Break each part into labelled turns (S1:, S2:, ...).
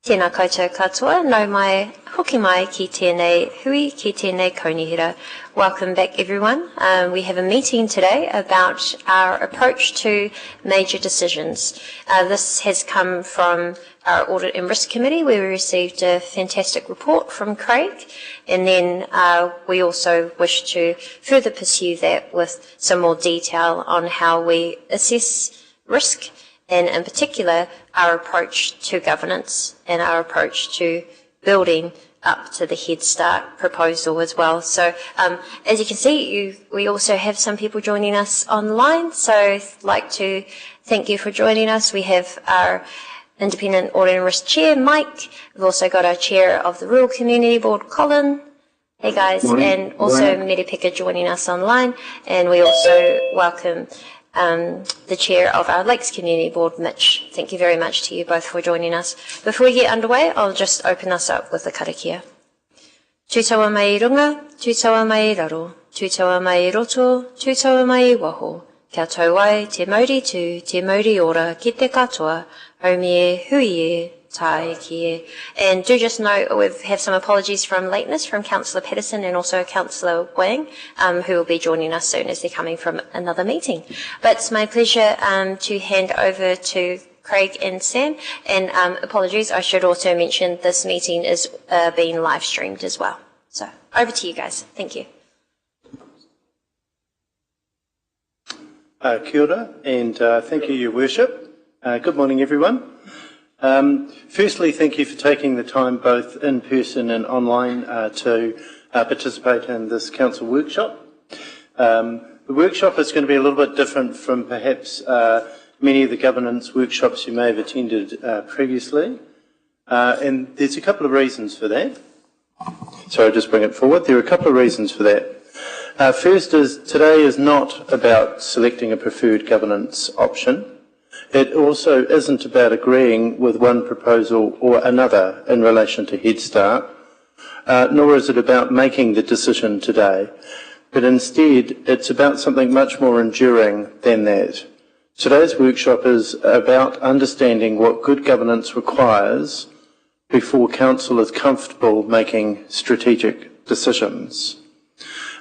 S1: Tēnā koutou katoa, nau mai, hoki mai ki tēnei hui, ki tēnei kaunihira. Welcome back everyone. We have a meeting today about our approach to major decisions. This has come from our Audit and Risk Committee, where we received a fantastic report from Craig, and then we also wish to further pursue that with some more detail on how we assess risk, and in particular our approach to governance and our approach to building up to the Head Start proposal as well. So as you can see, we also have some people joining us online, so I'd like to thank you for joining us. We have our Independent Audit and Risk Chair, Mike. We've also got our Chair of the Rural Community Board, Colin. Hey guys, morning. And also Mary Picker joining us online, and we also welcome the Chair of our Lakes Community Board, Mitch. Thank you very much to you both for joining us. Before we get underway, I'll just open us up with a karakia. Tūtaua mai I runga, tūtaua mai I raro, tūtaua mai I roto, tūtaua mai I waho. Kia tau ai te mauri tū, te mauri ora, ki te katoa, haumi e, hui e, tai ki e. And do just note, we have some apologies from lateness from Councillor Patterson and also Councillor Wang, who will be joining us soon as they're coming from another meeting. But it's my pleasure to hand over to Craig and Sam, and apologies, I should also mention this meeting is being live streamed as well. So over to you guys. Thank you.
S2: Kia ora, and thank you, Your Worship. Good morning, everyone. Firstly, thank you for taking the time, both in person and online, to participate in this council workshop. The workshop is going to be a little bit different from perhaps many of the governance workshops you may have attended previously, and there's a couple of reasons for that. So I'll just bring it forward. There are a couple of reasons for that. First is, today is not about selecting a preferred governance option. It also isn't about agreeing with one proposal or another in relation to Head Start, nor is it about making the decision today, but instead it's about something much more enduring than that. Today's workshop is about understanding what good governance requires before Council is comfortable making strategic decisions.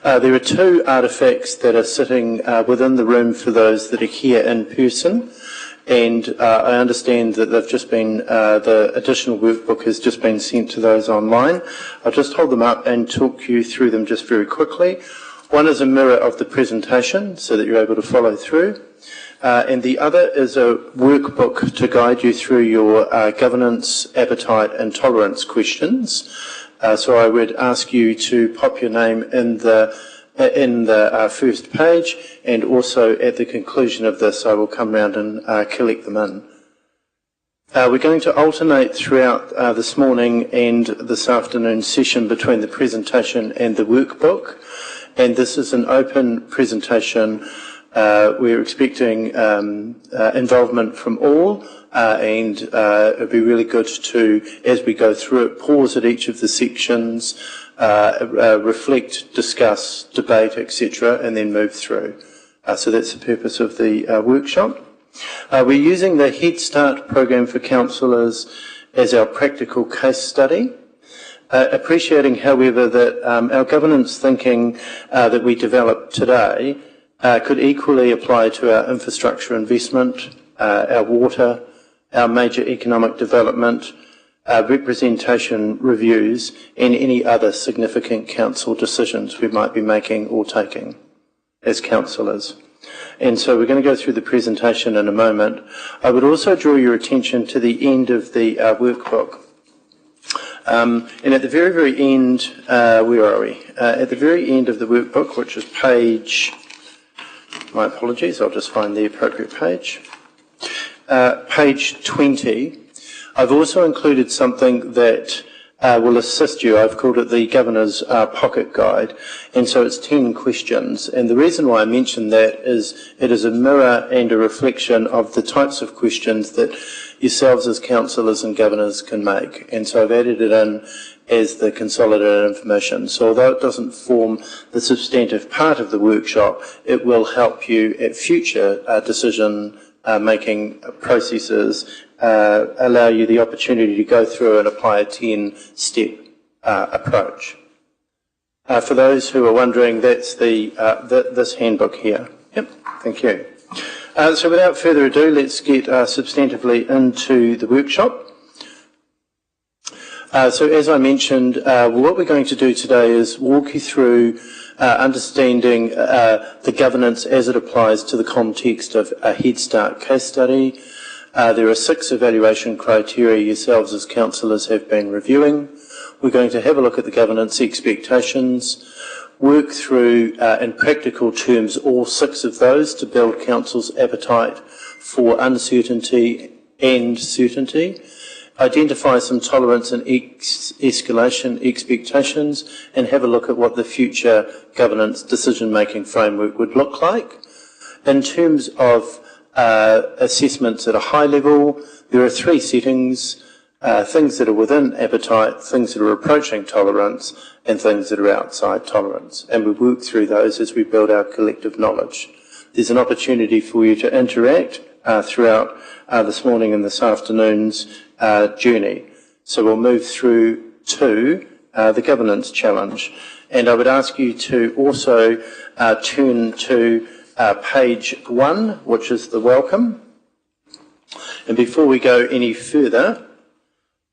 S2: There are two artefacts that are sitting within the room for those that are here in person, and I understand that they've just been, the additional workbook has just been sent to those online. I'll just hold them up and talk you through them just very quickly. One is a mirror of the presentation so that you're able to follow through, and the other is a workbook to guide you through your governance, appetite and tolerance questions. So I would ask you to pop your name in the first page, and also at the conclusion of this I will come round and collect them in. We're going to alternate throughout this morning and this afternoon session between the presentation and the workbook, and this is an open presentation. We're expecting involvement from all, and it would be really good to, as we go through it, pause at each of the sections, reflect, discuss, debate, etc., and then move through. So that's the purpose of the workshop. We're using the Head Start program for councillors as our practical case study, appreciating, however, that our governance thinking that we develop today could equally apply to our infrastructure investment, our water, our major economic development, representation reviews, and any other significant council decisions we might be making or taking as councillors. And so we're going to go through the presentation in a moment. I would also draw your attention to the end of the workbook. And at the very, very end, where are we? At the very end of the workbook, which is page, my apologies, I'll just find the appropriate page. Page 20, I've also included something that will assist you. I've called it the Governor's Pocket Guide, and so it's 10 questions. And the reason why I mention that is it is a mirror and a reflection of the types of questions that yourselves as councillors and governors can make. And so I've added it in as the consolidated information. So although it doesn't form the substantive part of the workshop, it will help you at future decision making processes allow you the opportunity to go through and apply a 10-step approach. For those who are wondering, that's this handbook here. Yep, thank you. So without further ado, let's get substantively into the workshop. So as I mentioned, what we're going to do today is walk you through understanding the governance as it applies to the context of a Head Start case study. There are 6 evaluation criteria yourselves as councillors have been reviewing. We're going to have a look at the governance expectations, work through, in practical terms, all 6 of those to build council's appetite for uncertainty and certainty, identify some tolerance and escalation expectations, and have a look at what the future governance decision-making framework would look like. In terms of assessments at a high level, there are 3 settings: things that are within appetite, things that are approaching tolerance, and things that are outside tolerance. And we work through those as we build our collective knowledge. There's an opportunity for you to interact throughout this morning and this afternoon's journey. So we'll move through to the governance challenge. And I would ask you to also turn to page 1, which is the welcome. And before we go any further,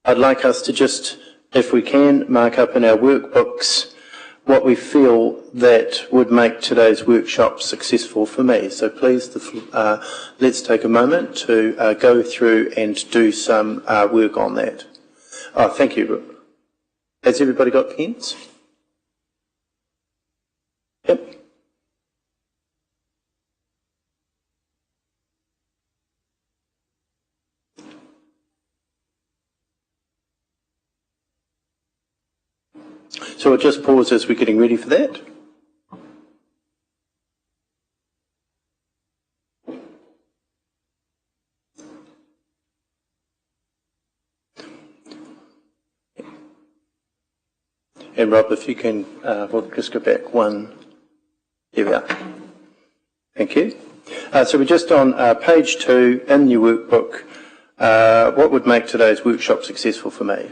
S2: I'd like us to just, if we can, mark up in our workbooks what we feel that would make today's workshop successful for me. So please, let's take a moment to go through and do some work on that. Oh, thank you. Has everybody got pens? Yep. So we'll just pause as we're getting ready for that. And Rob, if you can, we'll just go back one. Here we are. Thank you. So we're just on page 2 in your workbook. What would make today's workshop successful for me?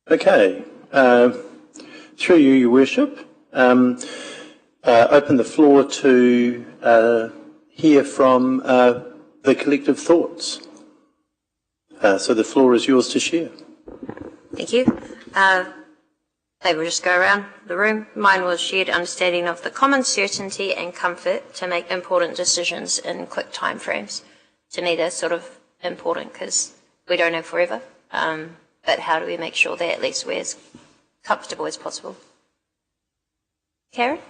S2: Okay, through you, Your Worship, open the floor to hear from the collective thoughts. So the floor is yours to share.
S1: Thank you. Maybe we'll just go around the room. Mine was shared understanding of the common certainty and comfort to make important decisions in quick time frames. To me, that's sort of important because we don't know forever. But how do we make sure that at least we're as comfortable as possible? Karen?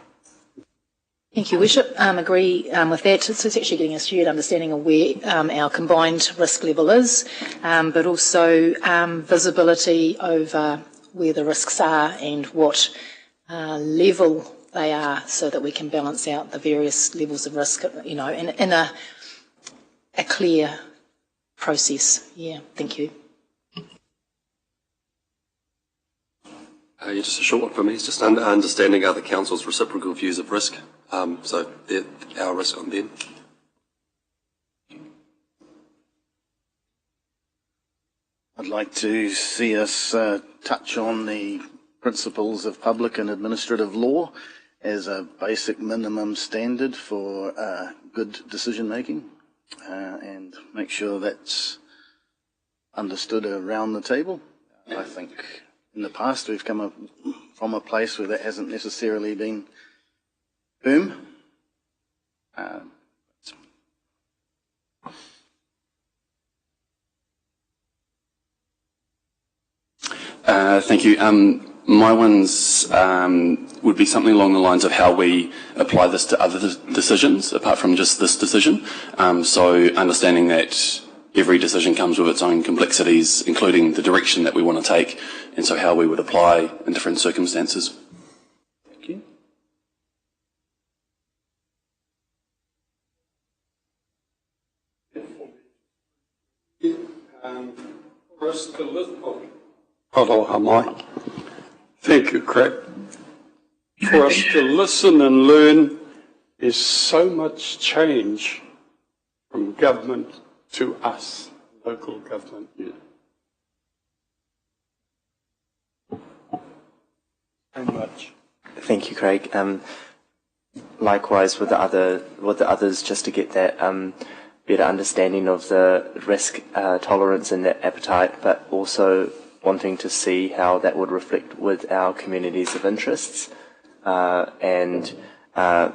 S3: Thank you, Worship. Agree with that. So it's actually getting a shared understanding of where our combined risk level is, but also visibility over where the risks are and what level they are, so that we can balance out the various levels of risk, in a clear process. Yeah, thank you.
S4: Just a short one for me. It's just understanding other councils' reciprocal views of risk. So our risk on them.
S2: I'd
S5: like to see us touch on the principles of public and administrative law as a basic minimum standard for good decision making, and make sure that's understood around the table. I think in the past we've come from a place where that hasn't necessarily been firm.
S6: Thank you. My ones would be something along the lines of how we apply this to other decisions, apart from just this decision. So understanding that every decision comes with its own complexities, including the direction that we want to take, and so how we would apply in different circumstances.
S5: Thank you.
S7: Hello, am I? Thank you, Craig. For us to listen and learn, there's so much change from government to us, local government. So much.
S8: Thank you, Craig. Likewise with the others, just to get that better understanding of the risk tolerance and that appetite, but also wanting to see how that would reflect with our communities of interests, and that,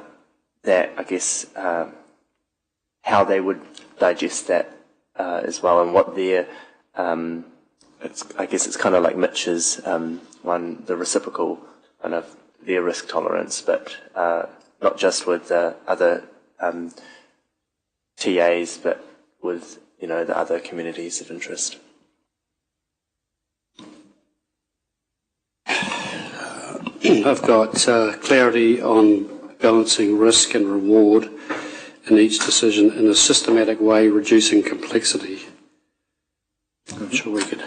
S8: I guess, how they would digest that as well, and what their, I guess it's kind of like Mitch's one, the reciprocal kind of their risk tolerance, but not just with the other TAs, but with, you know, the other communities of interest.
S7: I've got clarity on balancing risk and reward in each decision in a systematic way, reducing complexity. I'm sure we could.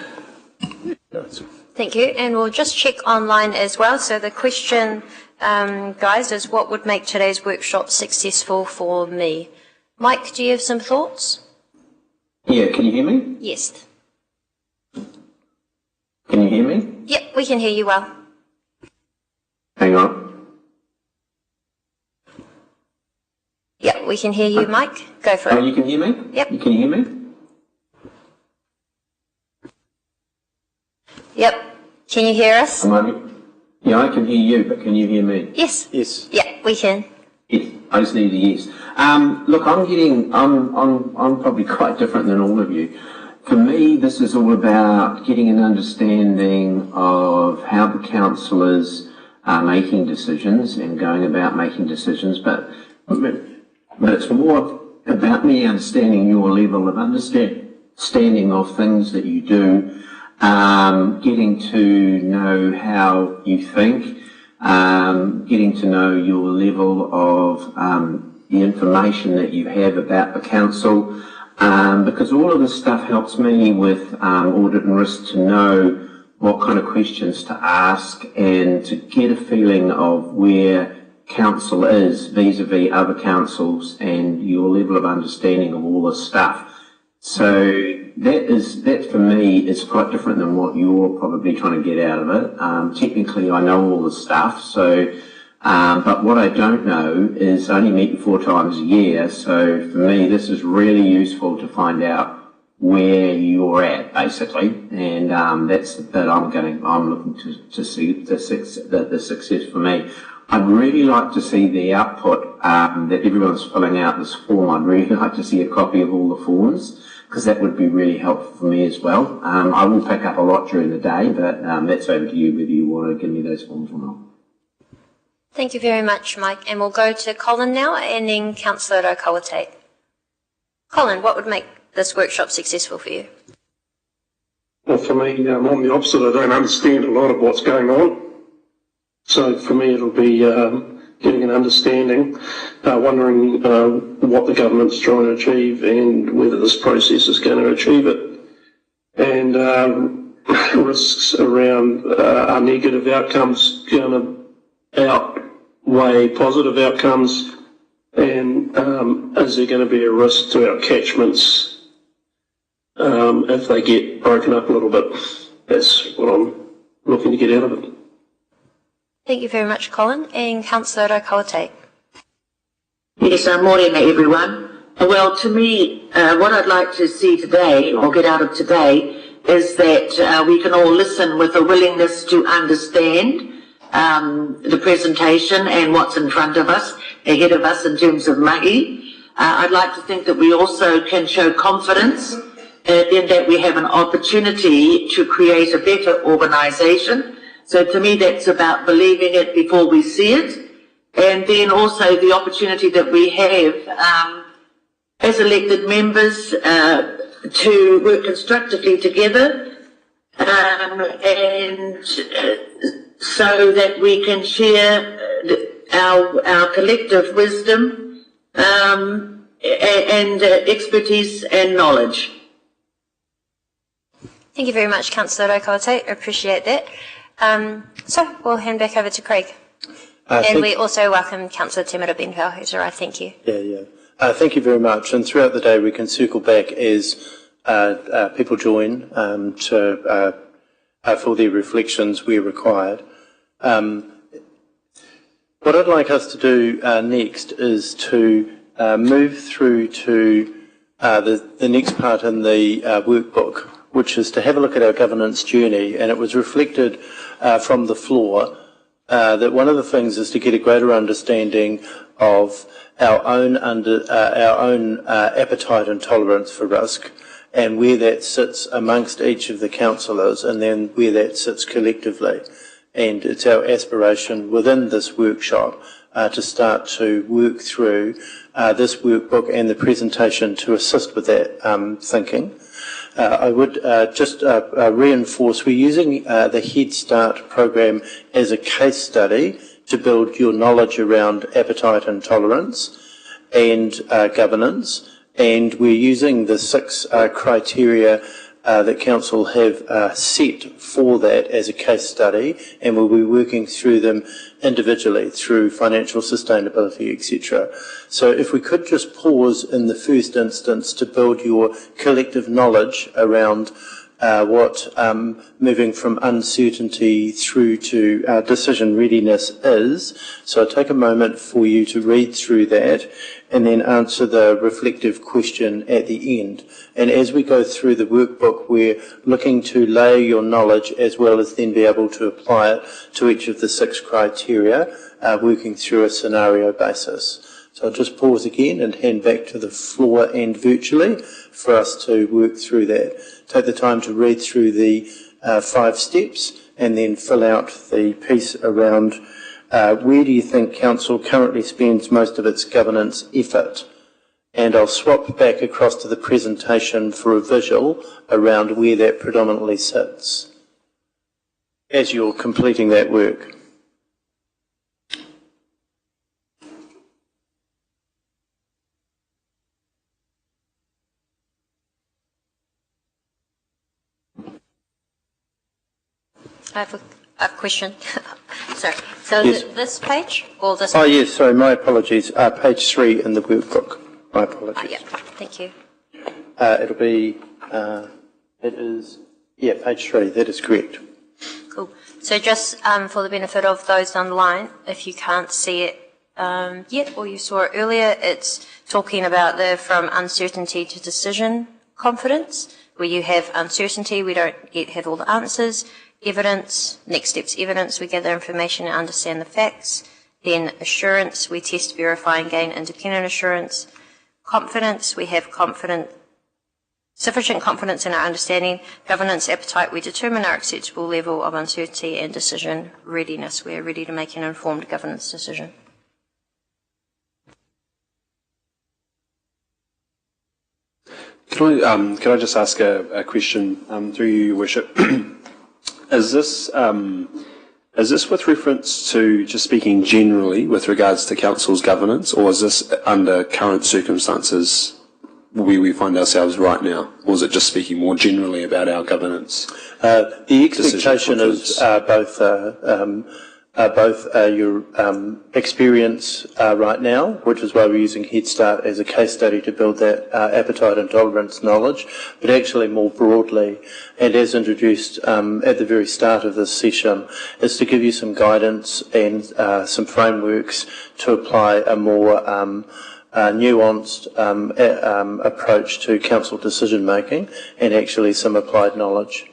S1: Thank you. And we'll just check online as well. So the question, guys, is what would make today's workshop successful for me? Mike, do you have some thoughts?
S9: Yeah, can you hear me?
S1: Yes.
S9: Can you hear me?
S1: Yep, we can hear you well.
S9: Hang on.
S1: Yep, we can hear you, Mike. Go for it.
S9: Oh, you can hear me?
S1: Yep.
S9: You can hear me?
S1: Yep. Can you hear us?
S9: Yeah, I can hear you, but can you hear me?
S1: Yes.
S2: Yes.
S1: Yeah, we can.
S9: Yes. I just need a yes. Look, I'm probably quite different than all of you. For me, this is all about getting an understanding of how the councillors are making decisions and going about making decisions, but it's more about me understanding your level of understanding of things that you do, getting to know how you think, getting to know your level of the information that you have about the council, because all of this stuff helps me with audit and risk to know what kind of questions to ask and to get a feeling of where council is vis-a-vis other councils and your level of understanding of all this stuff. So that for me is quite different than what you're probably trying to get out of it. Technically, I know all the stuff, so but what I don't know is I only meet you 4 times a year. So for me, this is really useful to find out where you're at, basically, and that's the bit I'm looking to see the success for me. I'd really like to see the output that everyone's filling out this form. I'd really like to see a copy of all the forms, because that would be really helpful for me as well. I will pick up a lot during the day, but that's over to you whether you want to give me those forms or not.
S1: Thank you very much, Mike. And we'll go to Colin now, and then Councillor Rokawate. Colin, what would make this workshop successful for you?
S7: Well, for me, I'm on the opposite. I don't understand a lot of what's going on. So for me, it'll be getting an understanding, wondering what the government's trying to achieve and whether this process is going to achieve it. And risks around are negative outcomes going to outweigh positive outcomes, and is there going to be a risk to our catchments if they get broken up a little bit. That's what I'm looking to get out of it.
S1: Thank you very much, Colin. And Councillor Rotorua.
S10: Yes, morning everyone. Well, to me, what I'd like to see today, or get out of today, is that we can all listen with a willingness to understand the presentation and what's in front of us, ahead of us in terms of mahi. I'd like to think that we also can show confidence in that we have an opportunity to create a better organisation. So to me that's about believing it before we see it, and then also the opportunity that we have as elected members to work constructively together and so that we can share our collective wisdom and expertise and knowledge.
S1: Thank you very much, Councillor Rotorua. Appreciate that. So we'll hand back over to Craig. And we also welcome Councillor Temera Benville, who's arrived. Thank you.
S2: Thank you very much. And throughout the day we can circle back as people join for their reflections where required. What I'd like us to do next is to move through to the next part in the workbook, which is to have a look at our governance journey. And it was reflected from the floor that one of the things is to get a greater understanding of our own appetite and tolerance for risk, and where that sits amongst each of the councillors, and then where that sits collectively. And it's our aspiration within this workshop to start to work through this workbook and the presentation to assist with that thinking. I would just reinforce we're using the Head Start program as a case study to build your knowledge around appetite and tolerance and governance, and we're using the 6 criteria that Council have set for that as a case study, and we'll be working through them individually through financial sustainability, etc. So if we could just pause in the first instance to build your collective knowledge around what moving from uncertainty through to decision readiness is. So I'll take a moment for you to read through that and then answer the reflective question at the end. And as we go through the workbook, we're looking to layer your knowledge as well as then be able to apply it to each of the 6 criteria, working through a scenario basis. So I'll just pause again and hand back to the floor and virtually for us to work through that. Take the time to read through the 5 steps and then fill out the piece around where do you think Council currently spends most of its governance effort. And I'll swap back across to the presentation for a visual around where that predominantly sits as you're completing that work.
S1: I have a question. Sorry. So
S2: Yes.
S1: This page or this?
S2: Oh yes, sorry, my apologies. Page 3 in the workbook. My apologies.
S1: Yeah, thank you.
S2: It'll be, page 3, that is correct.
S1: Cool. So just for the benefit of those online, if you can't see it yet or you saw it earlier, it's talking about the from uncertainty to decision confidence, where you have uncertainty, we don't yet have all the answers. Evidence, next steps evidence, we gather information and understand the facts. Then assurance, we test, verify and gain independent assurance. Confidence, we have sufficient confidence in our understanding. Governance appetite, we determine our acceptable level of uncertainty. And decision readiness, we are ready to make an informed governance decision.
S11: Can I just ask a question through you, Your Worship? Is this with reference to just speaking generally with regards to Council's governance, or is this under current circumstances where we find ourselves right now, or is it just speaking more generally about our governance?
S2: The expectation is both both your experience right now, which is why we're using Head Start as a case study to build that appetite and tolerance knowledge, but actually more broadly, and as introduced at the very start of this session, is to give you some guidance and some frameworks to apply a more nuanced approach to council decision making and actually some applied knowledge.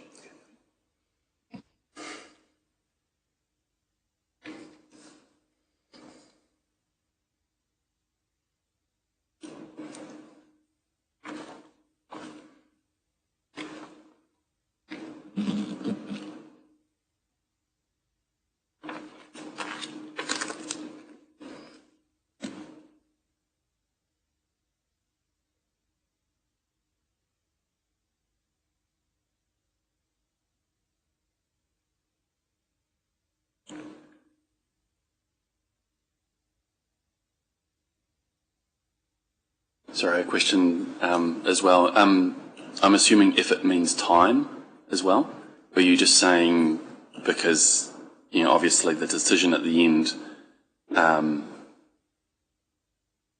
S6: Sorry, a question as well. I'm assuming effort means time as well. Or are you just saying because, you know, obviously the decision at the end,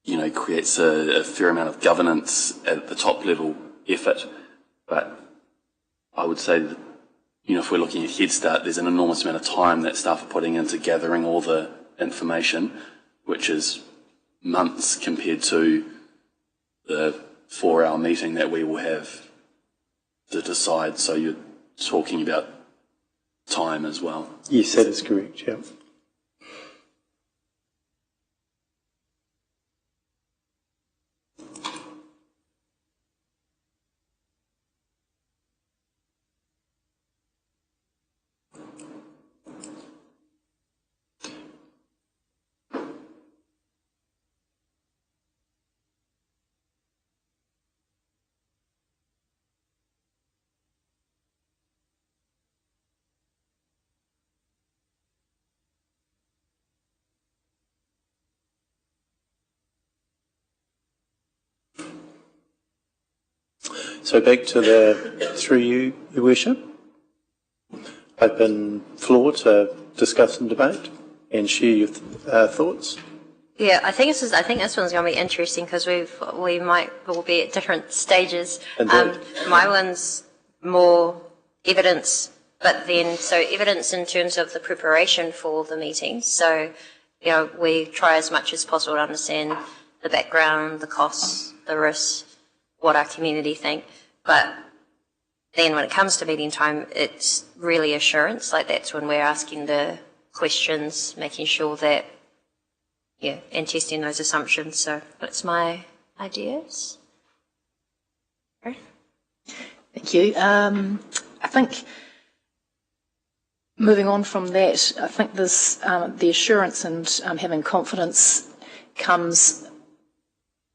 S6: you know, creates a fair amount of governance at the top level effort, but I would say that, you know, if we're looking at Head Start, there's an enormous amount of time that staff are putting into gathering all the information, which is months compared to the 4-hour meeting that we will have to decide. So you're talking about time as well.
S2: Yes, that is correct, yeah. So back to through you, Your Worship. Open floor to discuss and debate and share your thoughts.
S1: Yeah, I think this one's going to be interesting because we might all be at different stages. My one's more evidence, but then so evidence in terms of the preparation for the meetings. So, you know, we try as much as possible to understand the background, the costs, the risks, what our community think. But then when it comes to meeting time, it's really assurance. Like that's when we're asking the questions, making sure that, yeah, and testing those assumptions. So that's my ideas. Okay.
S3: Thank you. I think moving on from that, I think this the assurance and having confidence comes.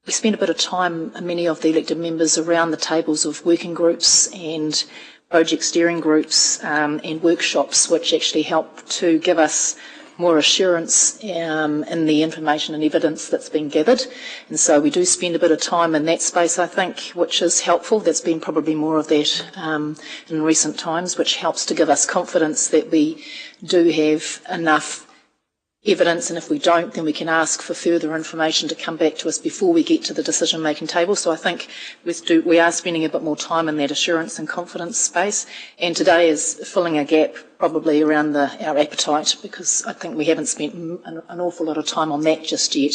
S3: We spend a bit of time, many of the elected members, around the tables of working groups and project steering groups and workshops, which actually help to give us more assurance in the information and evidence that's been gathered. And so we do spend a bit of time in that space, I think, which is helpful. There's been probably more of that in recent times, which helps to give us confidence that we do have enough evidence, and if we don't, then we can ask for further information to come back to us before we get to the decision-making table. So I think we are spending a bit more time in that assurance and confidence space, and today is filling a gap probably around our appetite, because I think we haven't spent an awful lot of time on that just yet.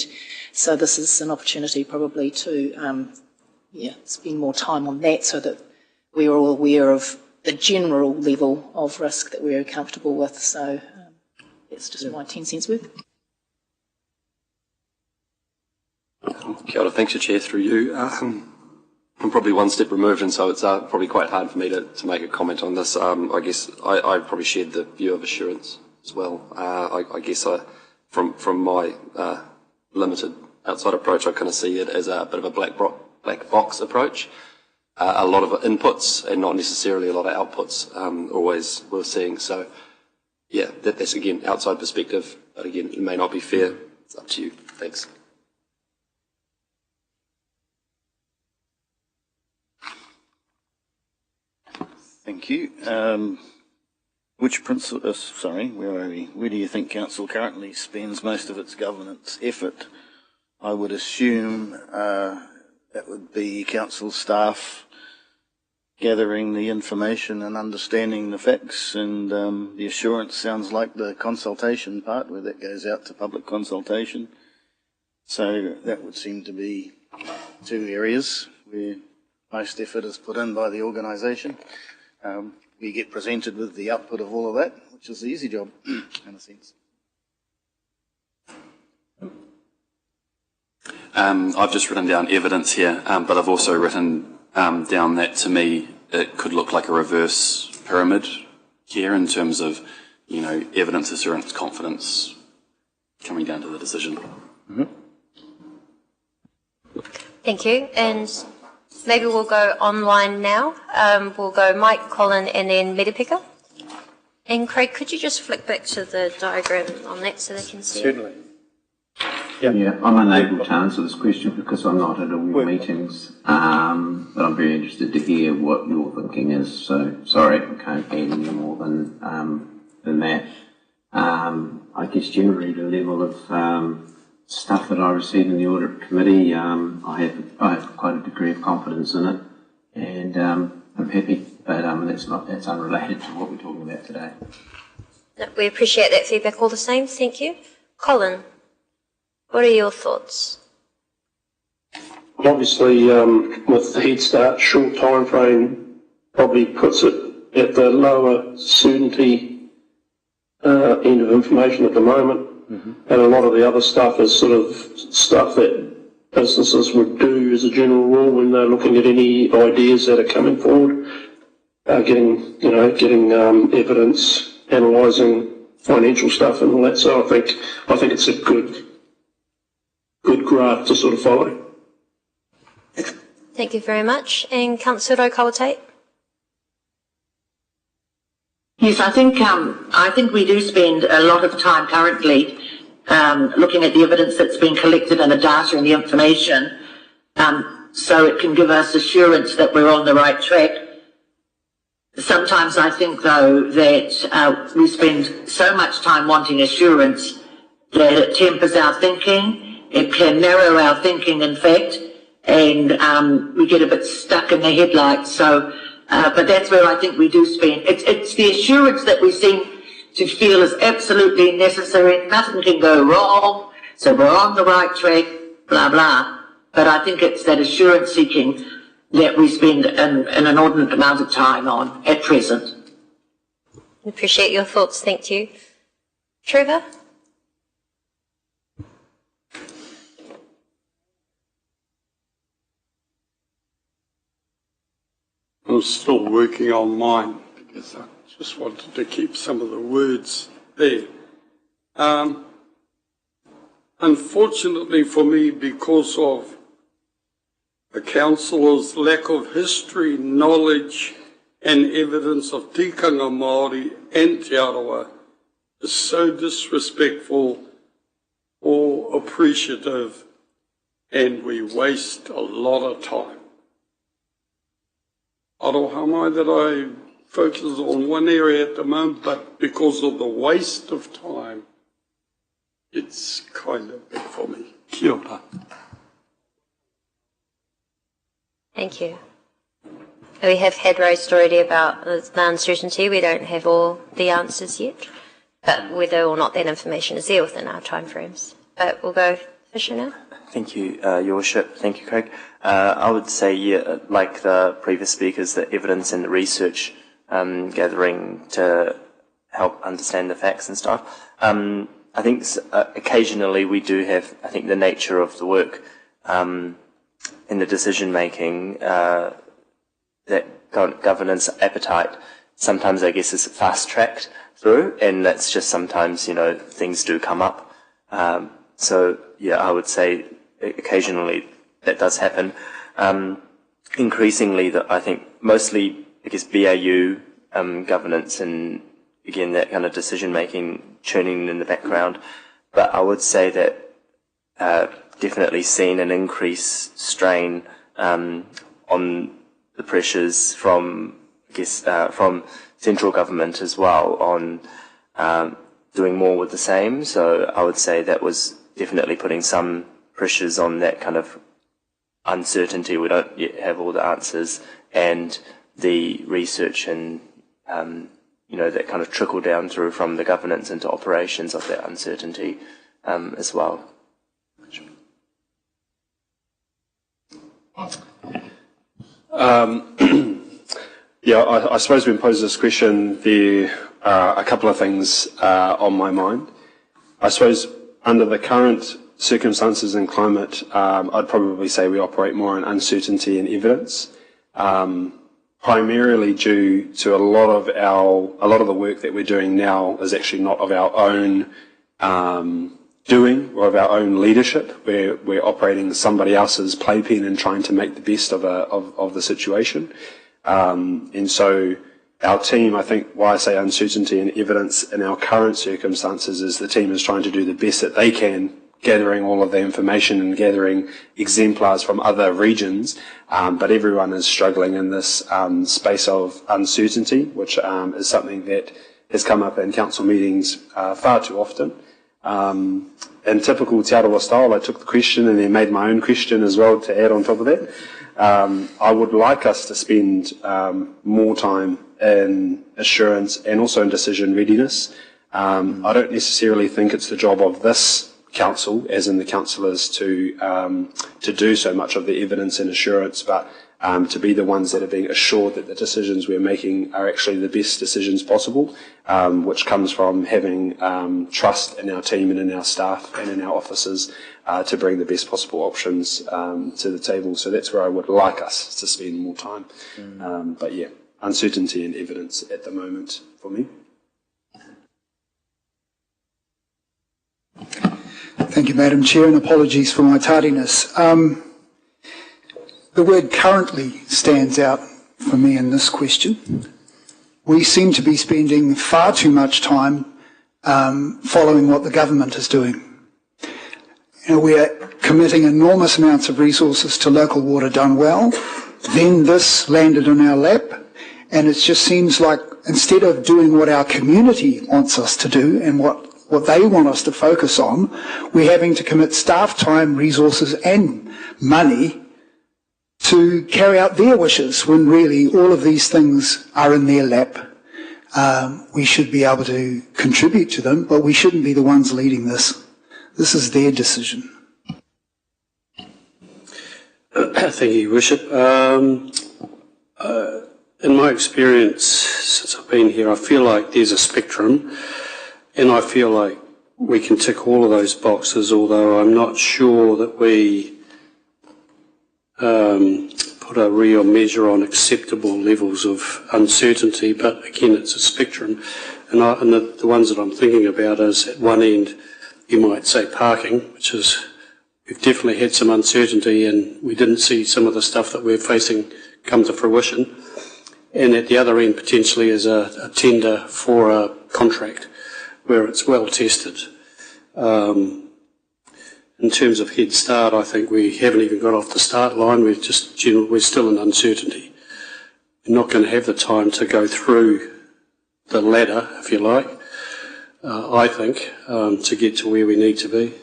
S3: So this is an opportunity probably to spend more time on that so that we are all aware of the general level of risk that we're comfortable with. So that's just my 10 cents worth.
S4: Kia ora, thanks, Chair, through you. I'm probably one step removed, and so it's probably quite hard for me to make a comment on this. I guess I probably shared the view of assurance as well. I guess from my limited outside approach, I kind of see it as a bit of a black box approach. A lot of inputs and not necessarily a lot of outputs always we're seeing. So, yeah, that's, again, outside perspective, but again, it may not be fair. It's up to you. Thanks.
S5: Thank you. Which principle? Sorry, where are we? Where do you think council currently spends most of its governance effort? I would assume that would be council staff gathering the information and understanding the facts, and the assurance sounds like the consultation part, where that goes out to public consultation. So that would seem to be two areas where most effort is put in by the organisation. We get presented with the output of all of that, which is the easy job, in a sense.
S6: I've just written down evidence here, but I've also written down that to me it could look like a reverse pyramid here in terms of, evidence, assurance, confidence coming down to the decision.
S5: Mm-hmm.
S1: Thank you. And maybe we'll go online now. We'll go Mike, Colin, and then Metapika. And Craig, could you just flick back to the diagram on that so they can see it?
S2: Certainly.
S9: Yeah, I'm unable to answer this question because I'm not at all meetings, but I'm very interested to hear what your thinking is. So sorry, I can't add any more than that. I guess generally the level of stuff that I receive in the audit committee, I have quite a degree of confidence in it, and I'm happy. But that's unrelated to what we're talking about today.
S1: No, we appreciate that feedback all the same. Thank you, Colin. What are your thoughts?
S7: Obviously, with the Head Start short time frame, probably puts it at the lower certainty end of information at the moment. Mm-hmm. And a lot of the other stuff is sort of stuff that businesses would do as a general rule when they're looking at any ideas that are coming forward, getting evidence, analysing financial stuff and all that. So I think it's a good graph to sort of follow.
S1: Thank you very much. And Councillor Kawatate?
S10: Yes, I think we do spend a lot of time currently looking at the evidence that's been collected and the data and the information, so it can give us assurance that we're on the right track. Sometimes I think, though, that we spend so much time wanting assurance that it tempers our thinking. It can narrow our thinking, in fact, and we get a bit stuck in the headlights. So, but that's where I think we do spend. It's the assurance that we seem to feel is absolutely necessary. Nothing can go wrong, so we're on the right track, blah, blah. But I think it's that assurance seeking that we spend an inordinate amount of time on at present.
S1: Appreciate your thoughts. Thank you. Trevor?
S12: I'm still working on mine because I just wanted to keep some of the words there. Unfortunately for me, because of the councillor's lack of history, knowledge and evidence of tikanga Māori and Te Arawa is so disrespectful or appreciative, and we waste a lot of time. Arohamai that I focus on one area at the moment, but because of the waste of time, it's kind of big for me. Kia ora.
S1: Thank you. We have had raised already about the uncertainty. We don't have all the answers yet, but whether or not that information is there within our timeframes. But we'll go Fisher now.
S8: Thank you, Your Worship. Thank you, Craig. I would say, yeah, like the previous speakers, the evidence and the research gathering to help understand the facts and stuff. I think occasionally we do have, I think the nature of the work in the decision making, that governance appetite sometimes I guess is fast tracked through, and that's just sometimes, things do come up. So yeah, I would say occasionally that does happen. Increasingly, I think mostly, I guess, BAU governance and again that kind of decision making churning in the background. But I would say that definitely seen an increased strain on the pressures from, I guess, from central government as well on doing more with the same. So I would say that was definitely putting some pressures on that kind of uncertainty. We don't yet have all the answers, and the research and that kind of trickle down through from the governance into operations of that uncertainty as well.
S11: I suppose when posed this question, there are a couple of things on my mind. I suppose under the current circumstances and climate, I'd probably say we operate more in uncertainty and evidence, primarily due to a lot of the work that we're doing now is actually not of our own doing or of our own leadership. We're operating somebody else's playpen and trying to make the best of the situation. And so our team, I think why I say uncertainty and evidence in our current circumstances is the team is trying to do the best that they can, gathering all of the information and gathering exemplars from other regions, but everyone is struggling in this space of uncertainty, which is something that has come up in council meetings far too often. In typical Te Arawa style, I took the question and then made my own question as well to add on top of that. I would like us to spend more time in assurance and also in decision readiness. I don't necessarily think it's the job of this council, as in the councillors, to do so much of the evidence and assurance, but to be the ones that are being assured that the decisions we're making are actually the best decisions possible, which comes from having trust in our team and in our staff and in our officers to bring the best possible options to the table. So that's where I would like us to spend more time. But yeah, uncertainty and evidence at the moment for me.
S13: Thank you, Madam Chair, and apologies for my tardiness. The word currently stands out for me in this question. We seem to be spending far too much time following what the government is doing. We are committing enormous amounts of resources to local water done well. Then this landed in our lap, and it just seems like instead of doing what our community wants us to do and what they want us to focus on, we're having to commit staff time, resources and money to carry out their wishes when really all of these things are in their lap. We should be able to contribute to them, but we shouldn't be the ones leading this. This is their decision.
S14: Thank you, Your Worship. In my experience since I've been here, I feel like there's a spectrum, and I feel like we can tick all of those boxes, although I'm not sure that we put a real measure on acceptable levels of uncertainty, but again, it's a spectrum. And the ones that I'm thinking about is at one end, you might say parking, which is, we've definitely had some uncertainty and we didn't see some of the stuff that we're facing come to fruition. And at the other end, potentially, is a tender for a contract where it's well tested. In terms of head start, I think we haven't even got off the start line. We're still in uncertainty. We're not going to have the time to go through the ladder, if you like, I think, to get to where we need to be.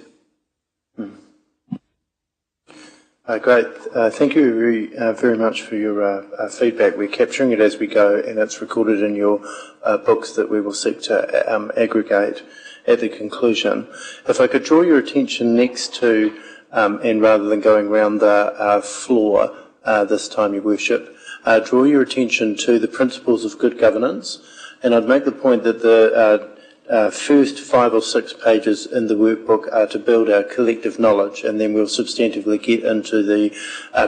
S2: Great. Thank you very much for your feedback. We're capturing it as we go, and it's recorded in your books that we will seek to aggregate at the conclusion. If I could draw your attention next to, and rather than going round the floor this time, Your Worship, draw your attention to the principles of good governance. And I'd make the point that the first 5 or 6 pages in the workbook are to build our collective knowledge, and then we'll substantively get into the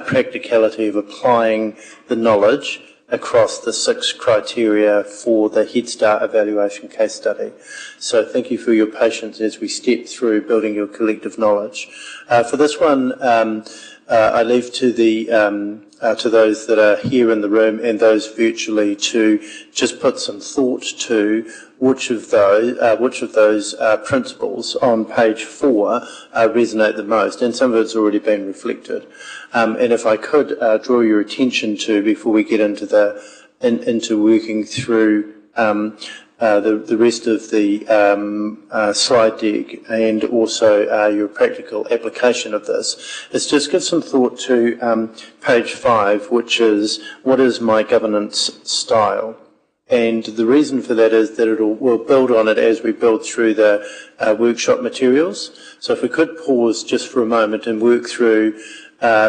S2: practicality of applying the knowledge across the 6 criteria for the Head Start evaluation case study. So thank you for your patience as we step through building your collective knowledge. For this one, I leave to those that are here in the room and those virtually to just put some thought to which of those principles on page 4 resonate the most, and some of it's already been reflected. And if I could draw your attention to, before we get into into working through the rest of the slide deck and also your practical application of this, is just give some thought to page 5, which is what is my governance style? And the reason for that is that we'll build on it as we build through the workshop materials. So if we could pause just for a moment and work through,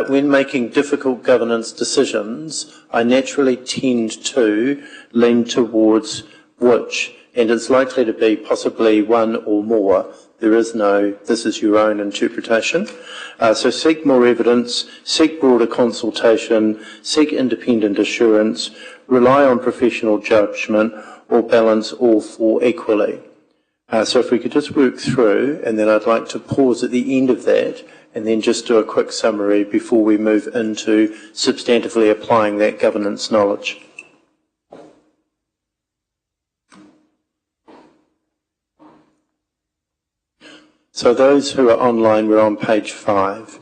S2: when making difficult governance decisions, I naturally tend to lean towards which, and it's likely to be possibly one or more. There is no, this is your own interpretation. So seek more evidence, seek broader consultation, seek independent assurance, rely on professional judgment, or balance all four equally. So if we could just work through, and then I'd like to pause at the end of that, and then just do a quick summary before we move into substantively applying that governance knowledge. So those who are online, we're on page 5.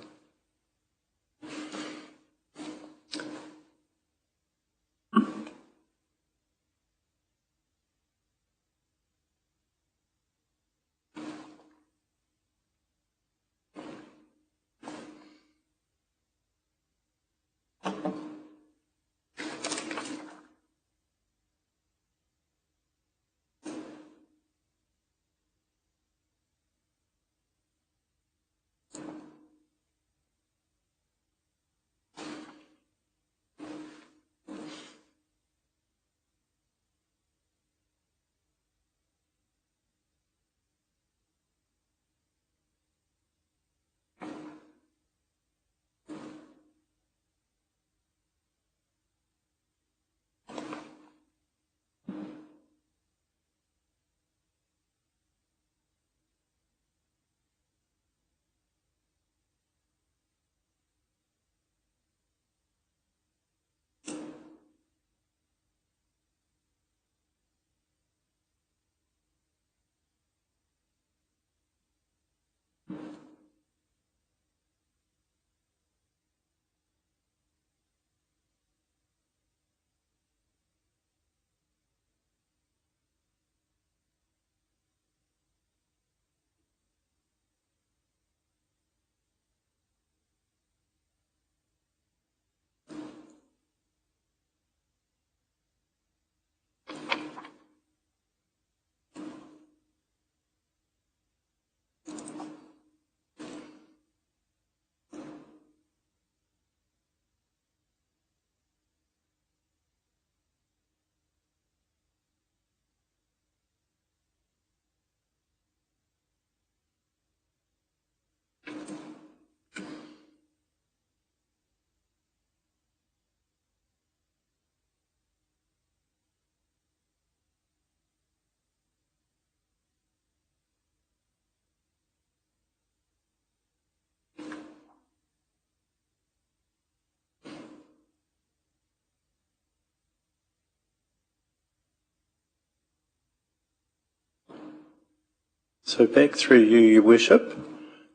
S2: So back through you, Your Worship.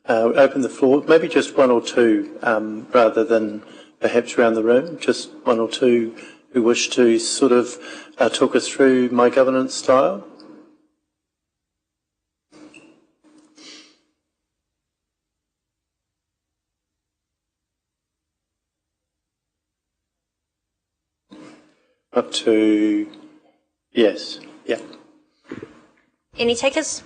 S2: Open the floor, maybe just one or two, rather than perhaps around the room, just one or two who wish to sort of talk us through my governance style. Up to, yes, yeah.
S1: Any takers?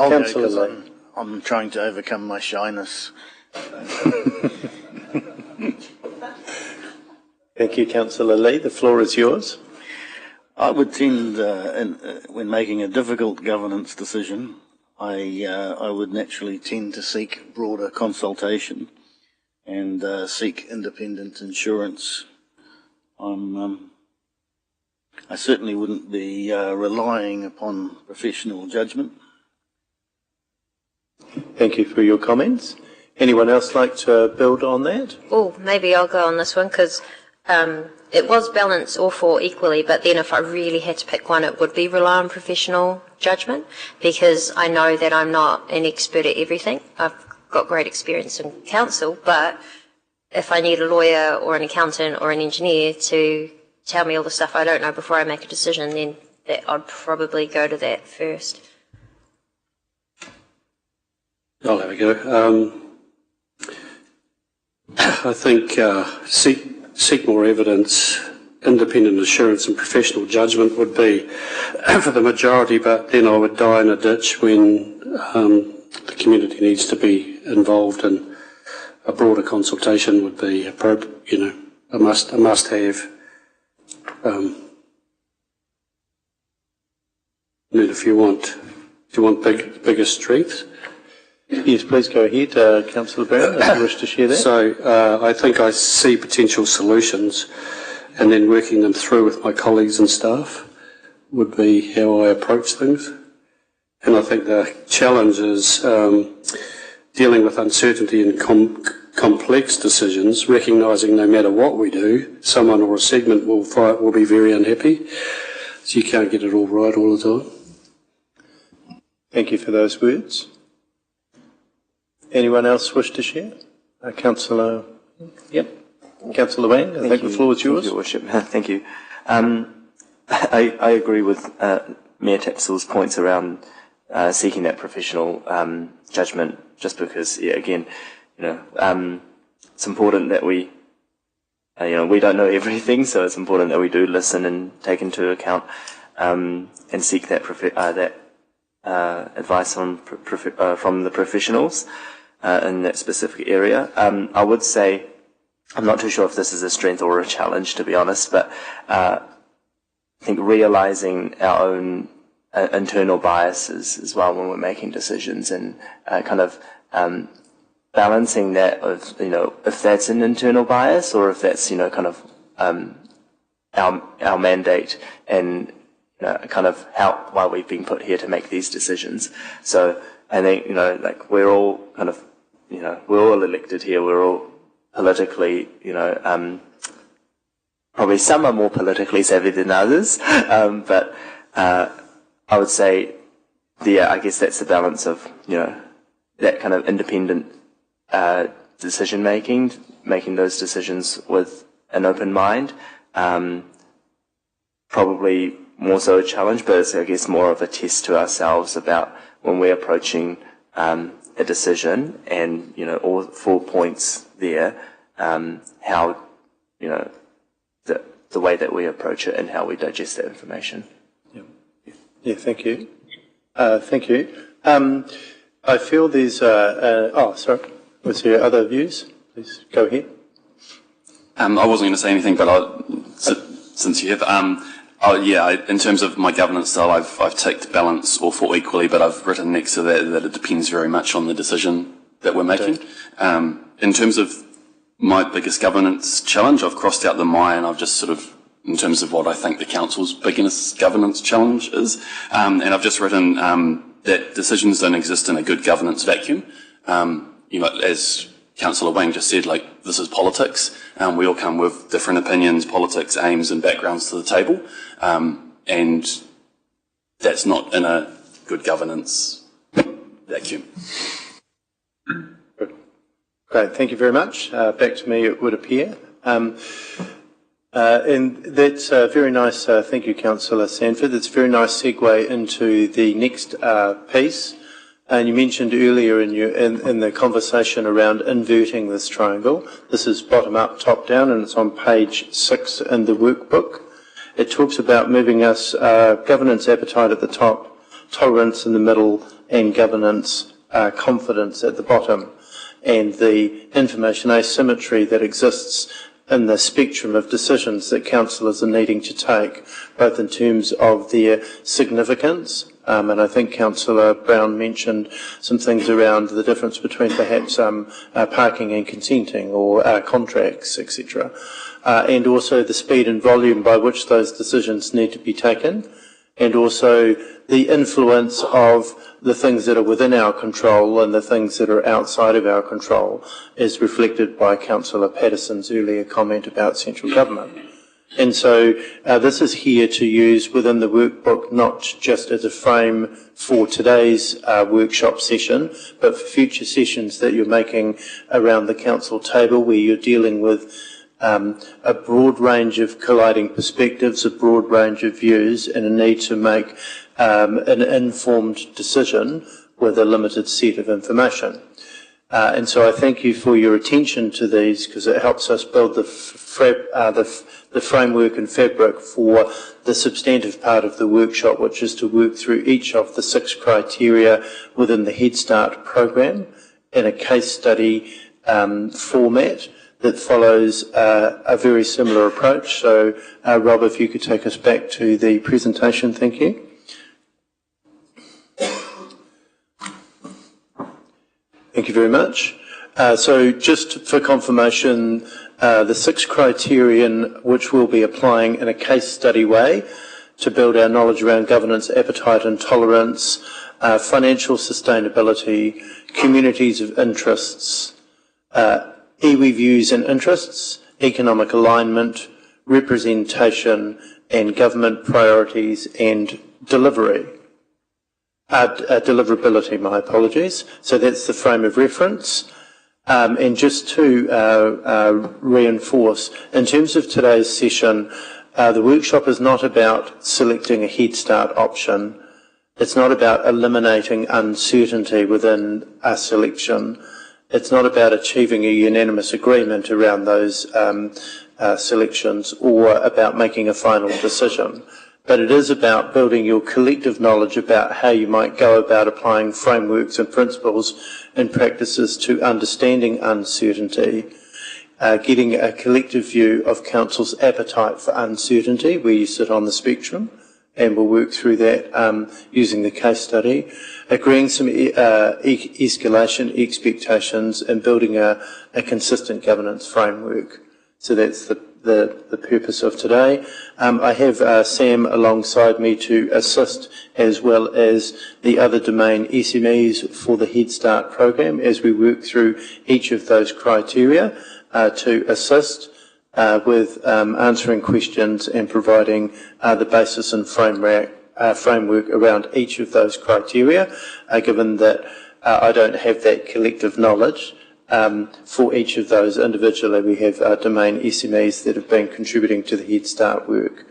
S5: I'll go because I'm trying to overcome my shyness.
S2: Thank you, Councillor Lee. The floor is yours.
S5: I would tend, when making a difficult governance decision, I would naturally tend to seek broader consultation and seek independent insurance. I certainly wouldn't be relying upon professional judgment.
S2: Thank you for your comments. Anyone else like to build on that?
S1: Oh, maybe I'll go on this one because it was balance all four equally, but then if I really had to pick one, it would be rely on professional judgment because I know that I'm not an expert at everything. I've got great experience in council, but if I need a lawyer or an accountant or an engineer to tell me all the stuff I don't know before I make a decision, then I'd probably go to that first.
S14: I'll have a go. I think seek more evidence, independent assurance and professional judgment would be for the majority, but then I would die in a ditch when the community needs to be involved, and a broader consultation would be appropriate, a must have. If you want bigger strengths.
S2: Yes, please go ahead, Councillor Brown, if you wish to share that.
S14: So I think I see potential solutions, and then working them through with my colleagues and staff would be how I approach things. And I think the challenge is dealing with uncertainty and complex decisions, recognising no matter what we do, someone or a segment will be very unhappy. So you can't get it all right all the time.
S2: Thank you for those words. Anyone else wish to share? Councillor? Yep. Councillor Wang, I think the floor is yours.
S8: Thank you, Your Worship. Thank you. I agree with Mayor Tapsell's points around seeking that professional judgment, just because, again, it's important that we don't know everything, so it's important that we do listen and take into account and seek that advice from the professionals in that specific area. I would say, I'm not too sure if this is a strength or a challenge, to be honest, but I think realising our own internal biases as well when we're making decisions, and balancing that of, if that's an internal bias or if that's, our mandate and why we've been put here to make these decisions. So I think, we're all we're all elected here, we're all politically, probably some are more politically savvy than others, but I would say, I guess that's the balance of, that kind of independent decision making those decisions with an open mind, probably more so a challenge, but it's, I guess, more of a test to ourselves about when we're approaching a decision, and all 4 points there, how the way that we approach it and how we digest that information.
S2: Yeah, thank you. Thank you. I feel there's sorry. Was there other views? Please go ahead.
S6: I wasn't going to say anything, but since you have, in terms of my governance style, I've ticked balance or for equally, but I've written next to that it depends very much on the decision that we're making. In terms of my biggest governance challenge, I've crossed out the my, and I've just sort of, in terms of what I think the council's biggest governance challenge is, and I've just written that decisions don't exist in a good governance vacuum. As Councillor Wang just said, this is politics. We all come with different opinions, politics, aims and backgrounds to the table. And that's not in a good governance vacuum.
S2: Great, thank you very much. Back to me, it would appear. And that's very nice. Thank you, Councillor Sanford. It's a very nice segue into the next piece. And you mentioned earlier in the conversation around inverting this triangle. This is bottom up, top down, and it's on page 6 in the workbook. It talks about moving us governance appetite at the top, tolerance in the middle, and governance confidence at the bottom, and the information asymmetry that exists in the spectrum of decisions that councillors are needing to take, both in terms of their significance, and I think Councillor Brown mentioned some things around the difference between perhaps parking and consenting, or contracts, etc., and also the speed and volume by which those decisions need to be taken, and also the influence of the things that are within our control and the things that are outside of our control, as reflected by Councillor Patterson's earlier comment about central government. And so this is here to use within the workbook, not just as a frame for today's workshop session, but for future sessions that you're making around the council table where you're dealing with a broad range of colliding perspectives, a broad range of views, and a need to make an informed decision with a limited set of information. And so I thank you for your attention to these because it helps us build the framework and fabric for the substantive part of the workshop, which is to work through each of the 6 criteria within the Head Start program in a case study format that follows a very similar approach. So, Rob, if you could take us back to the presentation, thank you. Thank you very much. So just for confirmation, the 6 criterion which we'll be applying in a case study way to build our knowledge around governance, appetite and tolerance, financial sustainability, communities of interests, iwi views and interests, economic alignment, representation and government priorities and delivery. Deliverability, my apologies. So that's the frame of reference. And just to reinforce, in terms of today's session, the workshop is not about selecting a Head Start option. It's not about eliminating uncertainty within a selection. It's not about achieving a unanimous agreement around those selections or about making a final decision. But it is about building your collective knowledge about how you might go about applying frameworks and principles and practices to understanding uncertainty, getting a collective view of Council's appetite for uncertainty, where you sit on the spectrum, and we'll work through that using the case study, agreeing some escalation expectations and building a consistent governance framework. So that's the purpose of today. I have Sam alongside me to assist, as well as the other domain SMEs for the Head Start program as we work through each of those criteria to assist with answering questions and providing the basis and framework around each of those criteria, given that I don't have that collective knowledge. For each of those individually, we have domain SMEs that have been contributing to the Head Start work.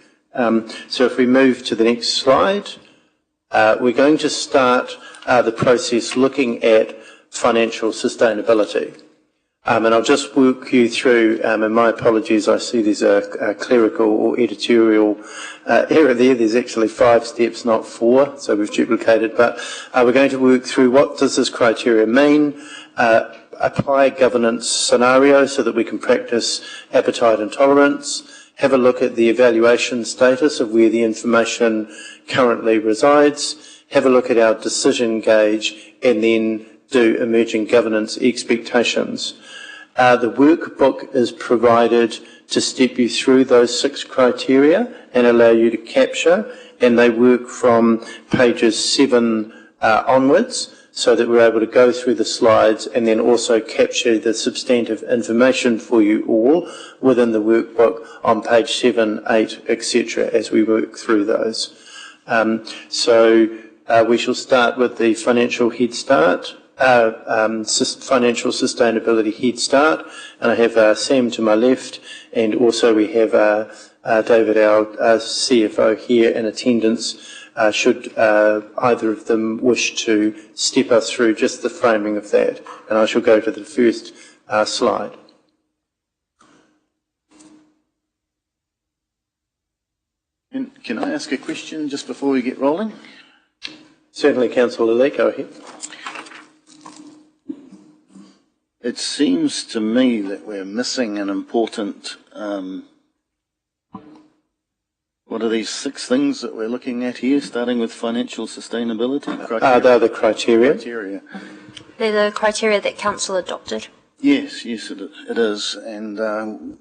S2: So if we move to the next slide, we're going to start the process looking at financial sustainability. And I'll just walk you through, and my apologies, I see there's a clerical or editorial error there. There's actually 5 steps, not 4, so we've duplicated. But we're going to work through what does this criteria mean, apply a governance scenario so that we can practice appetite and tolerance, have a look at the evaluation status of where the information currently resides, have a look at our decision gauge, and then do emerging governance expectations. The workbook is provided to step you through those 6 criteria and allow you to capture, and they work from pages 7 onwards, so that we're able to go through the slides and then also capture the substantive information for you all within the workbook on page 7, 8, etc. as we work through those. We shall start with the financial Head Start, financial sustainability Head Start, and I have Sam to my left, and also we have David, our CFO, here in attendance. Should either of them wish to step us through just the framing of that. And I shall go to the first slide.
S5: And can I ask a question just before we get rolling?
S2: Certainly, Councillor Lee, go ahead.
S5: It seems to me that we're missing an important what are these 6 things that we're looking at here, starting with financial sustainability?
S2: They're the criteria.
S1: They're the criteria that Council adopted.
S5: Yes, it is. And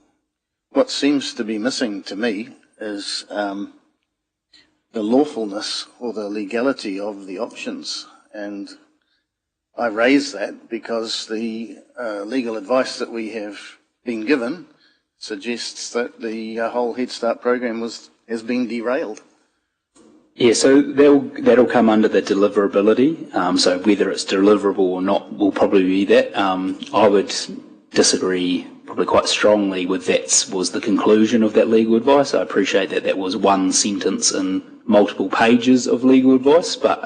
S5: what seems to be missing to me is the lawfulness or the legality of the options. And I raise that because the legal advice that we have been given suggests that the whole Head Start program has been derailed.
S15: Yeah, so that'll come under the deliverability. So whether it's deliverable or not will probably be that. I would disagree probably quite strongly with that was the conclusion of that legal advice. I appreciate that that was one sentence in multiple pages of legal advice, but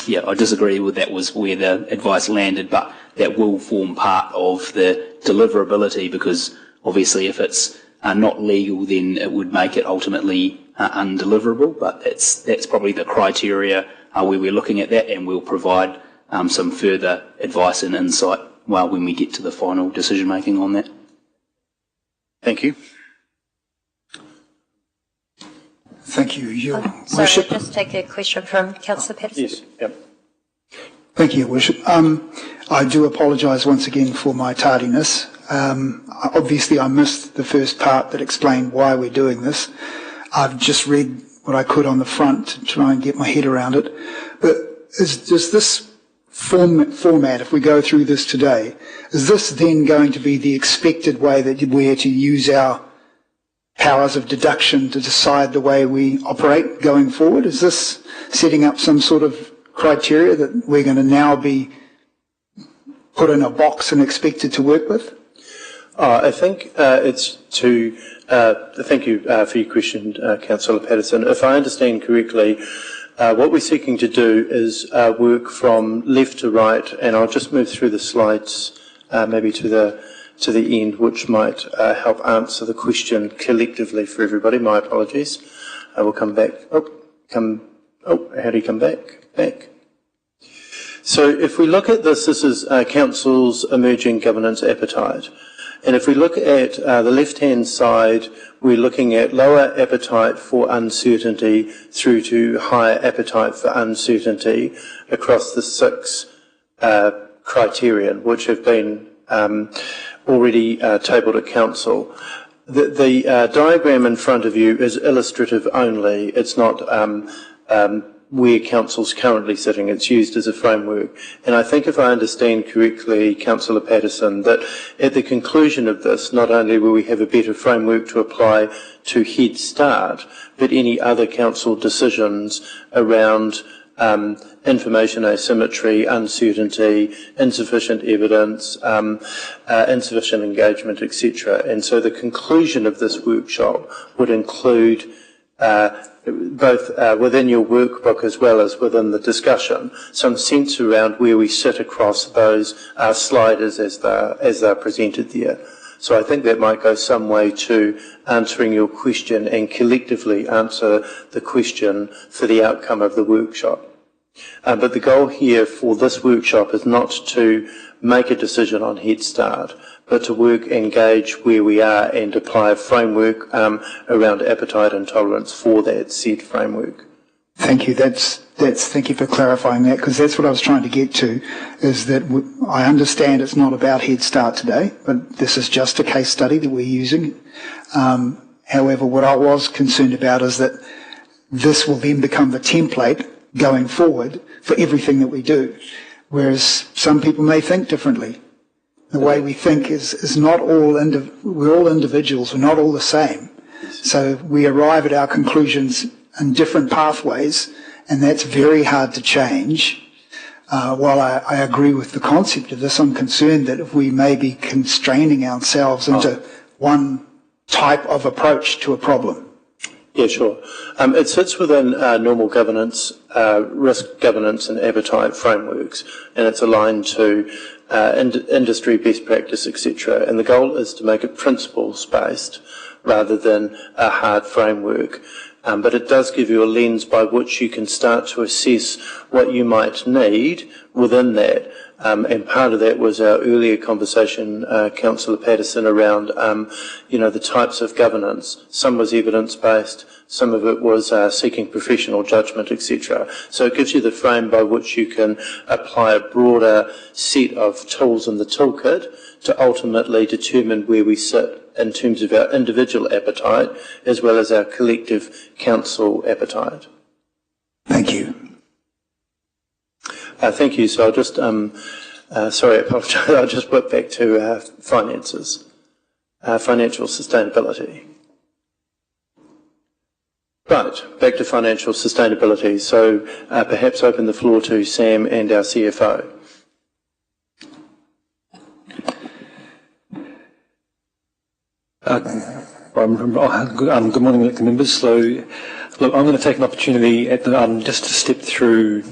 S15: yeah, I disagree with that was where the advice landed, but that will form part of the deliverability, because obviously if it's not legal, then it would make it ultimately undeliverable. But that's probably the criteria where we're looking at that, and we'll provide some further advice and insight when we get to the final decision making on that.
S5: Thank you.
S13: Thank you, Your
S1: Sorry,
S13: Worship.
S1: just take a question from Councillor Patterson.
S2: Yes. Yep.
S13: Thank you, Your Worship. I do apologise once again for my tardiness. Obviously, I missed the first part that explained why we're doing this. I've just read what I could on the front to try and get my head around it. But does this format, if we go through this today, is this then going to be the expected way that we're to use our powers of deduction to decide the way we operate going forward? Is this setting up some sort of criteria that we're going to now be put in a box and expected to work with?
S2: I think it's to... thank you for your question, Councillor Patterson. If I understand correctly, what we're seeking to do is work from left to right, and I'll just move through the slides maybe to the end, which might help answer the question collectively for everybody. My apologies. I will come back. How do you come back? Back. So if we look at this is Council's emerging governance appetite. And if we look at the left-hand side, we're looking at lower appetite for uncertainty through to higher appetite for uncertainty across the 6 criterion, which have been already tabled at Council. The diagram in front of you is illustrative only. It's not where Council's currently sitting. It's used as a framework. And I think if I understand correctly, Councillor Patterson, that at the conclusion of this, not only will we have a better framework to apply to Head Start, but any other Council decisions around information asymmetry, uncertainty, insufficient evidence, insufficient engagement, etc. And so the conclusion of this workshop would include both within your workbook as well as within the discussion, some sense around where we sit across those sliders as they're presented there. So I think that might go some way to answering your question and collectively answer the question for the outcome of the workshop. But the goal here for this workshop is not to make a decision on Head Start, but to work, engage where we are and apply a framework around appetite and tolerance for that said framework.
S13: Thank you. Thank you for clarifying that, because that's what I was trying to get to, is that I understand it's not about Head Start today, but this is just a case study that we're using. However, what I was concerned about is that this will then become the template going forward for everything that we do, whereas some people may think differently. The way we think is not all, we're all individuals, we're not all the same. So we arrive at our conclusions in different pathways, and that's very hard to change. While I agree with the concept of this, I'm concerned that if we may be constraining ourselves into one type of approach to a problem.
S2: Yeah, sure. It sits within normal governance, risk governance and appetite frameworks, and it's aligned to industry best practice, etc. And the goal is to make it principles-based rather than a hard framework. But it does give you a lens by which you can start to assess what you might need within that. And part of that was our earlier conversation, Councillor Patterson, around, the types of governance. Some was evidence-based, some of it was seeking professional judgment, etc. So it gives you the frame by which you can apply a broader set of tools in the toolkit to ultimately determine where we sit in terms of our individual appetite as well as our collective council appetite.
S13: Thank you.
S2: Thank you. So I'll just, sorry, I apologise. I'll just whip back to finances. financial sustainability. Right, back to financial sustainability. So perhaps open the floor to Sam and our CFO.
S16: Good morning, elected members. So, look, I'm going to take an opportunity at just to step through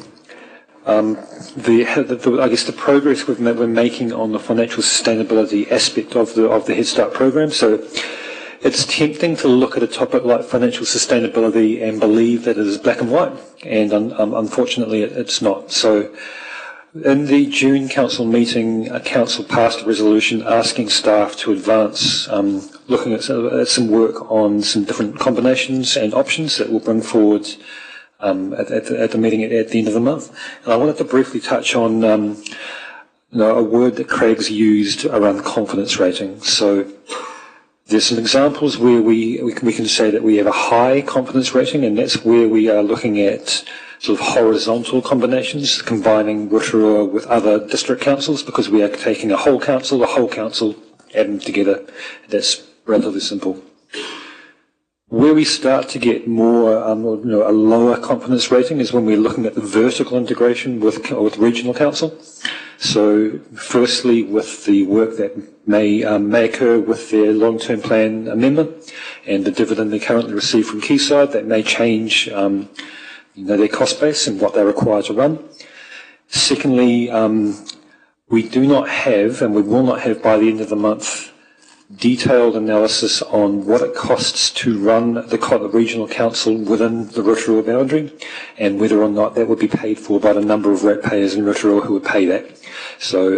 S16: I guess the progress we're making on the financial sustainability aspect of the Head Start program. So, it's tempting to look at a topic like financial sustainability and believe that it is black and white, and unfortunately, it's not. So, in the June Council meeting, Council passed a resolution asking staff to advance looking at some work on some different combinations and options that we'll bring forward at the meeting at the end of the month. And I wanted to briefly touch on a word that Craig's used around confidence rating. So there's some examples where we can say that we have a high confidence rating, and that's where we are looking at sort of horizontal combinations, combining Rotorua with other district councils, because we are taking a whole council, add them together. That's relatively simple. Where we start to get more, a lower confidence rating is when we're looking at the vertical integration with regional council. So, firstly, with the work that may occur with their long-term plan amendment and the dividend they currently receive from Quayside, that may change their cost base and what they're required to run. Secondly, we do not have, and we will not have by the end of the month, detailed analysis on what it costs to run the regional council within the Rotorua boundary, and whether or not that would be paid for by the number of ratepayers in Rotorua who would pay that. So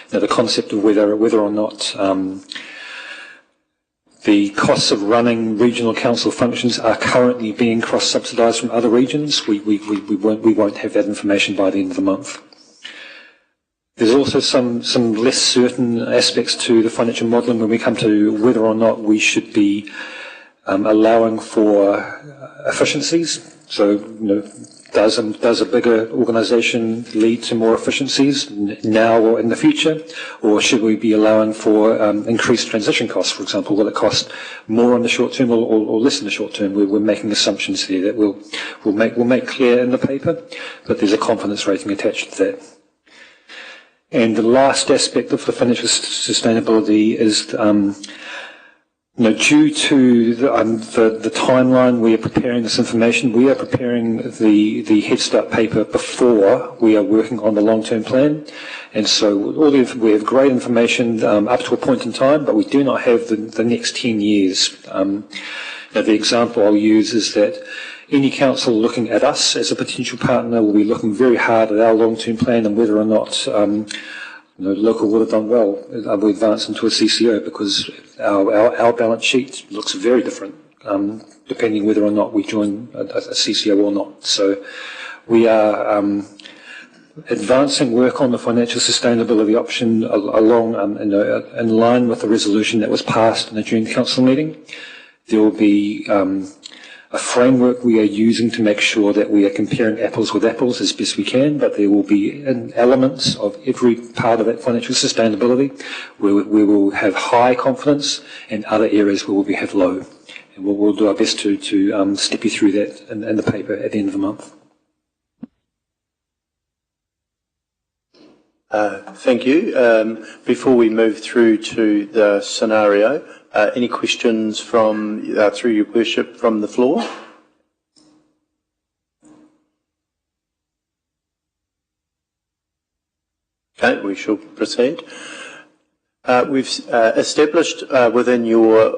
S16: the concept of whether or not the costs of running regional council functions are currently being cross-subsidised from other regions, we won't have that information by the end of the month. There's also some less certain aspects to the financial modelling when we come to whether or not we should be allowing for efficiencies. So, does a bigger organisation lead to more efficiencies now or in the future, or should we be allowing for increased transition costs? For example, will it cost more in the short term or less in the short term? We're making assumptions here that we'll make clear in the paper, but there's a confidence rating attached to that. And the last aspect of the financial sustainability is, due to the timeline we are preparing this information, we are preparing the Head Start paper before we are working on the long-term plan. And so we have great information up to a point in time, but we do not have the next 10 years. The example I'll use is that any council looking at us as a potential partner will be looking very hard at our long-term plan and whether or not local would have done well. We advance into a CCO because our balance sheet looks very different depending whether or not we join a CCO or not. So we are advancing work on the financial sustainability option along in line with the resolution that was passed in the June Council meeting. There will be a framework we are using to make sure that we are comparing apples with apples as best we can, but there will be elements of every part of that financial sustainability where we will have high confidence and other areas where we have low. And we'll do our best to step you through that in the paper at the end of the month.
S2: Thank you. Before we move through to the scenario, any questions from, through your worship, from the floor? Okay, we shall proceed. We've established within your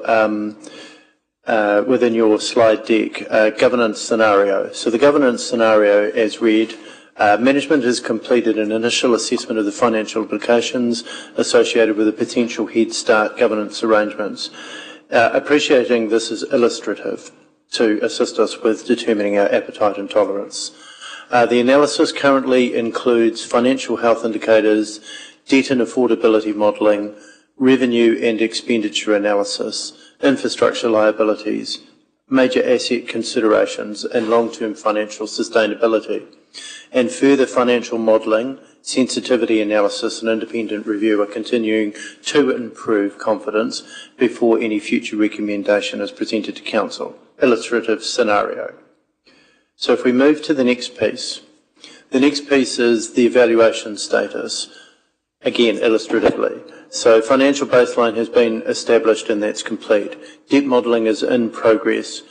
S2: slide deck governance scenario. So the governance scenario, as read, management has completed an initial assessment of the financial implications associated with the potential Head Start governance arrangements. Appreciating this is illustrative to assist us with determining our appetite and tolerance. The analysis currently includes financial health indicators, debt and affordability modelling, revenue and expenditure analysis, infrastructure liabilities, major asset considerations and long-term financial sustainability. and further financial modelling, sensitivity analysis and independent review are continuing to improve confidence before any future recommendation is presented to Council. Illustrative scenario. So if we move to the next piece is the evaluation status, again illustratively. So financial baseline has been established and that's complete. Debt modelling is in progress.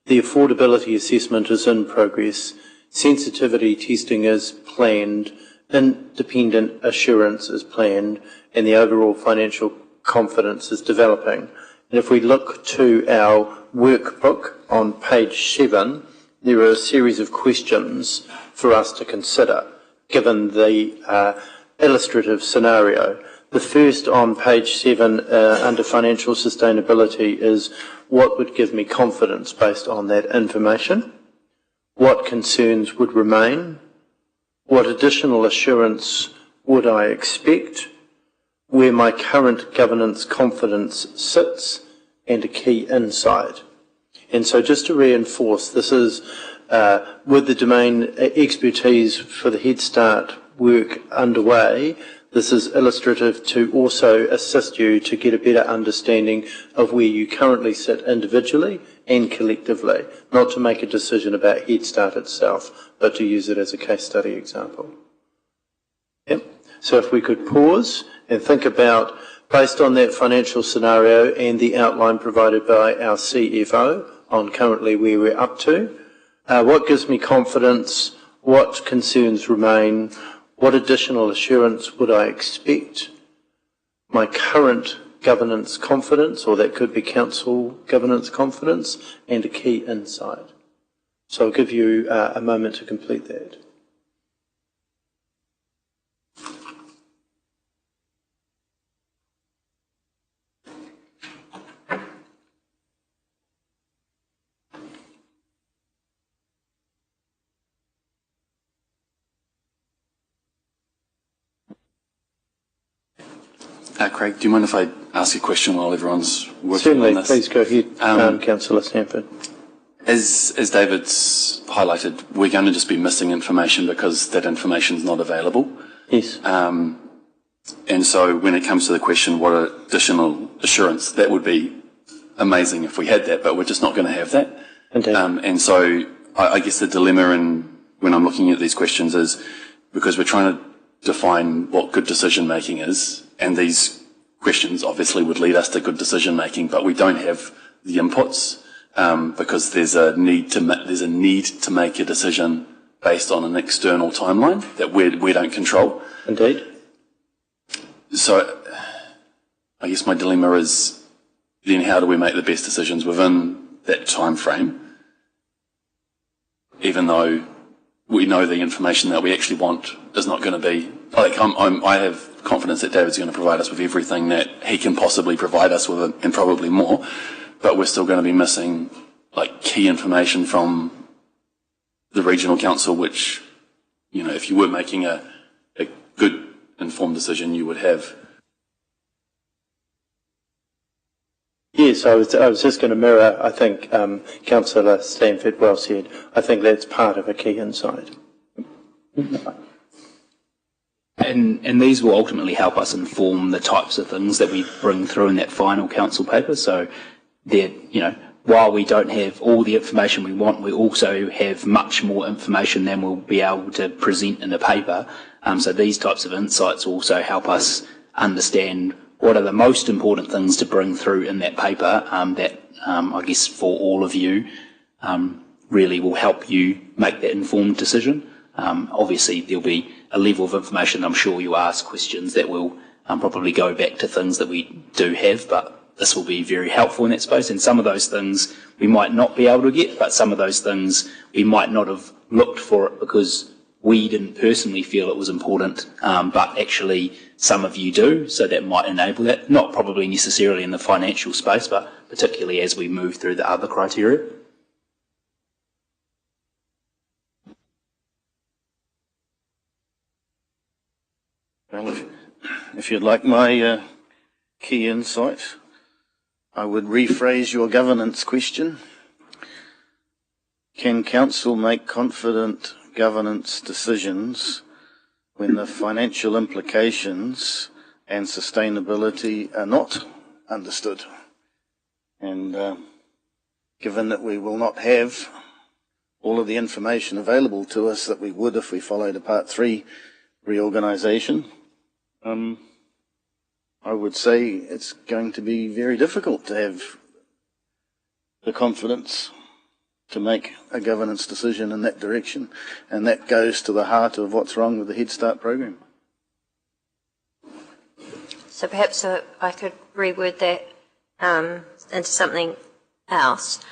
S2: The affordability assessment is in progress. Sensitivity testing is planned. Independent assurance is planned. And the overall financial confidence is developing. And if we look to our workbook on page 7, there are a series of questions for us to consider, given the illustrative scenario. The first on page 7 under financial sustainability is what would give me confidence based on that information? What concerns would remain? What additional assurance would I expect? Where my current governance confidence sits, and a key insight. And so just to reinforce, this is with the domain expertise for the Head Start work underway, this is illustrative to also assist you to get a better understanding of where you currently sit individually and collectively, not to make a decision about Head Start itself, but to use it as a case study example. Yep. So if we could pause and think about, based on that financial scenario and the outline provided by our CFO on currently where we're up to, what gives me confidence, what concerns remain, what additional assurance would I expect, my current governance confidence, or that could be council governance confidence, and a key insight. So I'll give you a moment to complete that.
S6: Craig, do you mind if I ask a question while everyone's working on this?
S2: Certainly, please go ahead, Councillor Stanford.
S6: As David's highlighted, we're going to just be missing information because that information is not available.
S2: Yes.
S6: And so when it comes to the question, what additional assurance, that would be amazing if we had that, but we're just not going to have that.
S2: Indeed.
S6: And so I guess the dilemma when I'm looking at these questions is because we're trying to define what good decision making is, and these questions obviously would lead us to good decision making, but we don't have the inputs because there's a need to make a decision based on an external timeline that we don't control.
S2: Indeed.
S6: So I guess my dilemma is then how do we make the best decisions within that time frame, even though we know the information that we actually want is not going to be, like I have confidence that David's going to provide us with everything that he can possibly provide us with and probably more, but we're still going to be missing like key information from the regional council, which, you know, if you were making a good informed decision, you would have.
S2: Yes, I was just going to mirror, I think, Councillor Stanford well said. I think that's part of a key insight.
S15: And these will ultimately help us inform the types of things that we bring through in that final council paper. So, while we don't have all the information we want, we also have much more information than we'll be able to present in the paper. So these types of insights also help us understand what are the most important things to bring through in that paper that, I guess, for all of you, really will help you make that informed decision. Obviously, there'll be a level of information, I'm sure you ask questions that will probably go back to things that we do have, but this will be very helpful in that space. And some of those things we might not be able to get, but some of those things we might not have looked for it because we didn't personally feel it was important, but actually some of you do, so that might enable that. Not probably necessarily in the financial space, but particularly as we move through the other criteria.
S5: Well, if you'd like my key insight, I would rephrase your governance question. Can Council make confident governance decisions when the financial implications and sustainability are not understood. And given that we will not have all of the information available to us that we would if we followed a Part 3 reorganisation, I would say it's going to be very difficult to have the confidence to make a governance decision in that direction, and that goes to the heart of what's wrong with the Head Start program.
S1: So perhaps I could reword that into something else.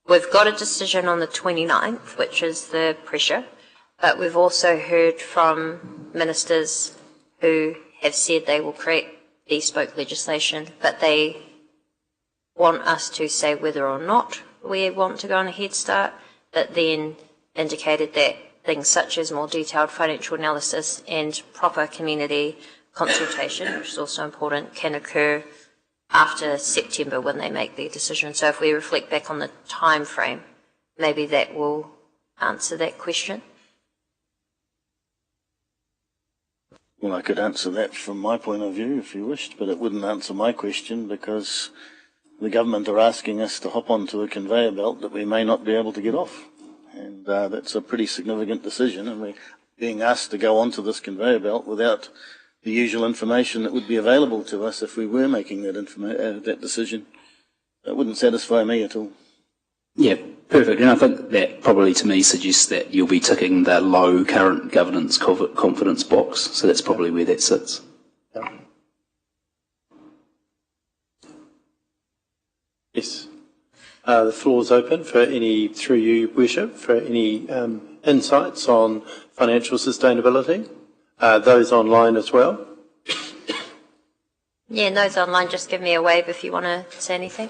S1: We've got a decision on the 29th, which is the pressure, but we've also heard from ministers who have said they will create bespoke legislation, but they want us to say whether or not we want to go on a Head Start, but then indicated that things such as more detailed financial analysis and proper community consultation, which is also important, can occur after September when they make their decision. So if we reflect back on the time frame, maybe that will answer that question.
S5: Well, I could answer that from my point of view if you wished, but it wouldn't answer my question because the government are asking us to hop onto a conveyor belt that we may not be able to get off. And that's a pretty significant decision, and we're being asked to go onto this conveyor belt without the usual information that would be available to us if we were making that decision. That wouldn't satisfy me at all.
S15: Yeah, perfect. And I think that probably to me suggests that you'll be ticking the low current governance confidence box, so that's probably where that sits.
S2: Yeah. Yes. The floor is open for any, through you, Worship, for any insights on financial sustainability. Those online as well.
S1: Yeah, and those online, just give me a wave if you want to say anything.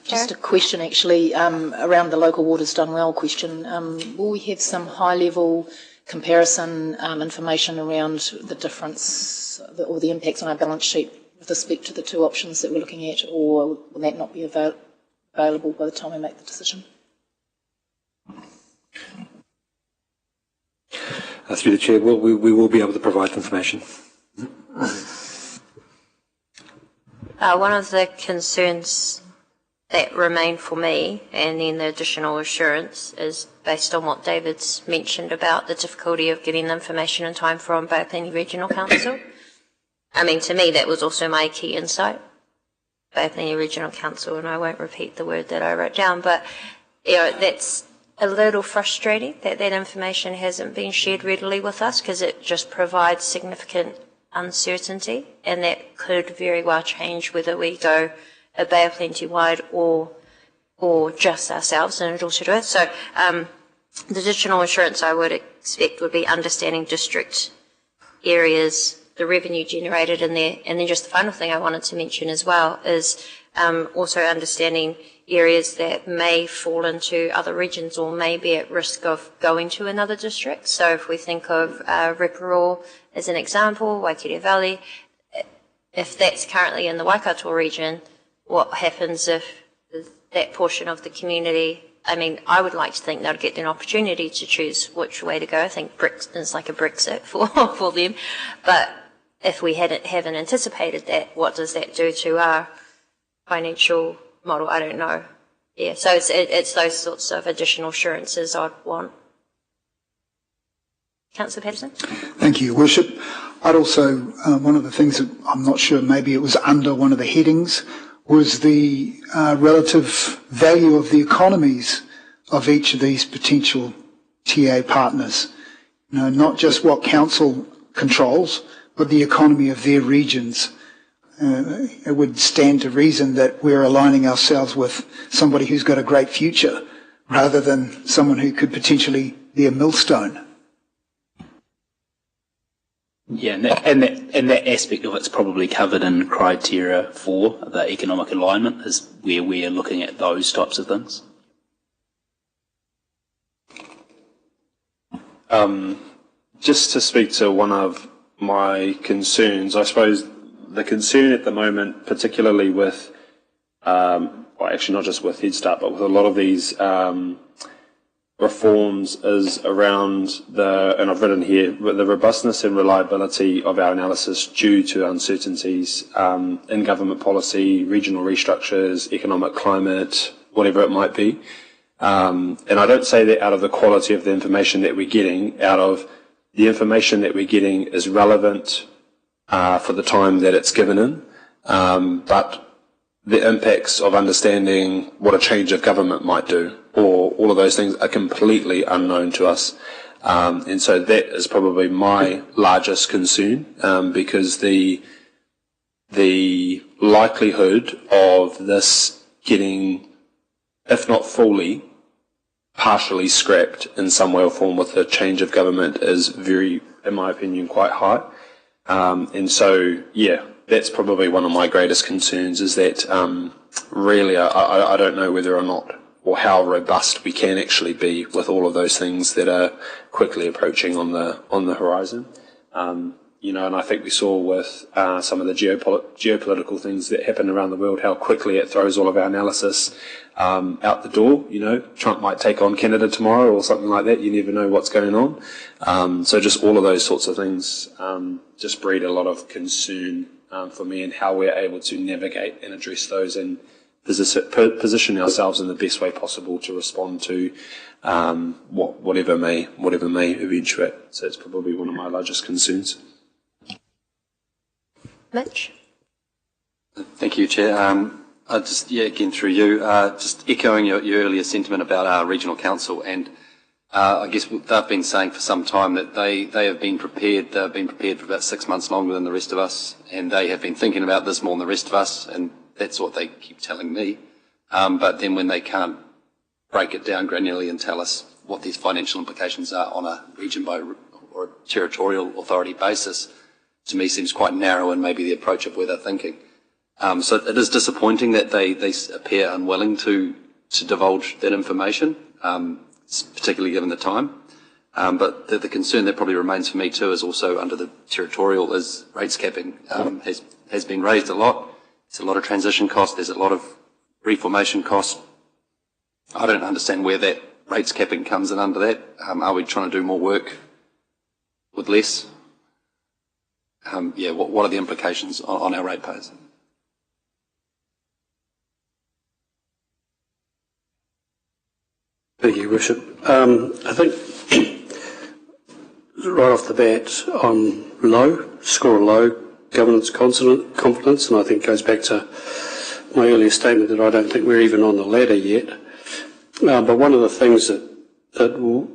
S3: Just a question, actually, around the local waters done well question. Will we have some high-level comparison information around the difference or the impacts on our balance sheet with respect to the two options that we're looking at, or will that not be available by the time we make the decision?
S16: Through the Chair, we will be able to provide information.
S1: One of the concerns that remain for me, and then the additional assurance, is based on what David's mentioned about the difficulty of getting information in time from Baiopini Regional Council. I mean, to me, that was also my key insight, Baiopini Regional Council, and I won't repeat the word that I wrote down, but you know, that's a little frustrating that that information hasn't been shared readily with us, because it just provides significant uncertainty, and that could very well change whether we go a Bay of Plenty wide or just ourselves in Rotorua. So the additional assurance I would expect would be understanding district areas, the revenue generated in there, and then just the final thing I wanted to mention as well is also understanding areas that may fall into other regions or may be at risk of going to another district. So if we think of Rotorua as an example, Waikato Valley, if that's currently in the Waikato region, what happens if that portion of the community, I mean, I would like to think they'll get an opportunity to choose which way to go. I think it's like a Brexit for them. But if we haven't anticipated that, what does that do to our financial model? I don't know. Yeah, so it's those sorts of additional assurances I'd want. Councillor Patterson?
S13: Thank you, Worship. I'd also, one of the things that I'm not sure, maybe it was under one of the headings, was the relative value of the economies of each of these potential TA partners. You know, not just what council controls, but the economy of their regions. It would stand to reason that we're aligning ourselves with somebody who's got a great future rather than someone who could potentially be a millstone.
S15: Yeah, and that aspect of it's probably covered in criteria for the economic alignment is where we are looking at those types of things.
S11: Just to speak to one of my concerns, I suppose the concern at the moment, particularly with, well, actually not just with Head Start, but with a lot of these reforms is around and I've written here, the robustness and reliability of our analysis due to uncertainties in government policy, regional restructures, economic climate, whatever it might be. And I don't say that out of the quality of the information that we're getting, out of the information that we're getting is relevant for the time that it's given in, but the impacts of understanding what a change of government might do, or all of those things are completely unknown to us. And so that is probably my largest concern, because the likelihood of this getting, if not fully, partially scrapped in some way or form with the change of government is very, in my opinion, quite high. And so, yeah, that's probably one of my greatest concerns, is that really I don't know whether or not, or how robust we can actually be with all of those things that are quickly approaching on the horizon. And I think we saw with some of the geopolitical things that happen around the world, how quickly it throws all of our analysis out the door. Trump might take on Canada tomorrow or something like that. You never know what's going on. So just all of those sorts of things just breed a lot of concern for me, and how we're able to navigate and address those and position ourselves in the best way possible to respond to whatever may eventuate. So it's probably one of my largest concerns.
S1: Mitch?
S4: Thank you, Chair. Again through you, just echoing your earlier sentiment about our regional council, and I guess they've been saying for some time that they have been prepared. They've been prepared for about 6 months longer than the rest of us, and they have been thinking about this more than the rest of us, and that's what they keep telling me. But then when they can't break it down granularly and tell us what these financial implications are on a region by or a territorial authority basis, to me seems quite narrow in maybe the approach of where they're thinking. So it is disappointing that they appear unwilling to divulge that information, particularly given the time. But the concern that probably remains for me too is also under the territorial is rates capping has been raised a lot. There's a lot of transition costs. There's a lot of reformation costs. I don't understand where that rates capping comes in under that. Are we trying to do more work with less? What are the implications on our ratepayers?
S14: Thank you, Worship. I think right off the bat, I'm score low governance confidence, and I think goes back to my earlier statement that I don't think we're even on the ladder yet. But one of the things that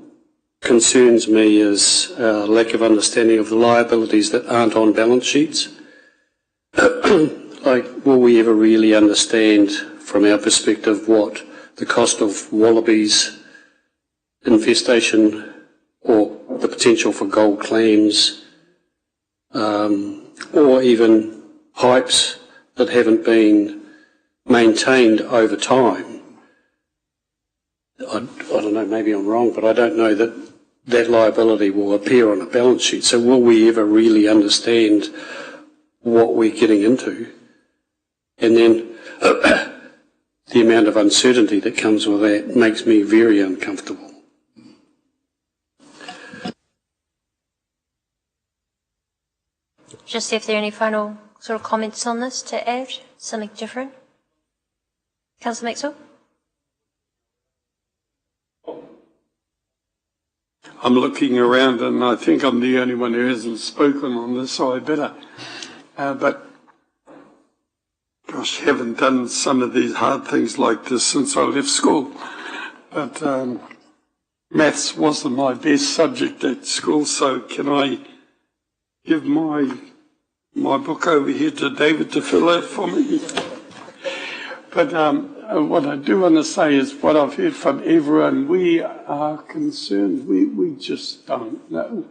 S14: concerns me is lack of understanding of the liabilities that aren't on balance sheets. Will we ever really understand from our perspective what the cost of wallabies infestation or the potential for gold clams or even pipes that haven't been maintained over time? I don't know, maybe I'm wrong, but I don't know that liability will appear on a balance sheet. So will we ever really understand what we're getting into? And then the amount of uncertainty that comes with that makes me very uncomfortable.
S1: Just see if there are any final sort of comments on this to add, something different. Councillor Maxwell?
S12: I'm looking around and I think I'm the only one who hasn't spoken on this, so I better. But, gosh, haven't done some of these hard things like this since I left school. But maths wasn't my best subject at school, so can I give my book over here to David to fill out for me? But what I do want to say is what I've heard from everyone, we are concerned. We just don't know.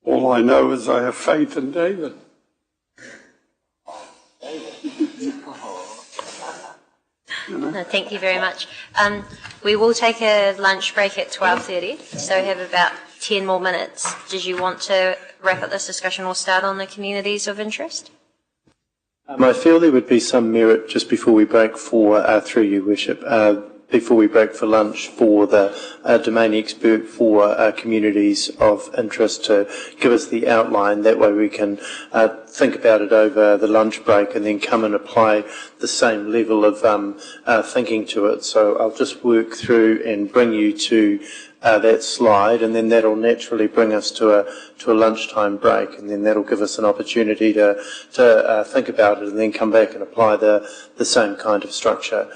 S12: All I know is I have faith in David.
S1: No, thank you very much. We will take a lunch break at 12:30, so we have about 10 more minutes. Did you want to wrap up this discussion or start on the communities of interest?
S2: I feel there would be some merit just before we break for, through you, Worship, before we break for lunch for the domain expert for communities of interest to give us the outline. That way we can think about it over the lunch break and then come and apply the same level of thinking to it. So I'll just work through and bring you to that slide, and then that'll naturally bring us to a lunchtime break, and then that'll give us an opportunity to think about it and then come back and apply the same kind of structure.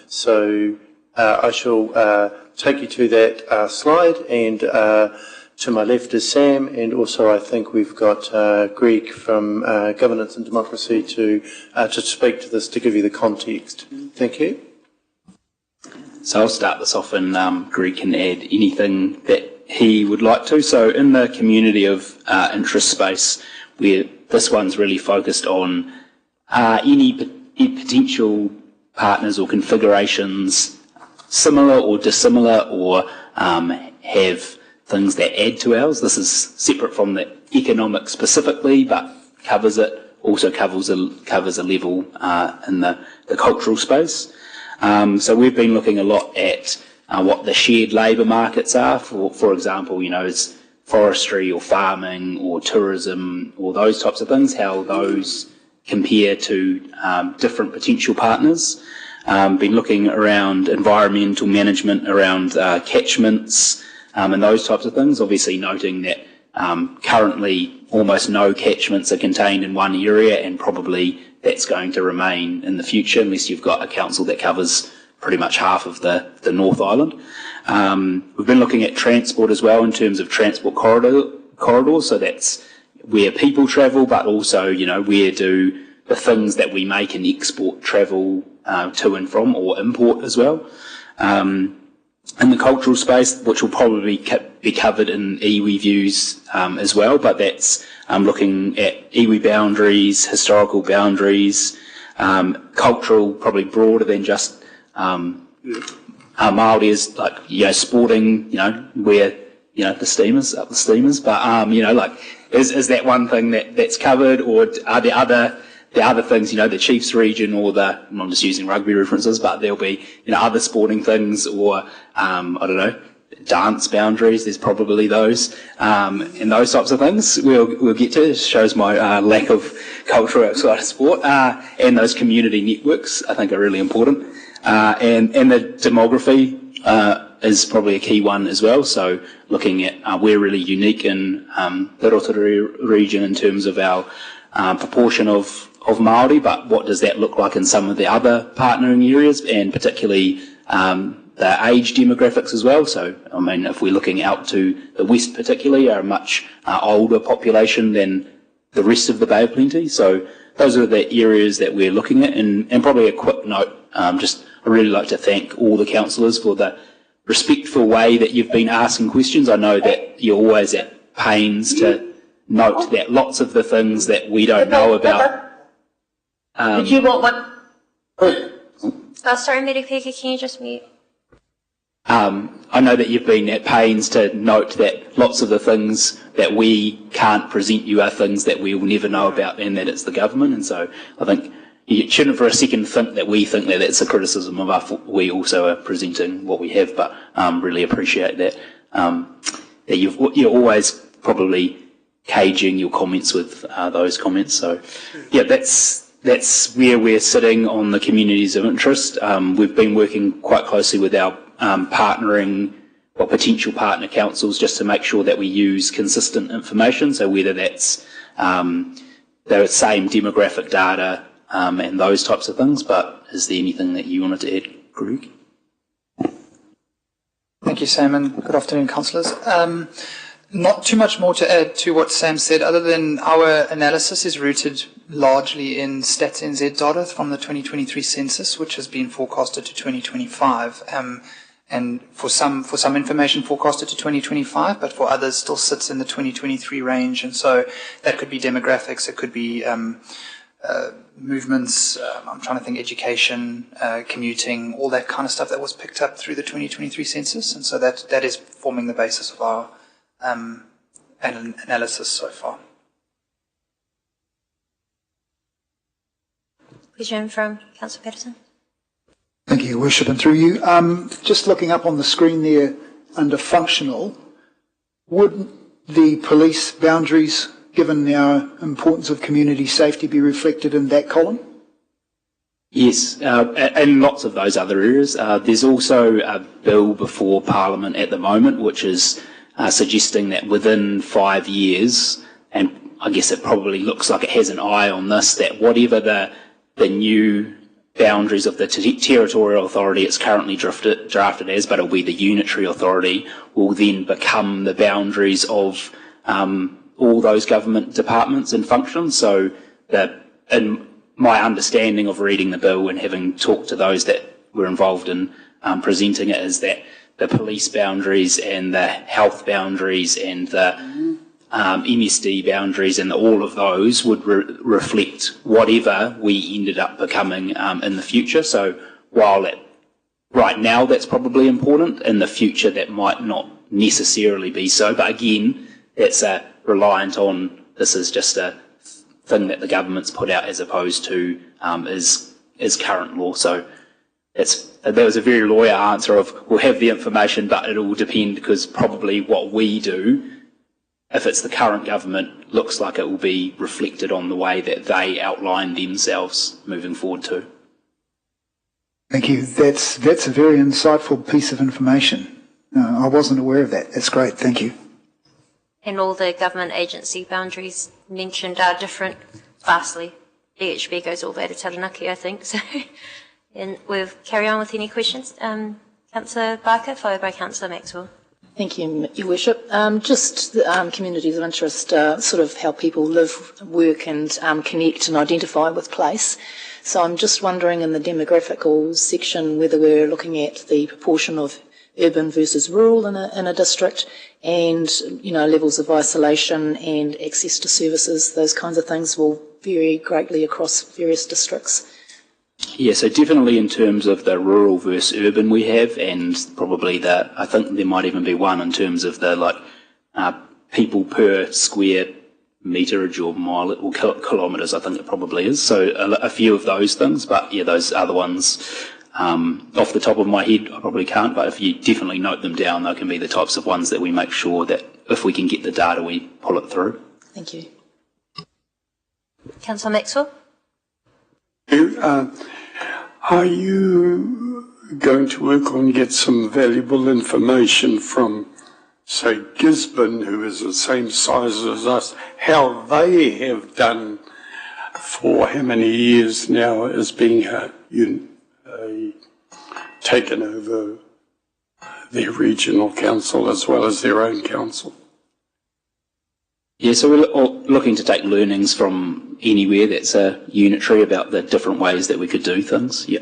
S2: So I shall take you to that slide, and to my left is Sam, and also I think we've got Greg from Governance and Democracy to speak to this, to give you the context. Thank you.
S15: So I'll start this off, and Greg can add anything that he would like to. So in the community of interest space, where this one's really focused on any potential partners or configurations similar or dissimilar, or have things that add to ours. This is separate from the economic specifically, but covers it. Also covers a level in the cultural space. So we've been looking a lot at what the shared labour markets are. For example, is forestry or farming or tourism or those types of things, how those compare to different potential partners. Been looking around environmental management, around catchments and those types of things, obviously noting that currently almost no catchments are contained in one area, and probably that's going to remain in the future unless you've got a council that covers pretty much half of the North Island. We've been looking at transport as well in terms of transport corridors, so that's where people travel, but also, where do the things that we make and export travel to and from, or import as well. In the cultural space, which will probably be covered in iwi views as well, but that's looking at iwi boundaries, historical boundaries, cultural, probably broader than just Māori is like, sporting, where, the steamers, up the steamers, but, is that one thing that's covered, or are there other things, the Chiefs region, or I'm just using rugby references, but there'll be, other sporting things, or, dance boundaries, there's probably those, and those types of things we'll get to. It shows my lack of culture outside of sport, and those community networks, I think, are really important. And the demography is probably a key one as well, so looking at we're really unique in the Rotorua region in terms of our proportion of Māori, but what does that look like in some of the other partnering areas, and particularly the age demographics as well. So, if we're looking out to the west particularly, are a much older population than the rest of the Bay of Plenty. So those are the areas that we're looking at. And probably a quick note, I'd really like to thank all the councillors for the respectful way that you've been asking questions. I know that you're always at pains to note that lots of the things that we don't know about.
S10: Did you want one?
S1: Sorry, Meripeka, can you just mute?
S15: I know that you've been at pains to note that lots of the things that we can't present you are things that we will never know about, and that it's the government. And so I think you shouldn't for a second think that we think that that's a criticism of us. We also are presenting what we have, but really appreciate that. That you're always probably caging your comments with those comments. So yeah, that's where we're sitting on the communities of interest. We've been working quite closely with our potential partner councils, just to make sure that we use consistent information. So whether that's the same demographic data and those types of things. But is there anything that you wanted to add, Greg?
S17: Thank you, Sam, and good afternoon, councillors. Not too much more to add to what Sam said, other than our analysis is rooted largely in Stats NZ data from the 2023 census, which has been forecasted to 2025. And for some information forecasted to 2025, but for others still sits in the 2023 range. And so that could be demographics, it could be movements, I'm trying to think, education, commuting, all that kind of stuff that was picked up through the 2023 census. And so that is forming the basis of our analysis so far.
S1: Question from Councillor Patterson.
S13: Thank you, Your Worship, and through you. Just looking up on the screen there under functional, would the police boundaries, given our importance of community safety, be reflected in that column?
S15: Yes, and lots of those other areas. There's also a bill before Parliament at the moment which is suggesting that within 5 years, and I guess it probably looks like it has an eye on this, that whatever the new boundaries of the territorial authority it's currently drafted as, but it'll be the unitary authority, will then become the boundaries of all those government departments and functions. So in my understanding of reading the bill and having talked to those that were involved in presenting it is that the police boundaries and the health boundaries and the MSD boundaries and all of those would reflect whatever we ended up becoming in the future. So while right now that's probably important, in the future that might not necessarily be so. But again, it's reliant on, this is just a thing that the government's put out as opposed to is current law. So that was a very lawyer answer of, we'll have the information, but it will depend, because probably what we do, if it's the current government, looks like it will be reflected on the way that they outline themselves moving forward too.
S13: Thank you. That's a very insightful piece of information. I wasn't aware of that. That's great. Thank you.
S1: And all the government agency boundaries mentioned are different vastly. DHB goes all the way to Taranaki, I think. So, and we'll carry on with any questions. Councillor Barker, followed by Councillor Maxwell.
S3: Thank you, Your Worship. Just communities of interest, sort of how people live, work and connect and identify with place. So I'm just wondering in the demographical section whether we're looking at the proportion of urban versus rural in a district, and levels of isolation and access to services. Those kinds of things will vary greatly across various districts.
S15: Yeah, so definitely in terms of the rural versus urban we have, and probably I think there might even be one in terms of the people per square meterage or mile or kilometres, I think it probably is. So a few of those things, but yeah, those other ones, off the top of my head, I probably can't, but if you definitely note them down, they can be the types of ones that we make sure that if we can get the data, we pull it through.
S3: Thank you.
S1: Councillor Maxwell?
S12: Are you going to work on get some valuable information from, say, Gisborne, who is the same size as us, how they have done for how many years now as being taken over their regional council as well as their own council?
S15: Yeah, so we're looking to take learnings from anywhere that's unitary about the different ways that we could do things. Yeah.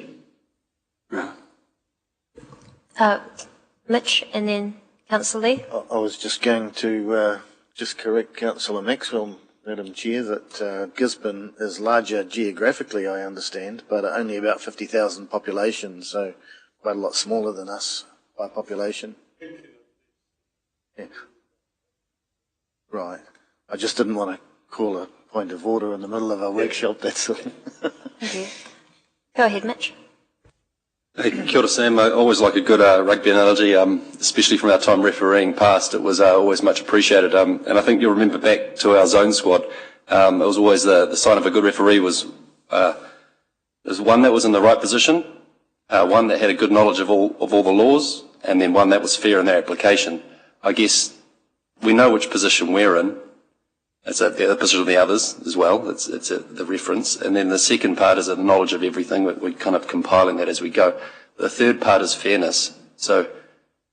S1: Mitch, and then Councillor Lee.
S5: I was just going to just correct Councillor Maxwell, Madam Chair, that Gisborne is larger geographically, I understand, but only about 50,000 population, so quite a lot smaller than us by population. Yeah. Right. I just didn't want to call a point of order in the middle of a workshop, that's all.
S1: Thank you. Go ahead, Mitch.
S4: Hey, kia ora, Sam. I always like a good rugby analogy, especially from our time refereeing past. It was always much appreciated. And I think you'll remember back to our zone squad, it was always the sign of a good referee was one that was in the right position, one that had a good knowledge of all the laws, and then one that was fair in their application. I guess we know which position we're in. It's the position of the others as well. It's the reference. And then the second part is the knowledge of everything. We're kind of compiling that as we go. The third part is fairness. So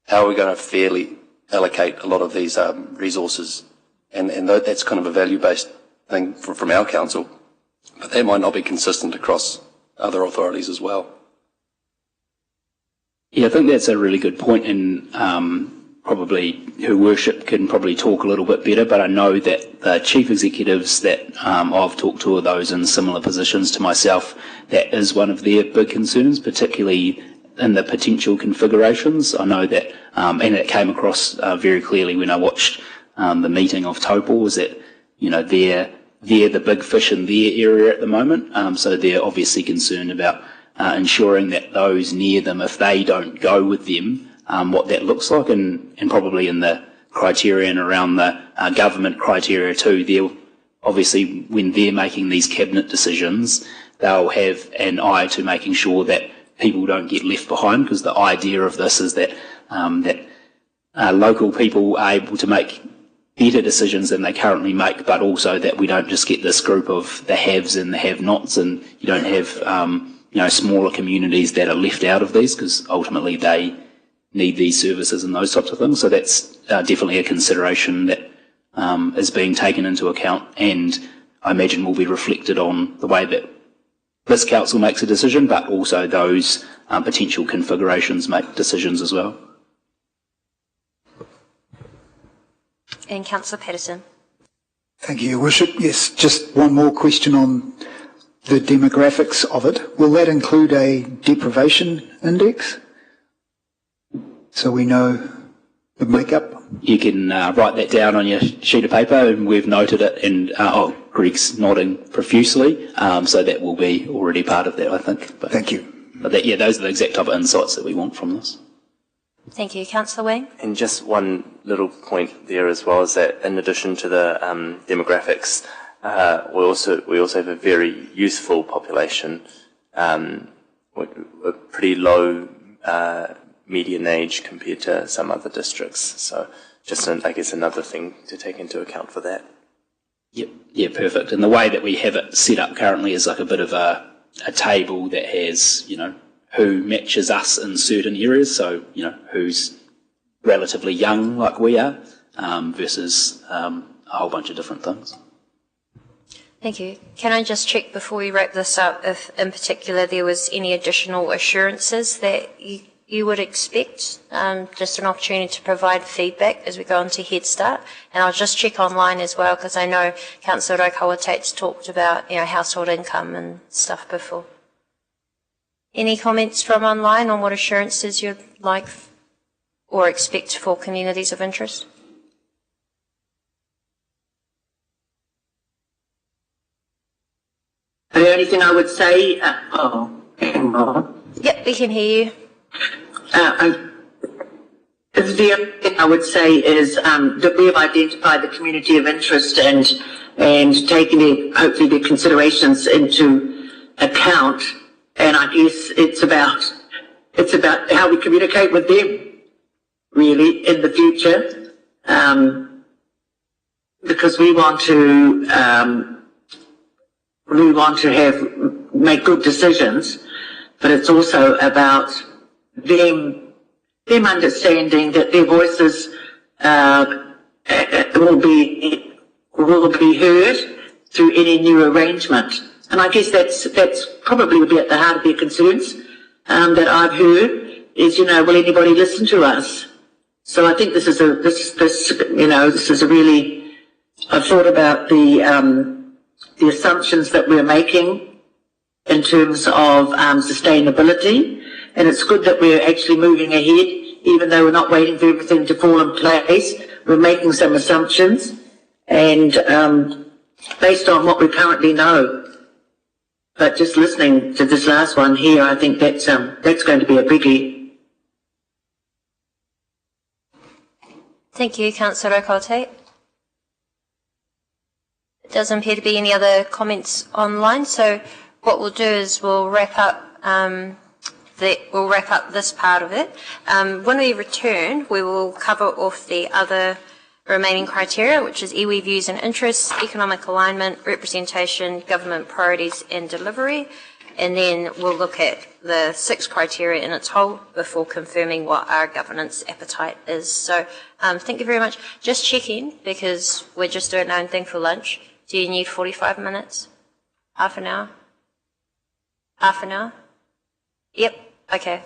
S4: how are we going to fairly allocate a lot of these resources? And that's kind of a value-based thing from our council. But that might not be consistent across other authorities as well.
S15: Yeah, I think that's a really good point, and probably Her Worship can probably talk a little bit better, but I know that the chief executives that I've talked to are those in similar positions to myself. That is one of their big concerns, particularly in the potential configurations. I know that, and it came across very clearly when I watched the meeting of Topol, was that, they're the big fish in their area at the moment, so they're obviously concerned about ensuring that those near them, if they don't go with them, what that looks like, and probably in the criterion around the government criteria too, they'll obviously, when they're making these cabinet decisions, they'll have an eye to making sure that people don't get left behind, because the idea of this is that local people are able to make better decisions than they currently make, but also that we don't just get this group of the haves and the have-nots, and you don't have smaller communities that are left out of these, because ultimately they need these services and those types of things. So that's definitely a consideration that is being taken into account, and I imagine will be reflected on the way that this council makes a decision, but also those potential configurations make decisions as well.
S1: And Councillor Patterson.
S13: Thank you, Your Worship. Yes, just one more question on the demographics of it. Will that include a deprivation index? So we know the makeup?
S15: You can write that down on your sheet of paper, and we've noted it, and Greg's nodding profusely, so that will be already part of that, I think. But,
S13: thank you.
S15: But those are the exact type of insights that we want from this.
S1: Thank you. Councillor Wang?
S8: And just one little point there as well is that in addition to the demographics, we also have a very youthful population, with a pretty low median age compared to some other districts. So just, I guess, another thing to take into account for that.
S15: Yep. Yeah, perfect. And the way that we have it set up currently is like a bit of a table that has, who matches us in certain areas. So, who's relatively young like we are, versus a whole bunch of different things.
S1: Thank you. Can I just check before we wrap this up if in particular there was any additional assurances that you would expect, just an opportunity to provide feedback as we go on to Head Start. And I'll just check online as well, because I know Councillor Rotorua talked about, household income and stuff before. Any comments from online on what assurances you'd like or expect for communities of interest?
S10: The only thing I would say,
S1: Yep, we can hear you.
S10: The other thing I would say is that we have identified the community of interest and taken hopefully the considerations into account. And I guess it's about how we communicate with them, really, in the future, because we want to make good decisions, but it's also about them understanding that their voices will be heard through any new arrangement. And I guess that's probably would be at the heart of their concerns that I've heard is, will anybody listen to us? So I think this is a really, I've thought about the assumptions that we're making in terms of sustainability, and it's good that we're actually moving ahead, even though we're not waiting for everything to fall in place. We're making some assumptions, and based on what we currently know. But just listening to this last one here, I think that's going to be a biggie.
S1: Thank you, Councillor Rotorua. There doesn't appear to be any other comments online, so what we'll do is we'll wrap up this part of it. When we return, we will cover off the other remaining criteria, which is iwi views and interests, economic alignment, representation, government priorities and delivery, and then we'll look at the 6 criteria in its whole before confirming what our governance appetite is. So thank you very much. Just checking, because we're just doing our own thing for lunch. Do you need 45 minutes? Half an hour? Half an hour? Yep, okay.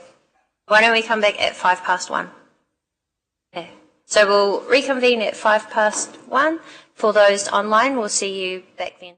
S1: Why don't we come back at 1:05? Okay. So we'll reconvene at 1:05. For those online, we'll see you back then.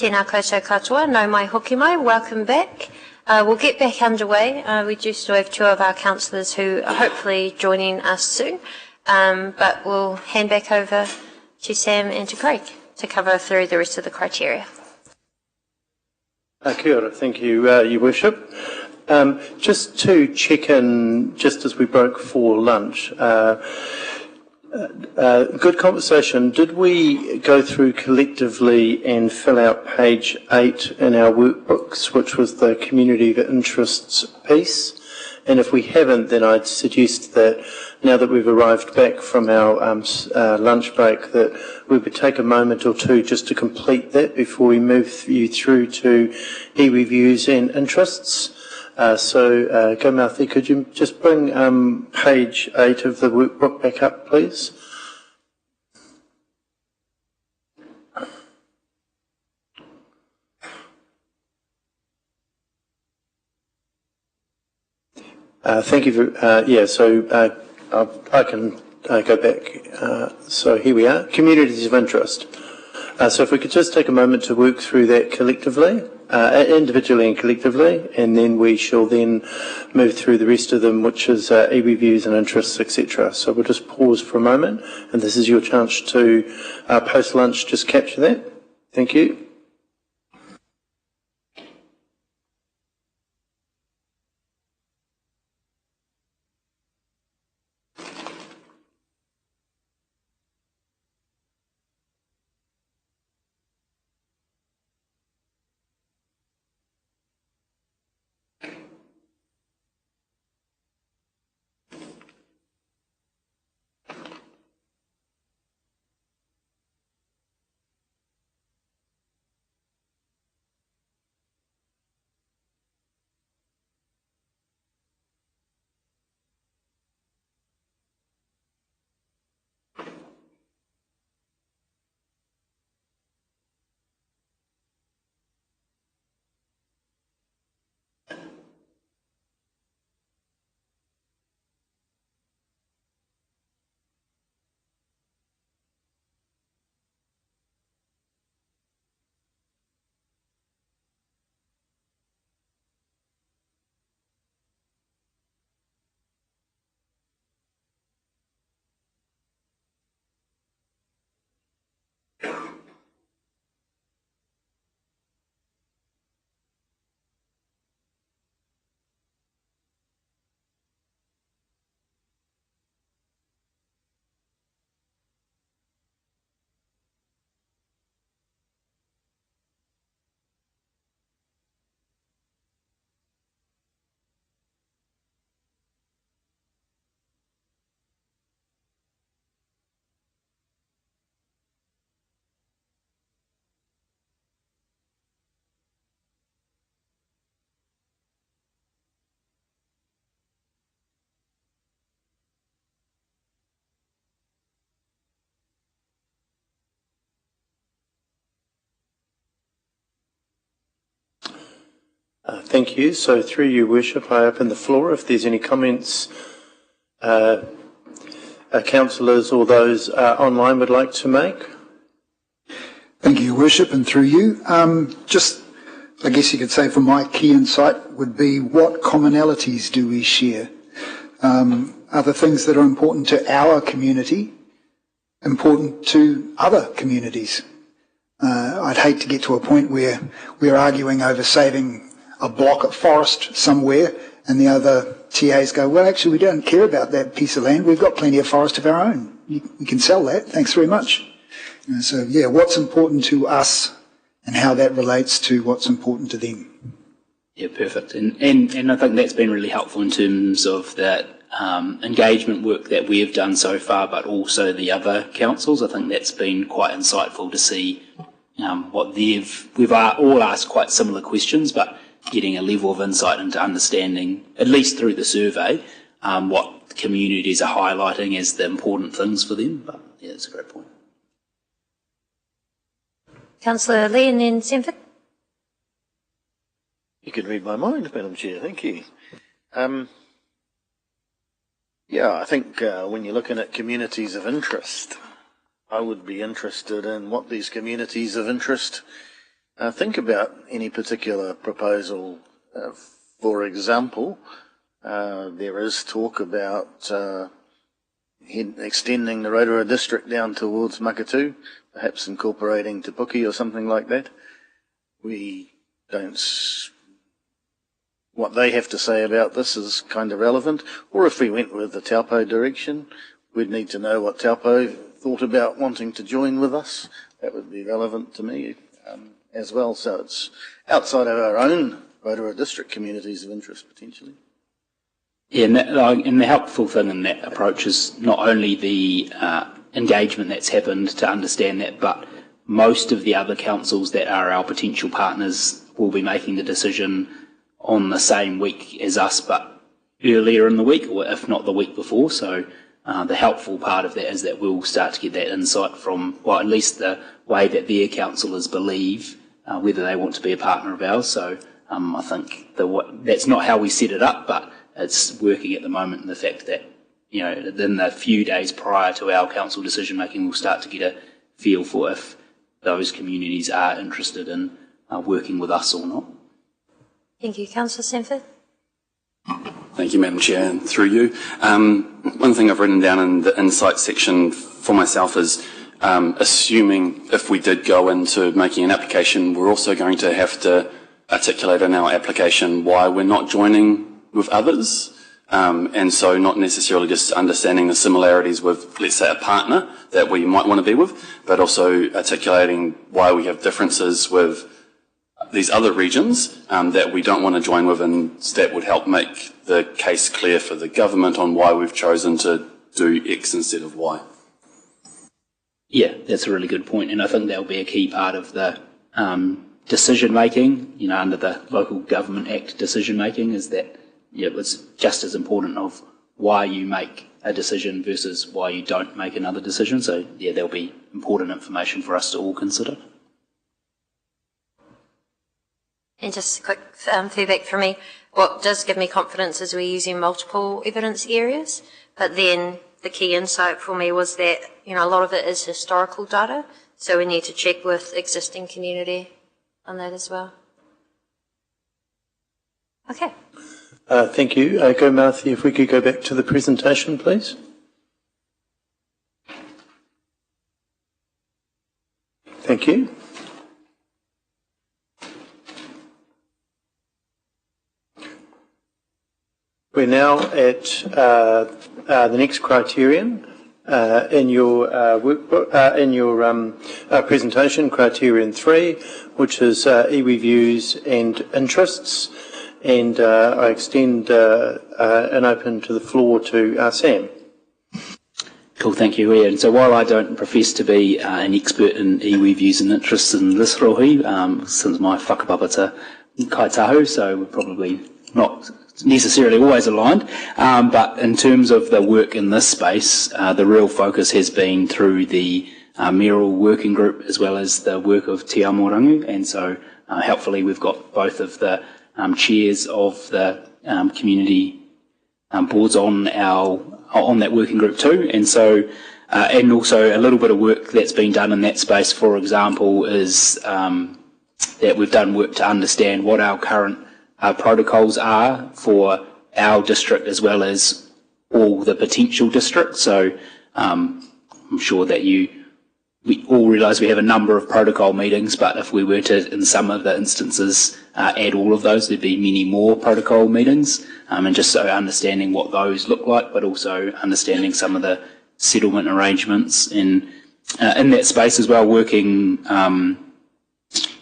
S1: Tēnā koutou katoa, nau mai hoki mai, welcome back. We'll get back underway. We do still have two of our councillors who are hopefully joining us soon, but we'll hand back over to Sam and to Craig to cover through the rest of the criteria.
S2: Kia ora, thank you, Your Worship. Just to check in, just as we broke for lunch, good conversation. Did we go through collectively and fill out page 8 in our workbooks, which was the community of interests piece? And if we haven't, then I'd suggest that now that we've arrived back from our lunch break, that we would take a moment or two just to complete that before we move you through to e-reviews and interests. So, Gomauthi, could you just bring page 8 of the workbook back up, please? Thank you. I can go back. So here we are, communities of interest. So if we could just take a moment to work through that collectively, individually and collectively, and then we shall then move through the rest of them, which is e-reviews and interests, etc. So we'll just pause for a moment, and this is your chance to, post-lunch, just capture that. Thank you. Thank you. So through you, Worship, I open the floor. If there's any comments councillors or those online would like to make.
S13: Thank you, Your Worship, and through you. Just, I guess you could say, for my key insight would be what commonalities do we share? Are the things that are important to our community important to other communities? I'd hate to get to a point where we're arguing over saving a block of forest somewhere and the other TAs go, well, actually, we don't care about that piece of land. We've got plenty of forest of our own. We can sell that. Thanks very much. So, yeah, what's important to us and how that relates to what's important to them.
S15: Yeah, perfect. And I think that's been really helpful in terms of that engagement work that we've done so far, but also the other councils. I think that's been quite insightful to see what we've all asked quite similar questions, but getting a level of insight into understanding, at least through the survey, what communities are highlighting as the important things for them. But yeah, that's a great point.
S1: Councillor Lee and then Sanford.
S5: You can read my mind, Madam Chair. Thank you. Yeah, I think when you're looking at communities of interest, I would be interested in what these communities of interest think about any particular proposal. For example, there is talk about extending the Rotorua district down towards Makatu, perhaps incorporating Te Puke or something like that. We don't... What they have to say about this is kind of relevant. Or if we went with the Taupo direction, we'd need to know what Taupo thought about wanting to join with us. That would be relevant to me as well. So it's outside of our own Rotorua district communities of interest, potentially.
S15: Yeah, and the helpful thing in that approach is not only the engagement that's happened to understand that, but most of the other councils that are our potential partners will be making the decision on the same week as us, but earlier in the week, or if not the week before. So the helpful part of that is that we'll start to get that insight from, well, at least the way that their councillors believe whether they want to be a partner of ours. So I think that's not how we set it up, but it's working at the moment in the fact that, you know, in the few days prior to our council decision making, we'll start to get a feel for if those communities are interested in working with us or not.
S1: Thank you. Councillor Sanford.
S6: Thank you, Madam Chair, and through you. One thing I've written down in the insight section for myself is assuming if we did go into making an application, we're also going to have to articulate in our application why we're not joining with others. And so not necessarily just understanding the similarities with, let's say, a partner that we might want to be with, but also articulating why we have differences with these other regions that we don't want to join with, and that would help make the case clear for the government on why we've chosen to do X instead of Y.
S15: Yeah, that's a really good point, and I think that'll be a key part of the decision making, you know, under the Local Government Act decision making, is that it's just as important of why you make a decision versus why you don't make another decision. So yeah, there'll be important information for us to all consider.
S1: And just a quick feedback from me. What does give me confidence is we're using multiple evidence areas, but then the key insight for me was that, you know, a lot of it is historical data, so we need to check with existing community on that as well. Okay.
S2: Thank you. Go Martha, if we could go back to the presentation, please. Thank you. We're now at the next criterion in your workbook, in your presentation, criterion 3, which is iwi views and interests. And I extend an open to the floor to Sam.
S15: Cool, thank you, Ian. So while I don't profess to be an expert in iwi views and interests in this rohi, since my whakapapa kaitahu, so we're probably not necessarily always aligned, but in terms of the work in this space, the real focus has been through the mayoral working group as well as the work of Te Amo Rangu, and so helpfully we've got both of the chairs of the community boards on that working group too, and so and also a little bit of work that's been done in that space, for example, is that we've done work to understand what our current protocols are for our district as well as all the potential districts. So I'm sure that we all realise we have a number of protocol meetings, but if we were to, in some of the instances, add all of those, there'd be many more protocol meetings, and just so understanding what those look like, but also understanding some of the settlement arrangements in that space as well, working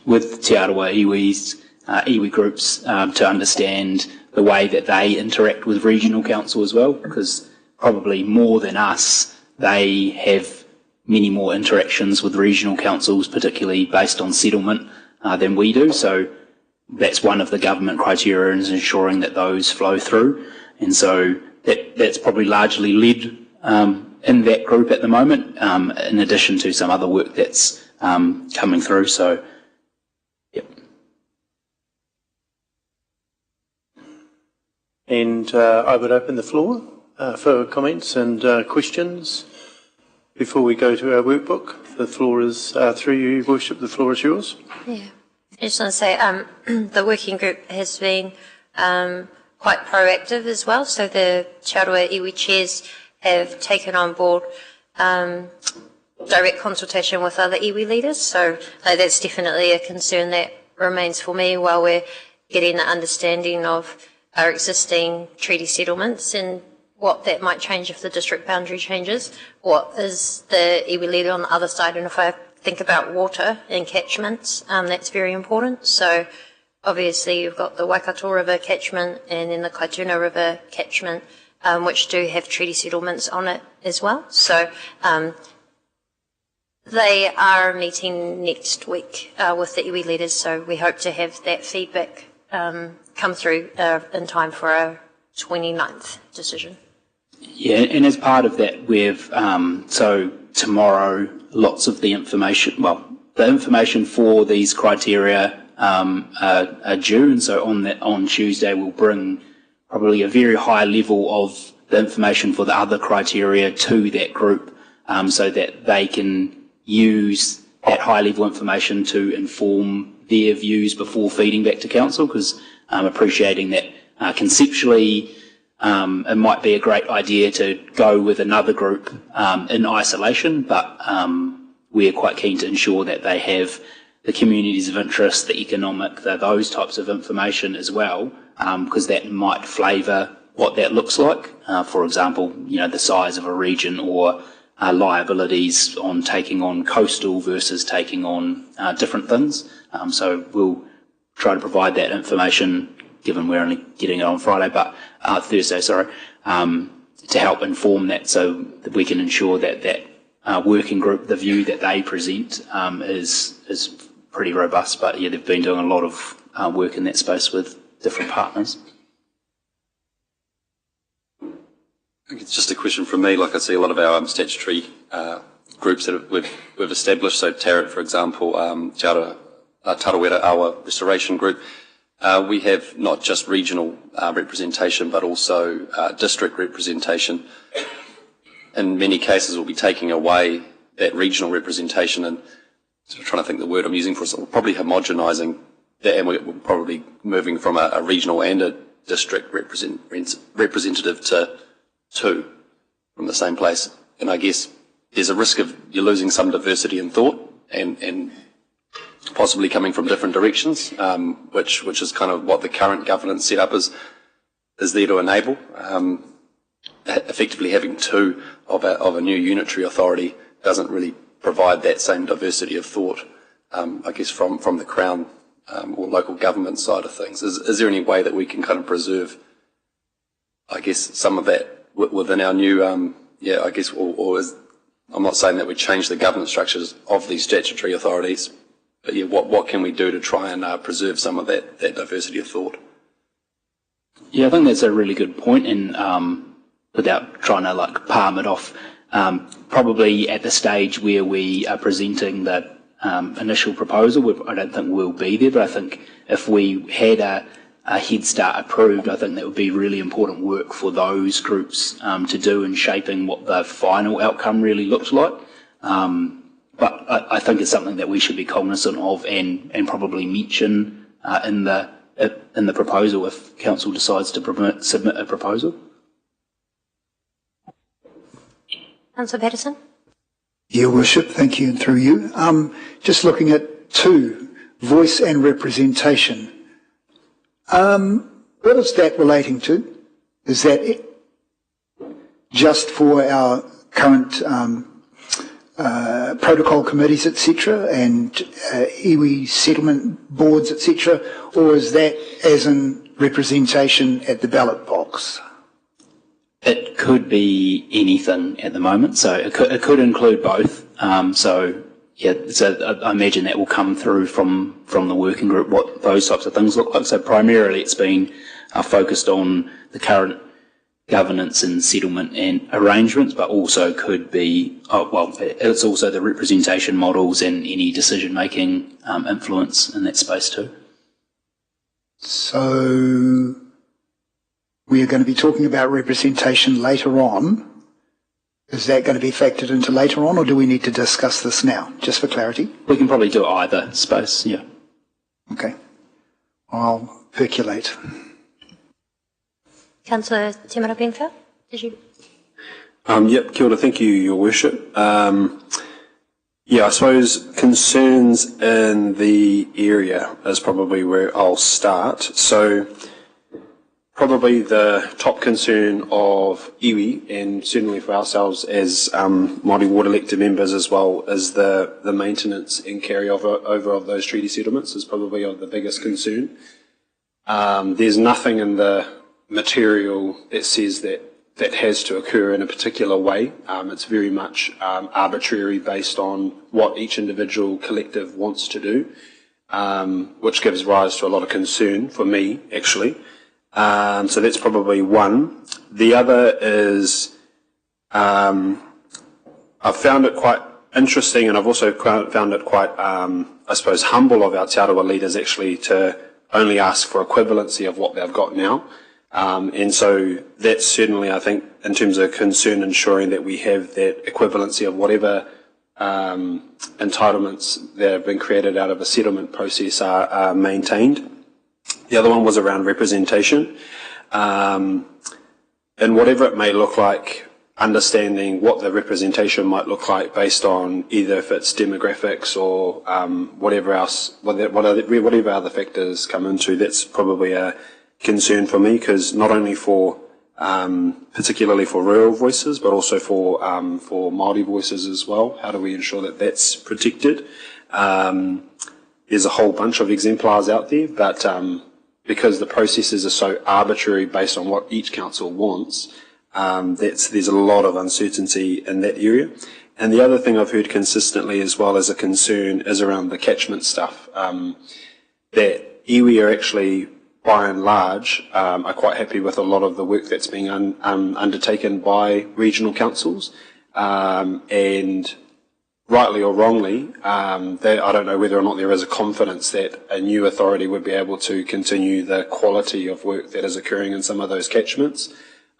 S15: with Te Arawa iwi groups to understand the way that they interact with regional council as well, because probably more than us, they have many more interactions with regional councils, particularly based on settlement, than we do. So that's one of the government criteria, is ensuring that those flow through. And so that's probably largely led in that group at the moment, in addition to some other work that's coming through. So, yep.
S2: And I would open the floor for comments and questions. Before we go to our workbook, the floor is, through you, Worship, the floor is yours.
S1: Yeah. I just want to say the working group has been quite proactive as well. So the Te Aroha iwi chairs have taken on board direct consultation with other iwi leaders. So that's definitely a concern that remains for me while we're getting the understanding of our existing treaty settlements and what that might change if the district boundary changes. What is the iwi leader on the other side? And if I think about water and catchments, that's very important. So obviously you've got the Waikato River catchment and then the Kaituna River catchment, which do have treaty settlements on it as well. So they are meeting next week with the iwi leaders, so we hope to have that feedback come through in time for our 29th decision.
S15: Yeah, and as part of that, we've, so tomorrow, lots of the information, well, the information for these criteria are due, and so on Tuesday we'll bring probably a very high level of the information for the other criteria to that group, so that they can use that high level information to inform their views before feeding back to council, because appreciating that conceptually it might be a great idea to go with another group in isolation, but we're quite keen to ensure that they have the communities of interest, the economic, those types of information as well, because that might flavour what that looks like. For example, the size of a region or liabilities on taking on coastal versus taking on different things. So we'll try to provide that information, given we're only getting it on Thursday, to help inform that, so that we can ensure that that working group, the view that they present, is pretty robust. But yeah, they've been doing a lot of work in that space with different partners.
S4: It's just a question from me. Like I see a lot of our statutory groups that we've established. So Tarrant, for example, Tarawera, our restoration group. We have not just regional representation, but also district representation. In many cases, we'll be taking away that regional representation and trying to think the word I'm using for it. So we're probably homogenising that, and we're probably moving from a regional and a district representative to two from the same place. And I guess there's a risk of you losing some diversity in thought and possibly coming from different directions, which is kind of what the current governance setup is there to enable. Effectively having two of a new unitary authority doesn't really provide that same diversity of thought, I guess, from the Crown or local government side of things. Is there any way that we can kind of preserve, I guess, some of that within our new, I'm not saying that we change the governance structures of these statutory authorities, but yeah, what can we do to try and preserve some of that diversity of thought?
S15: Yeah, I think that's a really good point, and without trying to palm it off, probably at the stage where we are presenting the initial proposal, I don't think we'll be there, but I think if we had a Head Start approved, I think that would be really important work for those groups to do in shaping what the final outcome really looks like. But I think it's something that we should be cognizant of and probably mention in the proposal if council decides to submit a proposal.
S1: Councillor Patterson.
S13: Your Worship, thank you, and through you. Just looking at 2, voice and representation. What is that relating to? Is that just for our current protocol committees, etc., and iwi settlement boards, etc., or is that as in representation at the ballot box?
S15: It could be anything at the moment, so it could include both. So I imagine that will come through from the working group, what those types of things look like. So primarily it's been focused on the current governance and settlement and arrangements, but also could be, it's also the representation models and any decision-making influence in that space too.
S13: So we are going to be talking about representation later on. Is that going to be factored into later on, or do we need to discuss this now, just for clarity?
S15: We can probably do either space, yeah.
S13: Okay. I'll percolate.
S1: Councillor Timara Benfeld, did you?
S11: Yep, kia ora, thank you, Your Worship. Yeah, I suppose concerns in the area is probably where I'll start. So probably the top concern of iwi, and certainly for ourselves as Māori Ward elected members as well, is the maintenance and carryover of those treaty settlements is probably of the biggest concern. There's nothing in the material that says that has to occur in a particular way. It's very much arbitrary based on what each individual collective wants to do, which gives rise to a lot of concern for me, actually. So that's probably one. The other is I've found it quite interesting, and I've also found it quite, I suppose, humble of our Te Arawa leaders actually to only ask for equivalency of what they've got now. And so that's certainly, I think, in terms of concern, ensuring that we have that equivalency of whatever entitlements that have been created out of a settlement process are maintained. The other one was around representation. And whatever it may look like, understanding what the representation might look like based on either if it's demographics or whatever else, whatever other factors come into, that's probably a concern for me, because not only for particularly for rural voices, but also for Māori voices as well. How do we ensure that that's protected? There's a whole bunch of exemplars out there, but because the processes are so arbitrary based on what each council wants, there's a lot of uncertainty in that area. And the other thing I've heard consistently as well as a concern is around the catchment stuff. That iwi are actually, by and large, are quite happy with a lot of the work that's being undertaken by regional councils, and rightly or wrongly, I don't know whether or not there is a confidence that a new authority would be able to continue the quality of work that is occurring in some of those catchments.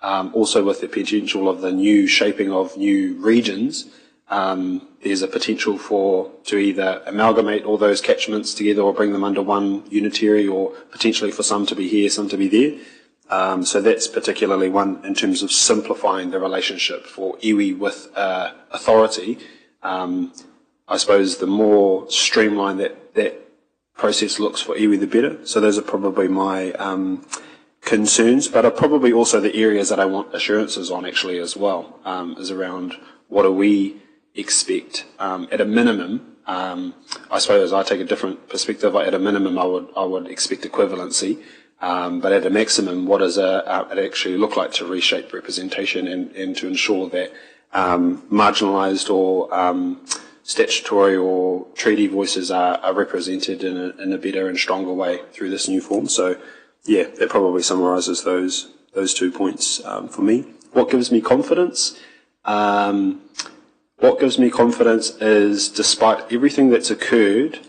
S11: Also with the potential of the new shaping of new regions, there's a potential to either amalgamate all those catchments together or bring them under one unitary, or potentially for some to be here, some to be there. So that's particularly one in terms of simplifying the relationship for iwi with authority. I suppose the more streamlined that process looks for iwi, the better. So those are probably my concerns, but are probably also the areas that I want assurances on actually as well, is around what do we expect. At a minimum, I suppose I take a different perspective. At a minimum, I would expect equivalency, but at a maximum, what does it actually look like to reshape representation and to ensure that marginalised or statutory or treaty voices are represented in a better and stronger way through this new form. So, yeah, that probably summarises those 2 points for me. What gives me confidence? What gives me confidence is, despite everything that's occurred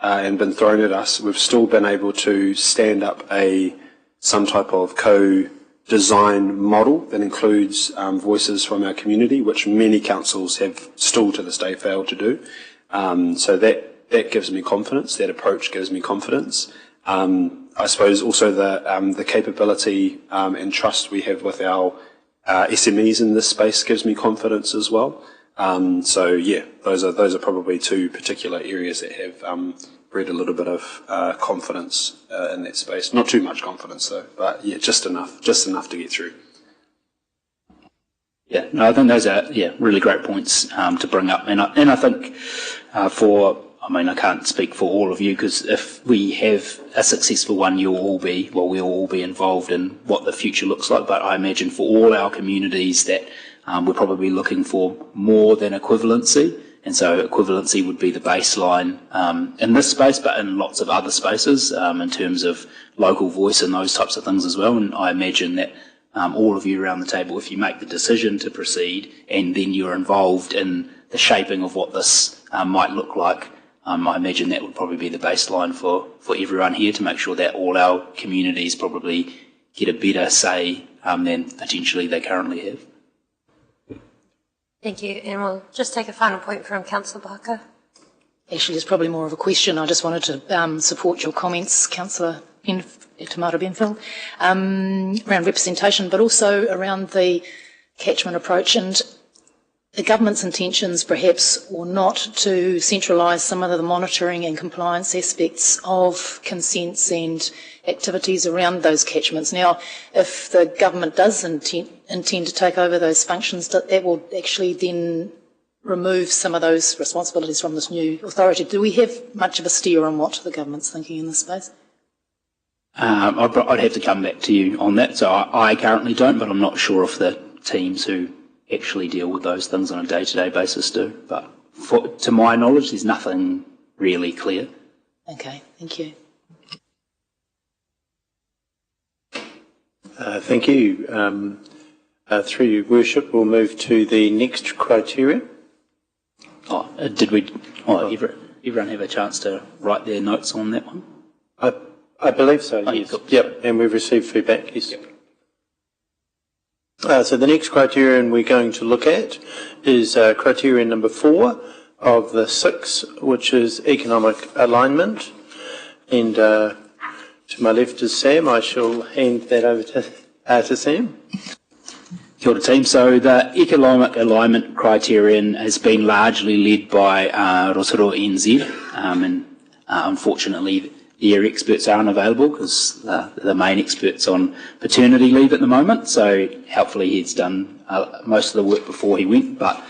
S11: and been thrown at us, we've still been able to stand up some type of co-design model that includes voices from our community, which many councils have still to this day failed to do. So that gives me confidence. That approach gives me confidence. I suppose also the capability and trust we have with our SMEs in this space gives me confidence as well. So yeah, those are probably two particular areas that have bred a little bit of confidence in that space. Not too much confidence though, but yeah, just enough to get through.
S15: Yeah, no, I think those are really great points to bring up, and I think I can't speak for all of you, because if we have a successful one, we'll all be involved in what the future looks like. But I imagine for all our communities that we're probably looking for more than equivalency, and so equivalency would be the baseline in this space, but in lots of other spaces in terms of local voice and those types of things as well. And I imagine that all of you around the table, if you make the decision to proceed and then you're involved in the shaping of what this might look like, I imagine that would probably be the baseline for everyone here, to make sure that all our communities probably get a better say than potentially they currently have.
S1: Thank you, and we'll just take a final point from Councillor Barker.
S3: actually is probably more of a question. I just wanted to support your comments, Councillor Tamara Benfield, around representation, but also around the catchment approach and the government's intentions, perhaps, or not, to centralise some of the monitoring and compliance aspects of consents and activities around those catchments. Now, if the government does intend to take over those functions, that will actually then remove some of those responsibilities from this new authority. Do we have much of a steer on what the government's thinking in this space?
S15: I'd have to come back to you on that. So I currently don't, but I'm not sure if the teams who actually deal with those things on a day-to-day basis do. But to my knowledge, there's nothing really clear.
S3: Okay, thank you.
S2: Thank you. Through your worship, we'll move to the next criteria.
S15: Everyone have a chance to write their notes on that one?
S2: I believe so, yes.
S15: Cool.
S2: Yep, and we've received feedback, yes. Yep. So the next criterion we're going to look at is criterion number 4 of the 6, which is economic alignment. And to my left is Sam. I shall hand that over to Sam.
S15: Kia ora, team. So the economic alignment criterion has been largely led by Rotorua NZ, and unfortunately their experts aren't available because the main expert's on paternity leave at the moment, so helpfully he's done most of the work before he went. But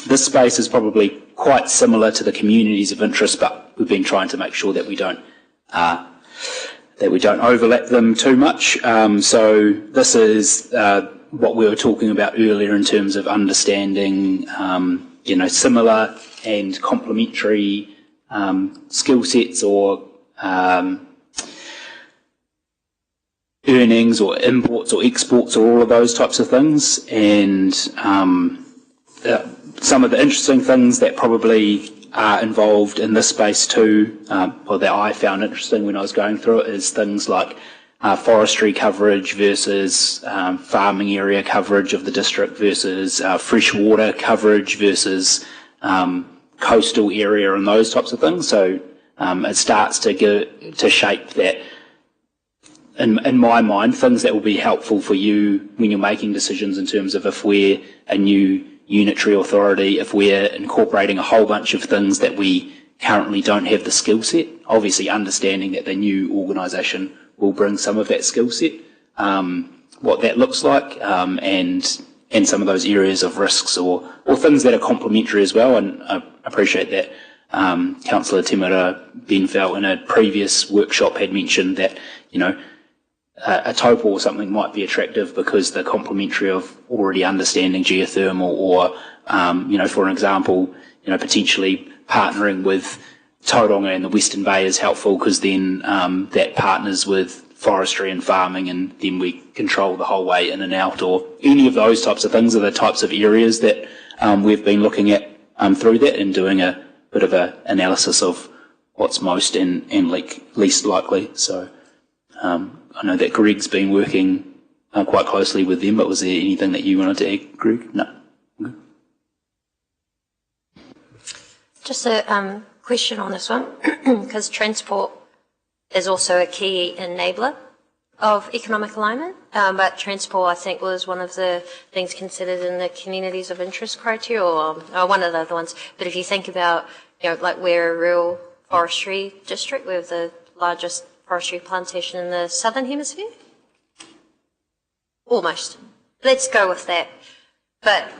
S15: this space is probably quite similar to the communities of interest, but we've been trying to make sure that we don't overlap them too much. So this is what we were talking about earlier in terms of understanding, similar and complementary skill sets or earnings or imports or exports or all of those types of things. And some of the interesting things that probably are involved in this space too, or that I found interesting when I was going through it, is things like forestry coverage versus farming area coverage of the district versus freshwater coverage versus coastal area and those types of things. So it starts to shape that, in my mind, things that will be helpful for you when you're making decisions in terms of if we're a new unitary authority, if we're incorporating a whole bunch of things that we currently don't have the skill set, obviously understanding that the new organisation will bring some of that skill set, what that looks like, and some of those areas of risks or things that are complementary as well. And I appreciate that Councillor Tamara Benfield in a previous workshop had mentioned that, a topo or something might be attractive because they're complementary of already understanding geothermal or, for an example, potentially partnering with Tauranga and the Western Bay is helpful because then that partners with forestry and farming and then we control the whole way in and out, or any of those types of things are the types of areas that we've been looking at through that and doing a bit of an analysis of what's most and least likely. So I know that Greg's been working quite closely with them, but was there anything that you wanted to add, Greg? No. Okay.
S1: Just a question on this one, because transport is also a key enabler of economic alignment, but transport, I think, was one of the things considered in the communities of interest criteria, or one of the other ones. But if you think about, like we're a rural forestry district, we have the largest forestry plantation in the southern hemisphere. Almost. Let's go with that. But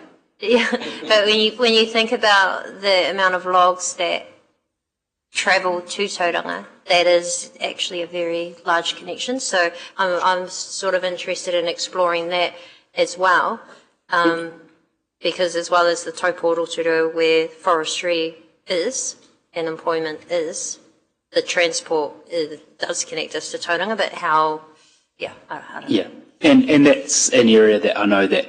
S1: yeah, but when you think about the amount of logs that travel to Tauranga, that is actually a very large connection. So I'm sort of interested in exploring that as well, because as well as the taupo Rotorua where forestry is and employment is, the transport does connect us to Tauranga, but how, I don't know.
S15: Yeah, and that's an area that I know that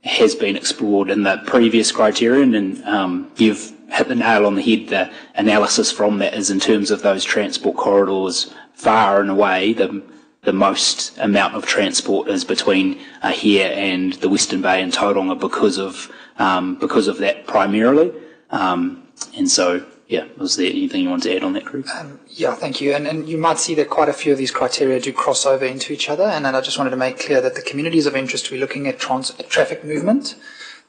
S15: has been explored in the previous criterion, and you've hit the nail on the head. The analysis from that is in terms of those transport corridors, far and away the most amount of transport is between here and the Western Bay and Tauranga because of that primarily, and so yeah, was there anything you want to add on that, Craig?
S17: Yeah, thank you. And you might see that quite a few of these criteria do cross over into each other. And then I just wanted to make clear that the communities of interest, we're looking at traffic movement,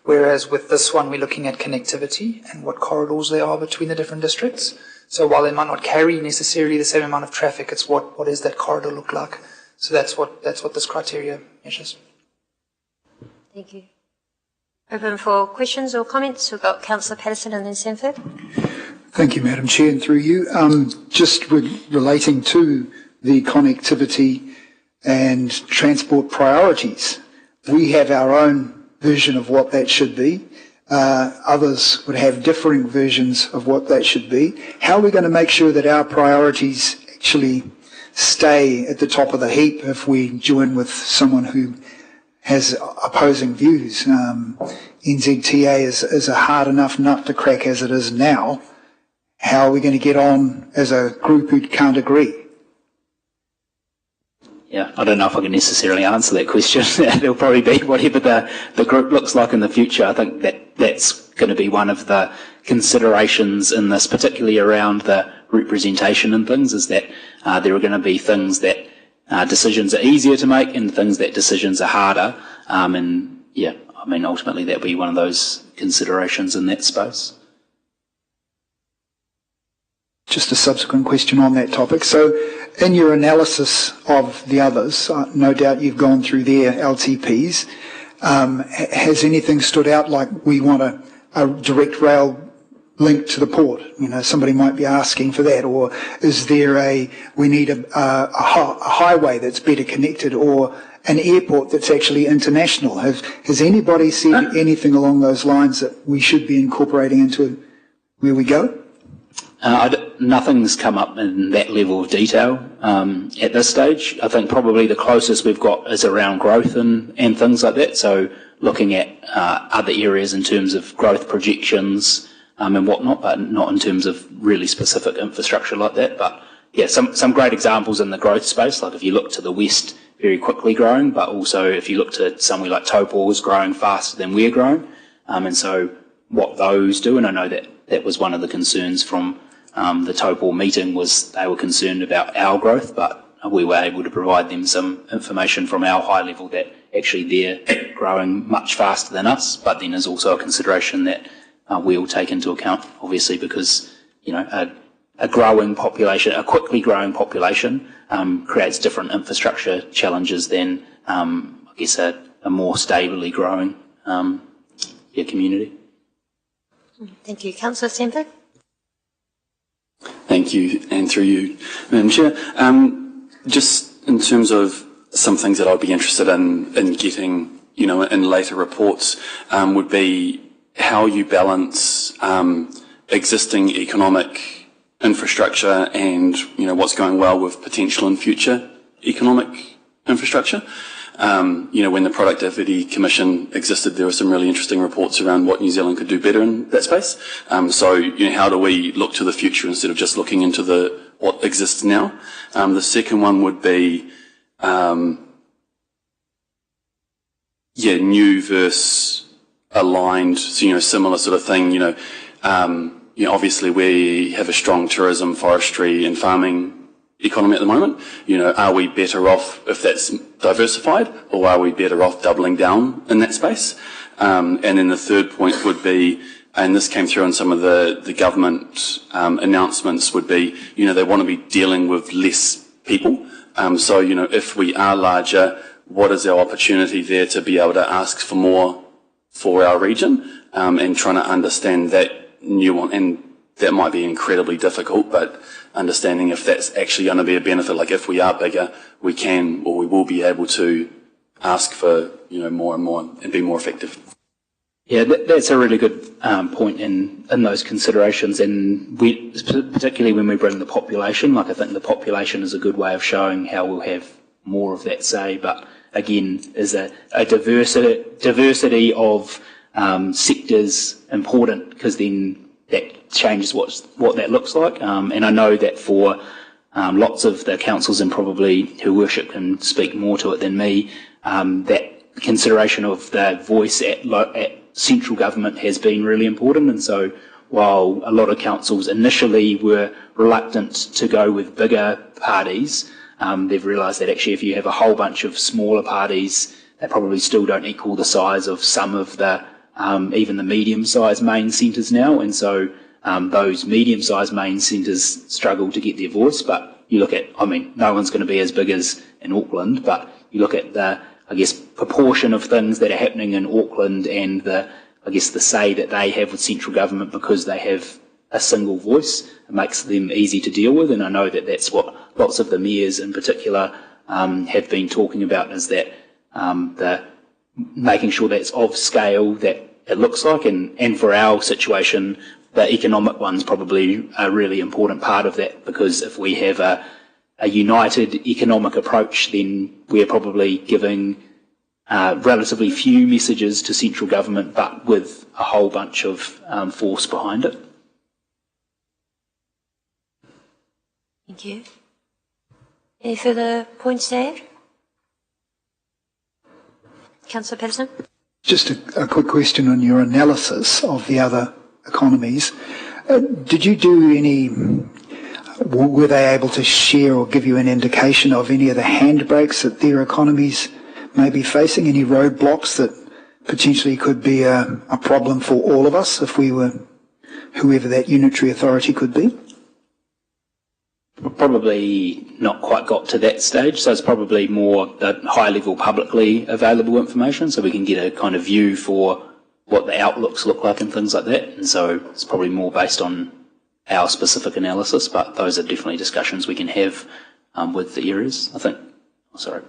S17: whereas with this one, we're looking at connectivity and what corridors there are between the different districts. So while they might not carry necessarily the same amount of traffic, it's what does that corridor look like? So that's what this criteria measures.
S1: Thank you. Open for questions or comments. We've got Councillor Patterson and then Sanford.
S13: Thank you, Madam Chair, and through you. Just relating to the connectivity and transport priorities, we have our own version of what that should be. Others would have differing versions of what that should be. How are we going to make sure that our priorities actually stay at the top of the heap if we join with someone who has opposing views? NZTA is a hard enough nut to crack as it is now. How are we going to get on as a group who can't agree?
S15: Yeah, I don't know if I can necessarily answer that question. It'll probably be whatever the group looks like in the future. I think that's going to be one of the considerations in this, particularly around the representation and things, is that there are going to be things that decisions are easier to make and things that decisions are harder. And yeah, I mean, ultimately that'll be one of those considerations in that space.
S13: Just a subsequent question on that topic. So in your analysis of the others, no doubt you've gone through their LTPs. Has anything stood out like we want a direct rail link to the port? You know, somebody might be asking for that. Or is there we need a highway that's better connected, or an airport that's actually international? Has anybody said anything along those lines that we should be incorporating into where we go?
S15: Nothing's come up in that level of detail at this stage. I think probably the closest we've got is around growth and things like that. So looking at other areas in terms of growth projections and whatnot, but not in terms of really specific infrastructure like that. But yeah, some great examples in the growth space. Like if you look to the west, very quickly growing, but also if you look to somewhere like Taupo is growing faster than we're growing. And so what those do, and I know that was one of the concerns from the Taupo meeting, was they were concerned about our growth, but we were able to provide them some information from our high level that actually they're growing much faster than us. But then there's also a consideration that we'll take into account, obviously, because you know a growing population, a quickly growing population, creates different infrastructure challenges than I guess a more stably growing community.
S1: Thank you, Councillor Stenberg.
S6: Thank you, and through you, Madam Chair. Just in terms of some things that I'd be interested in getting, you know, in later reports, would be how you balance existing economic infrastructure and, you know, what's going well with potential in future economic infrastructure. You know, when the Productivity Commission existed, there were some really interesting reports around what New Zealand could do better in that space. So, you know, how do we look to the future instead of just looking into what exists now? The second one would be, new versus aligned, so, you know, similar sort of thing. You know, obviously we have a strong tourism, forestry and farming economy at the moment. You know, are we better off if that's diversified, or are we better off doubling down in that space? And then the third point would be, and this came through in some of the government announcements, would be, you know, they want to be dealing with less people. So, you know, if we are larger, what is our opportunity there to be able to ask for more for our region, and trying to understand that nuance. And that might be incredibly difficult, but understanding if that's actually going to be a benefit, like if we are bigger, we can, or we will be able to ask for, you know, more and more and be more effective.
S15: Yeah, that's a really good point in those considerations, and particularly when we bring the population, like I think the population is a good way of showing how we'll have more of that say, but again, is a diversity of sectors important, because then that changes what that looks like. And I know that for lots of the councils, and probably who worship can speak more to it than me, that consideration of the voice at central government has been really important. And so while a lot of councils initially were reluctant to go with bigger parties, they've realised that actually if you have a whole bunch of smaller parties, they probably still don't equal the size of some of the even the medium-sized main centres now, and so those medium-sized main centres struggle to get their voice. But you look at, I mean, no one's going to be as big as in Auckland, but you look at the, I guess, proportion of things that are happening in Auckland and the, I guess, the say that they have with central government because they have a single voice. It makes them easy to deal with, and I know that that's what lots of the mayors in particular have been talking about, is that the making sure that's of scale that it looks like, and for our situation, the economic one's probably a really important part of that, because if we have a united economic approach, then we're probably giving relatively few messages to central government, but with a whole bunch of force behind it.
S1: Thank you. Any further points to add? Councillor Patterson?
S13: Just a quick question on your analysis of the other economies. Did you do any, were they able to share or give you an indication of any of the handbrakes that their economies may be facing, any roadblocks that potentially could be a problem for all of us if we were, whoever that unitary authority could be?
S15: Probably not quite got to that stage, so it's probably more the high-level publicly available information, so we can get a kind of view for what the outlooks look like and things like that, and so it's probably more based on our specific analysis, but those are definitely discussions we can have with the areas, I think. Oh, sorry.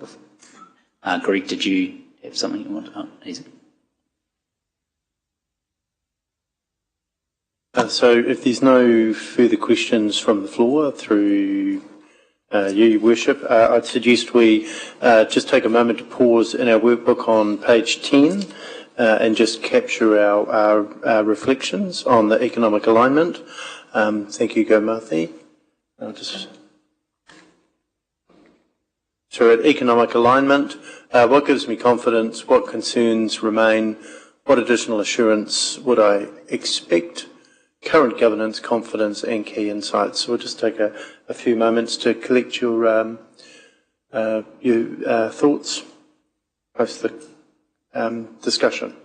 S15: Greg, did you have something you want to add? Easy.
S2: So if there's no further questions from the floor through you, Worship, I'd suggest we just take a moment to pause in our workbook on page 10 and just capture our reflections on the economic alignment. Thank you, Gomarthi. So at economic alignment, what gives me confidence, what concerns remain, what additional assurance would I expect, current governance, confidence and key insights. So we'll just take a few moments to collect your thoughts post the discussion.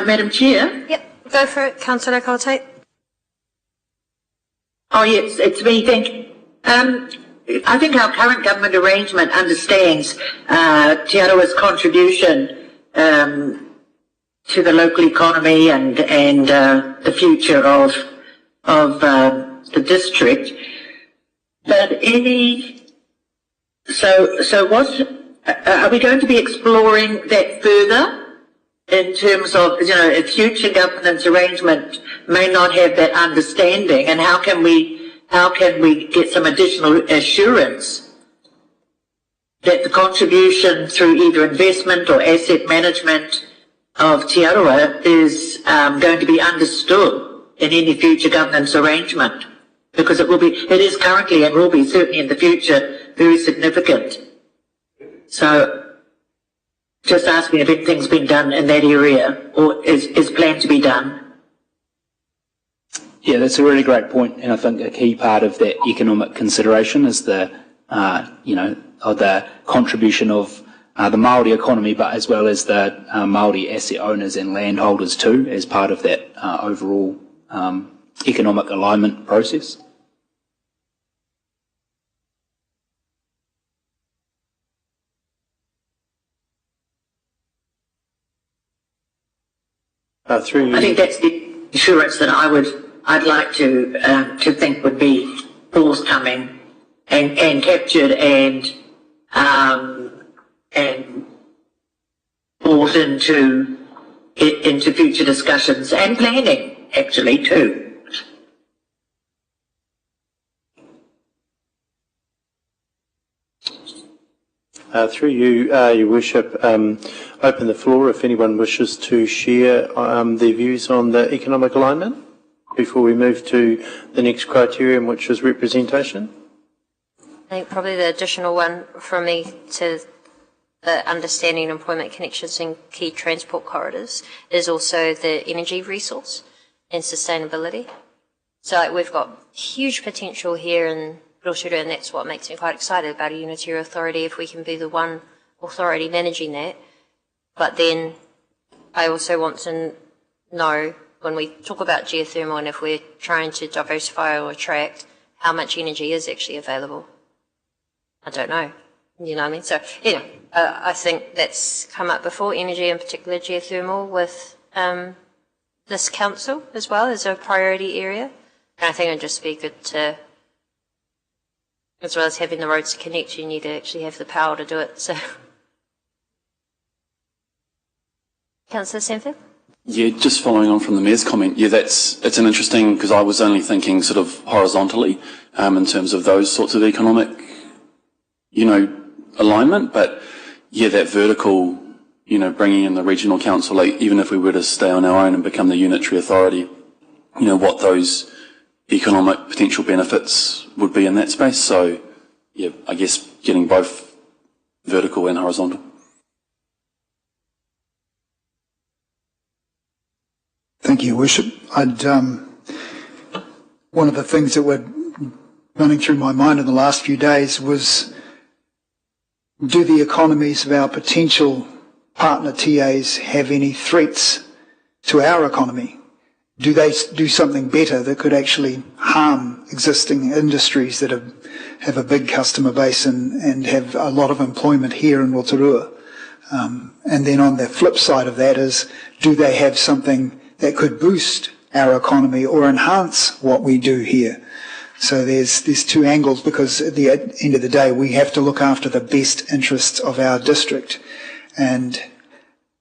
S10: Madam Chair?
S1: Yep, go for it, Councillor Coltate.
S10: Oh, yes, it's me. Thank you. I think our current government arrangement understands Te Arawa's contribution to the local economy and the future of the district. But so what are we going to be exploring that further? In terms of, a future governance arrangement may not have that understanding, and how can we get some additional assurance that the contribution through either investment or asset management of Te Arawa is going to be understood in any future governance arrangement? Because it is currently and will be certainly in the future very significant. So, just asking if anything's been done in that area or is planned to be done.
S15: Yeah, that's a really great point, and I think a key part of that economic consideration is the contribution of the Māori economy, but as well as the Māori asset owners and landholders too, as part of that overall economic alignment process.
S10: I think that's the assurance that I'd like to think would be forthcoming and captured and brought into future discussions and planning actually too.
S2: Through you, Your Worship, open the floor if anyone wishes to share their views on the economic alignment before we move to the next criterion, which is representation.
S1: I think probably the additional one from me to the understanding employment connections in key transport corridors is also the energy resource and sustainability. So like, we've got huge potential here in Rotorua, and that's what makes me quite excited about a unitary authority, if we can be the one authority managing that. But then I also want to know, when we talk about geothermal and if we're trying to diversify or attract, how much energy is actually available. I don't know. You know what I mean? So, I think that's come up before, energy, in particular geothermal, with this council as well as a priority area. And I think it'd just be good to, as well as having the roads to connect, you need to actually have the power to do it. So, Councillor Sanford?
S6: Yeah, just following on from the Mayor's comment, it's an interesting, because I was only thinking sort of horizontally in terms of those sorts of economic, alignment, but yeah, that vertical, bringing in the regional council, like even if we were to stay on our own and become the unitary authority, what those economic potential benefits would be in that space. So yeah, I guess getting both vertical and horizontal.
S13: Thank you, Your Worship. One of the things that were running through my mind in the last few days was, do the economies of our potential partner TAs have any threats to our economy? Do they do something better that could actually harm existing industries that have a big customer base and have a lot of employment here in Rotorua? And then on the flip side of that is, do they have something that could boost our economy or enhance what we do here? So there's two angles, because at the end of the day, we have to look after the best interests of our district, and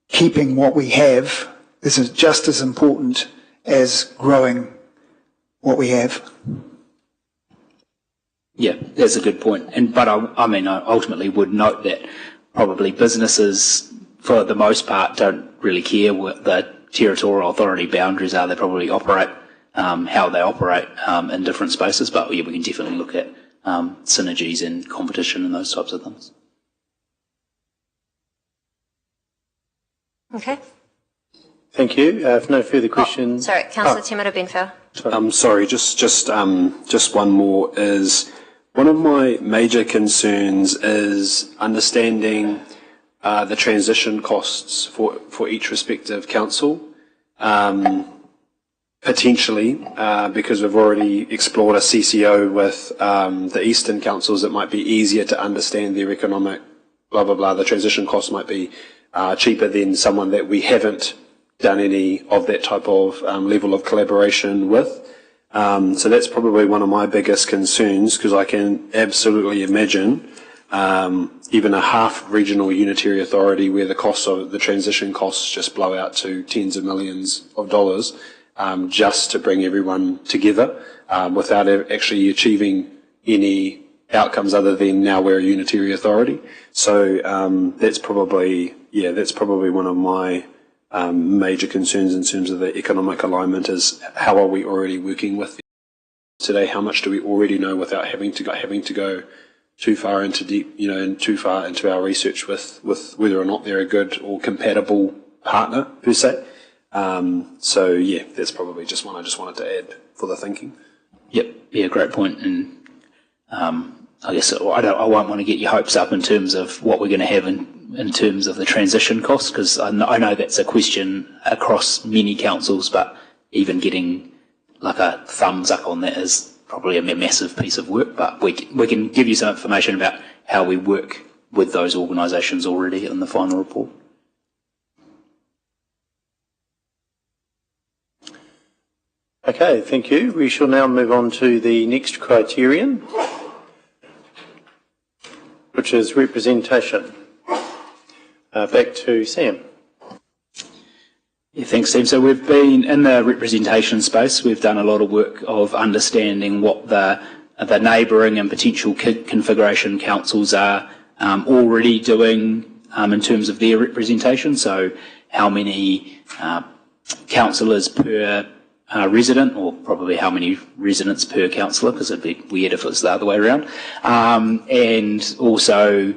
S13: keeping what we have is just as important as growing what we have.
S15: Yeah, that's a good point. But I ultimately would note that probably businesses, for the most part, don't really care what the territorial authority boundaries are. They probably operate how they operate in different spaces, but yeah, we can definitely look at synergies and competition and those types of things.
S1: Okay.
S2: Thank you. If no further questions.
S1: Sorry, Councillor Timothy Benfell.
S11: Sorry, just one more is, one of my major concerns is understanding the transition costs for each respective council. Potentially, because we've already explored a CCO with the eastern councils, it might be easier to understand their economic blah, blah, blah. The transition costs might be cheaper than someone that we haven't done any of that type of level of collaboration with. So that's probably one of my biggest concerns, because I can absolutely imagine even a half regional unitary authority where the costs of the transition costs just blow out to tens of millions of dollars. Just to bring everyone together without actually achieving any outcomes other than now we're a unitary authority. So that's probably one of my major concerns in terms of the economic alignment, is how are we already working with them today? How much do we already know without having to go too far into deep, and too far into our research with whether or not they're a good or compatible partner per se. So yeah, that's probably just one I just wanted to add for the thinking.
S15: Yep, yeah, great point. And I guess I won't want to get your hopes up in terms of what we're going to have in terms of the transition costs, because I know that's a question across many councils, but even getting like a thumbs up on that is probably a massive piece of work. But we can give you some information about how we work with those organisations already in the final report.
S2: Okay, thank you. We shall now move on to the next criterion, which is representation. Back to Sam.
S15: Yeah, thanks, Tim. So we've been in the representation space. We've done a lot of work of understanding what the neighbouring and potential configuration councils are already doing in terms of their representation. So how many councillors per resident, or probably how many residents per councillor, because it'd be weird if it was the other way around. And also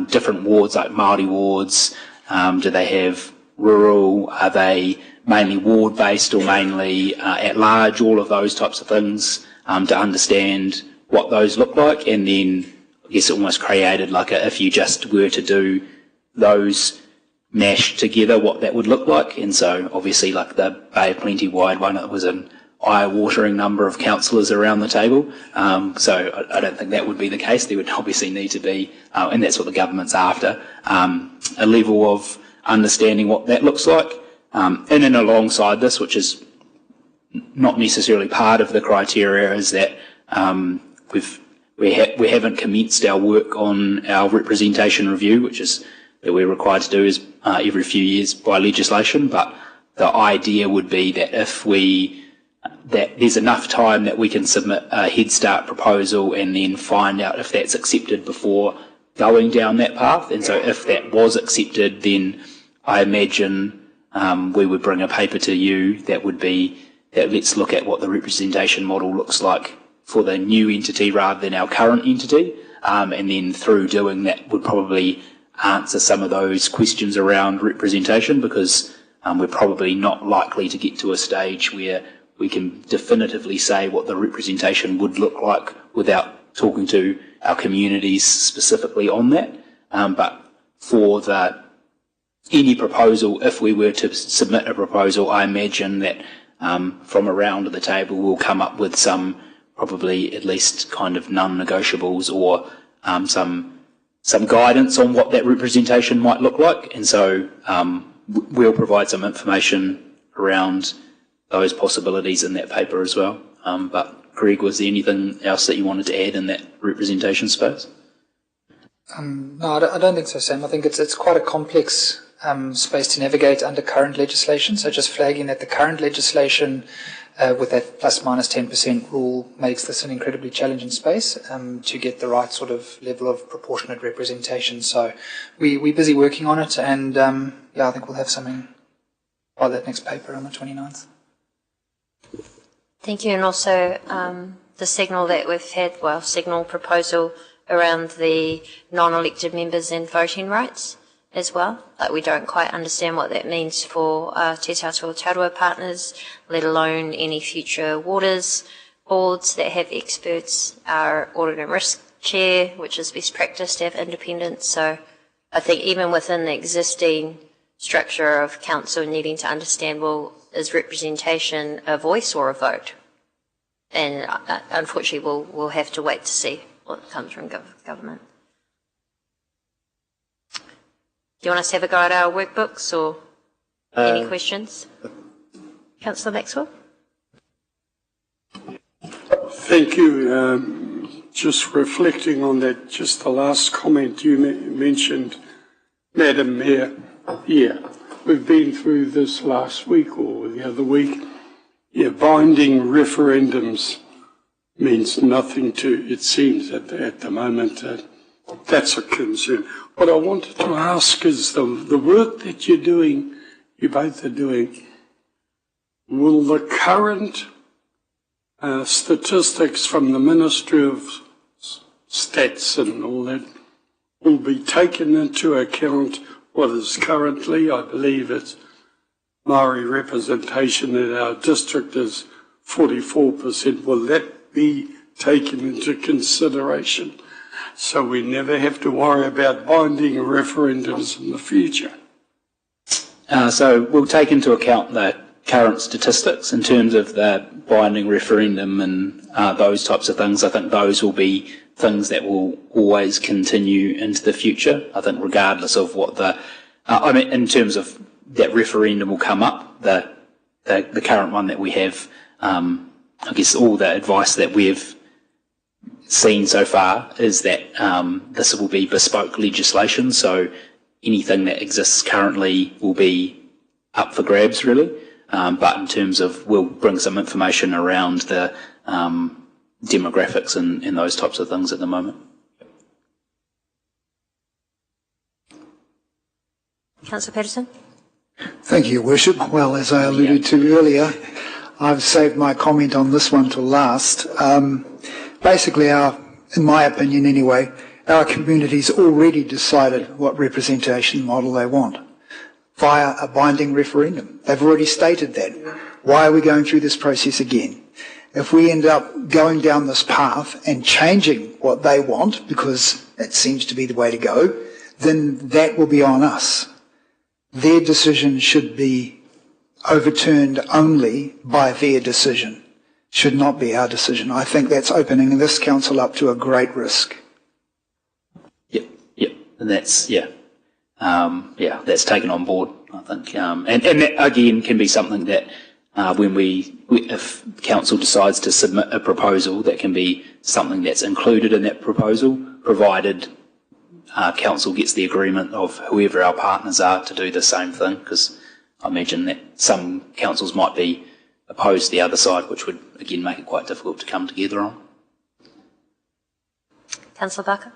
S15: different wards, like Māori wards. Do they have rural? Are they mainly ward-based or mainly at large? All of those types of things to understand what those look like. And then I guess almost created like if you just were to do those mashed together, what that would look like. And so obviously like the Bay of Plenty wide one, it was an eye-watering number of councillors around the table. So I don't think that would be the case. There would obviously need to be, and that's what the government's after, a level of understanding what that looks like. In and alongside this, which is not necessarily part of the criteria, is that we haven't commenced our work on our representation review, which is that we're required to do is every few years by legislation. But the idea would be that that there's enough time that we can submit a Head Start proposal and then find out if that's accepted before going down that path. And so if that was accepted, then I imagine we would bring a paper to you that would be that let's look at what the representation model looks like for the new entity rather than our current entity. And then through doing that would probably answer some of those questions around representation, because we're probably not likely to get to a stage where we can definitively say what the representation would look like without talking to our communities specifically on that. But for any proposal, if we were to submit a proposal, I imagine that from around the table we'll come up with some probably at least kind of non-negotiables or some guidance on what that representation might look like. And so we'll provide some information around those possibilities in that paper as well. But Greg, was there anything else that you wanted to add in that representation space?
S17: No, I don't think so, Sam. I think it's quite a complex space to navigate under current legislation. So just flagging that the current legislation with that plus minus 10% rule makes this an incredibly challenging space to get the right sort of level of proportionate representation. So we're busy working on it, and I think we'll have something by that next paper on the 29th.
S1: Thank you. And also the signal that we've had, signal proposal around the non-elected members and voting rights as well. Like, we don't quite understand what that means for Te Tātou Tarua partners, let alone any future waters boards that have experts. Our audit and risk chair, which is best practice to have independence. So I think even within the existing structure of council needing to understand, well, is representation a voice or a vote? And unfortunately we'll have to wait to see what comes from government. Do you want us to have a go at our workbooks or any questions? Councillor Maxwell?
S12: Thank you. Just reflecting on that, just the last comment you mentioned, Madam Mayor. Yeah, we've been through this last week or the other week. Yeah, binding referendums means nothing to, it seems at the moment. That's a concern. What I wanted to ask is the work that you both are doing, will the current statistics from the Ministry of Stats and all that will be taken into account? What is currently, I believe it's Māori representation in our district is 44%. Will that be taken into consideration so we never have to worry about binding referendums in the future?
S15: So we'll take into account the current statistics in terms of the binding referendum and those types of things. I think those will be things that will always continue into the future. I think regardless of what in terms of that referendum will come up, the current one that we have, I guess all the advice that we've seen so far is that this will be bespoke legislation, so anything that exists currently will be up for grabs really. But in terms of, we'll bring some information around the demographics and those types of things at the moment.
S1: Councillor Patterson.
S13: Thank you, Your Worship. Well, as I alluded to earlier, I've saved my comment on this one to last. Basically, in my opinion anyway, our community's already decided what representation model they want via a binding referendum. They've already stated that. Why are we going through this process again? If we end up going down this path and changing what they want, because it seems to be the way to go, then that will be on us. Their decision should be overturned only by their decision. Should not be our decision. I think that's opening this council up to a great risk.
S15: Yep, and that's, that's taken on board, I think. And that, again, can be something that if council decides to submit a proposal, that can be something that's included in that proposal, provided council gets the agreement of whoever our partners are to do the same thing, because I imagine that some councils might be opposed to the other side, which would, again, make it quite difficult to come together on.
S1: Councillor Barker.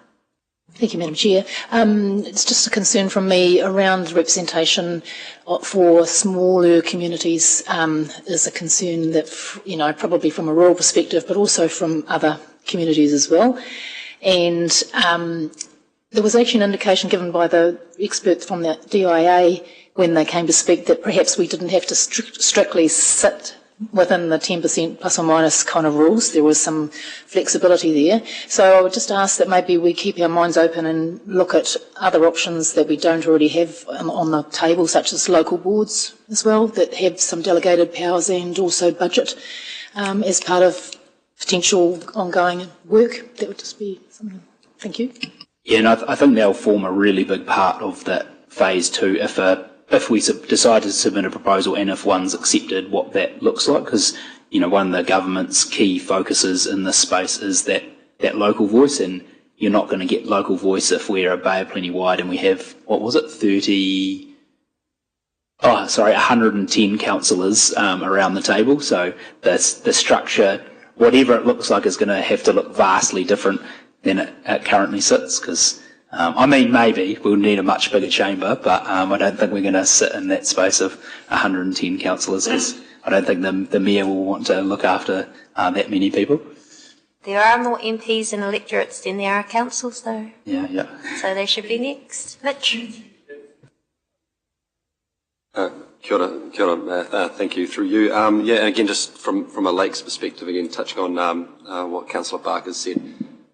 S3: Thank you, Madam Chair. It's just a concern from me around representation for smaller communities is a concern that, probably from a rural perspective, but also from other communities as well. And there was actually an indication given by the experts from the DIA when they came to speak that perhaps we didn't have to strictly sit within the 10% plus or minus kind of rules. There was some flexibility there. So I would just ask that maybe we keep our minds open and look at other options that we don't already have on the table, such as local boards as well, that have some delegated powers and also budget as part of potential ongoing work. That would just be something. Thank you.
S15: Yeah, and I think they'll form a really big part of that phase two if we decide to submit a proposal and if one's accepted, what that looks like, because one of the government's key focuses in this space is that local voice, and you're not going to get local voice if we're a Bay of Plenty wide and we have, 110 councillors around the table. So the structure, whatever it looks like, is going to have to look vastly different than it currently sits, because maybe we'll need a much bigger chamber, but I don't think we're going to sit in that space of 110 councillors, because I don't think the Mayor will want to look after that many people.
S1: There are more MPs and electorates than there are councils, though.
S15: Yeah.
S1: So they should be next. Mitch?
S4: Kia ora, thank you. Through you. And again, just from a Lakes perspective, again, touching on what Councillor Barker said.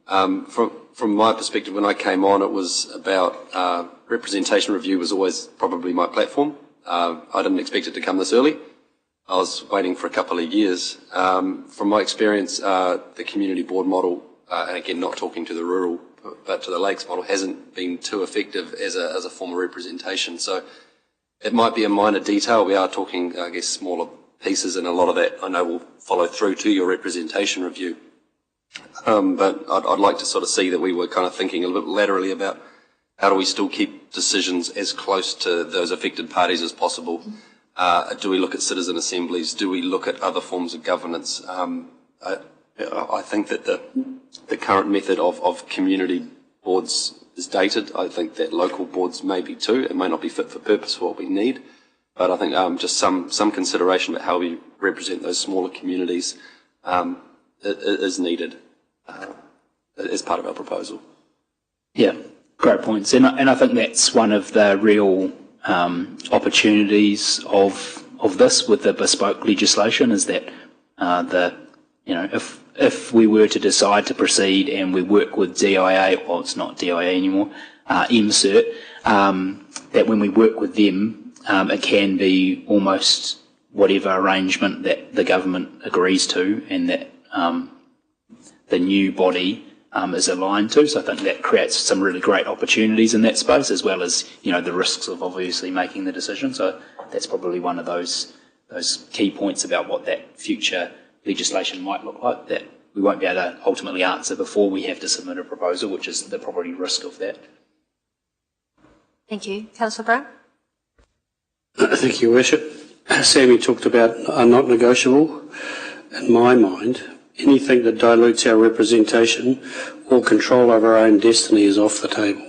S4: From my perspective, when I came on, it was about representation review was always probably my platform. I didn't expect it to come this early. I was waiting for a couple of years. From my experience, the community board model, and again, not talking to the rural, but to the Lakes model, hasn't been too effective as a form of representation. So it might be a minor detail. We are talking, I guess, smaller pieces, and a lot of that I know will follow through to your representation review. But I'd like to sort of see that we were kind of thinking a little bit laterally about how do we still keep decisions as close to those affected parties as possible. Do we look at citizen assemblies? Do we look at other forms of governance? I think that the current method of community boards is dated. I think that local boards may be too. It may not be fit for purpose for what we need. But I think just some consideration about how we represent those smaller communities is needed as part of our proposal.
S15: Yeah, great points. And I think that's one of the real opportunities of this with the bespoke legislation, is that if we were to decide to proceed and we work with DIA, well, it's not DIA anymore, MCERT, that when we work with them, it can be almost whatever arrangement that the government agrees to and that the new body is aligned to. So I think that creates some really great opportunities in that space, as well as the risks of obviously making the decision. So that's probably one of those key points about what that future legislation might look like that we won't be able to ultimately answer before we have to submit a proposal, which is the probably risk of that.
S1: Thank you. Councillor Brown?
S14: Thank you, Worship. Sammy talked about are not negotiable. In my mind, anything that dilutes our representation or control of our own destiny is off the table.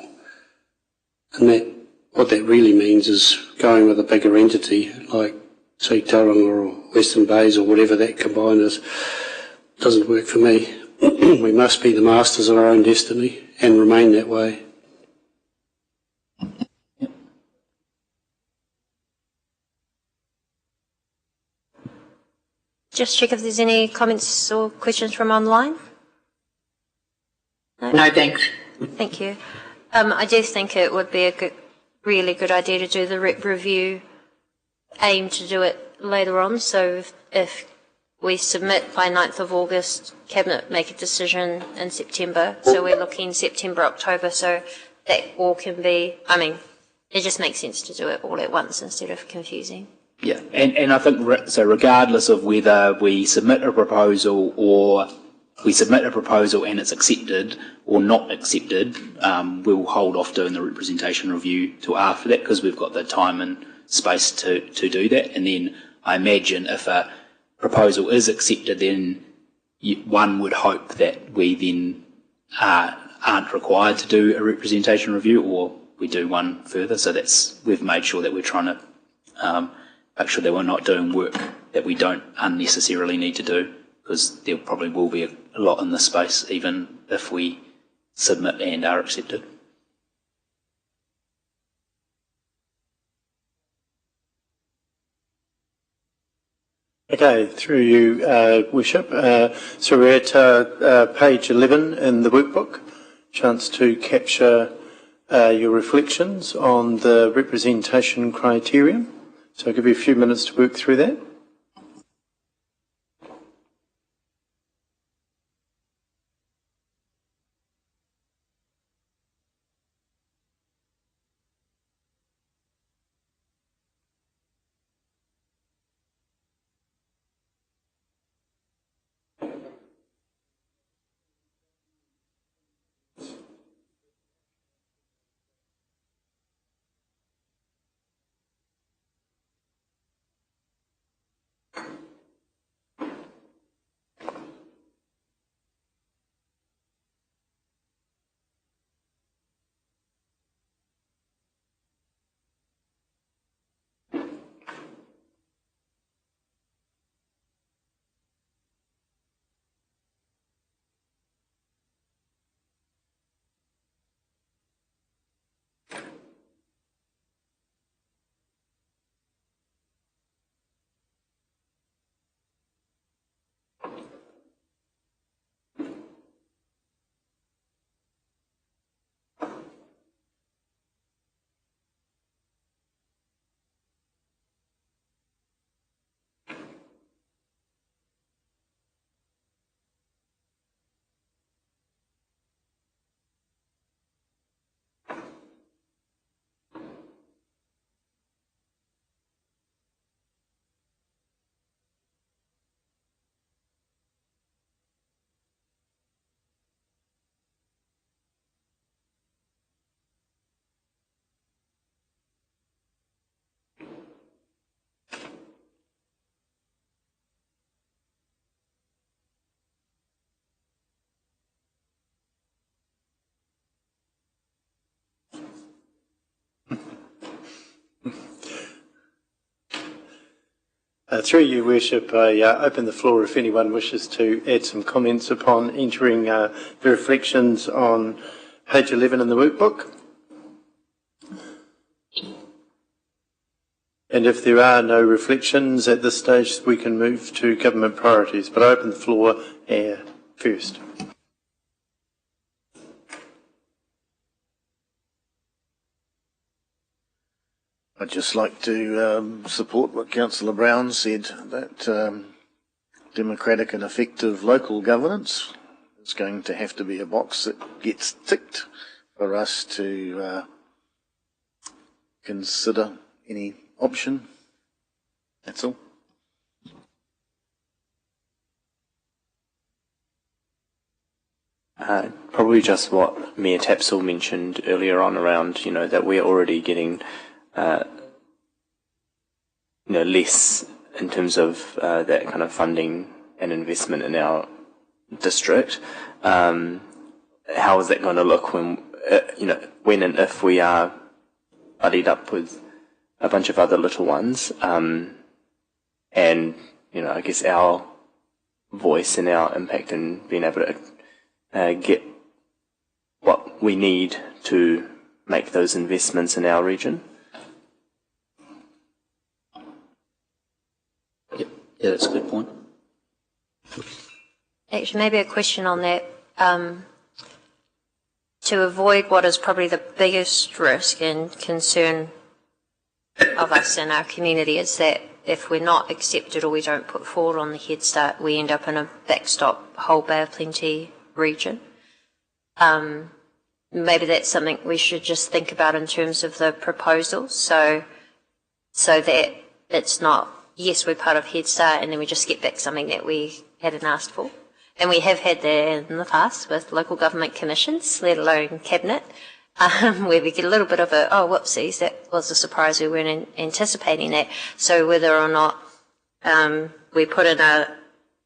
S14: And what that really means is going with a bigger entity like, say, Tauranga or Western Bays or whatever that combined is, doesn't work for me. We must be the masters of our own destiny and remain that way.
S1: Just check if there's any comments or questions from online.
S10: No, thanks.
S1: Thank you. I do think it would be a really good idea to do the rep review, aim to do it later on, so if we submit by 9th of August, Cabinet make a decision in September, so we're looking September, October, so that all can be, I mean, it just makes sense to do it all at once instead of confusing.
S15: Yeah, and I think, so regardless of whether we submit a proposal or we submit a proposal and it's accepted or not accepted, we'll hold off doing the representation review till after that because we've got the time and space to do that. And then I imagine if a proposal is accepted, then one would hope that we then aren't required to do a representation review, or we do one further. So we've made sure that we're trying to make sure that we're not doing work that we don't unnecessarily need to do, because there probably will be a lot in this space even if we submit and are accepted.
S2: Okay, through you, Worship. So we're at page 11 in the workbook. Chance to capture your reflections on the representation criteria. So I'll give you a few minutes to work through that. Through you, Worship, I open the floor if anyone wishes to add some comments upon entering the reflections on page 11 in the workbook. And if there are no reflections at this stage, we can move to government priorities. But I open the floor first.
S5: I'd just like to support what Councillor Brown said, that democratic and effective local governance is going to have to be a box that gets ticked for us to consider any option. That's all.
S8: Probably just what Mayor Tapsell mentioned earlier on around, that we're already getting less in terms of that kind of funding and investment in our district, how is that going to look when, when and if we are buddied up with a bunch of other little ones, and, I guess our voice and our impact in being able to get what we need to make those investments in our region.
S15: Yeah, that's a good point.
S1: Actually, maybe a question on that. To avoid what is probably the biggest risk and concern of us in our community is that if we're not accepted or we don't put forward on the Head Start, we end up in a backstop whole Bay of Plenty region. Maybe that's something we should just think about in terms of the proposals, so that it's not, yes, we're part of Head Start and then we just get back something that we hadn't asked for. And we have had that in the past with local government commissions, let alone cabinet, where we get a little bit of a, oh, whoopsies, that was a surprise, we weren't anticipating that. So whether or not we put in a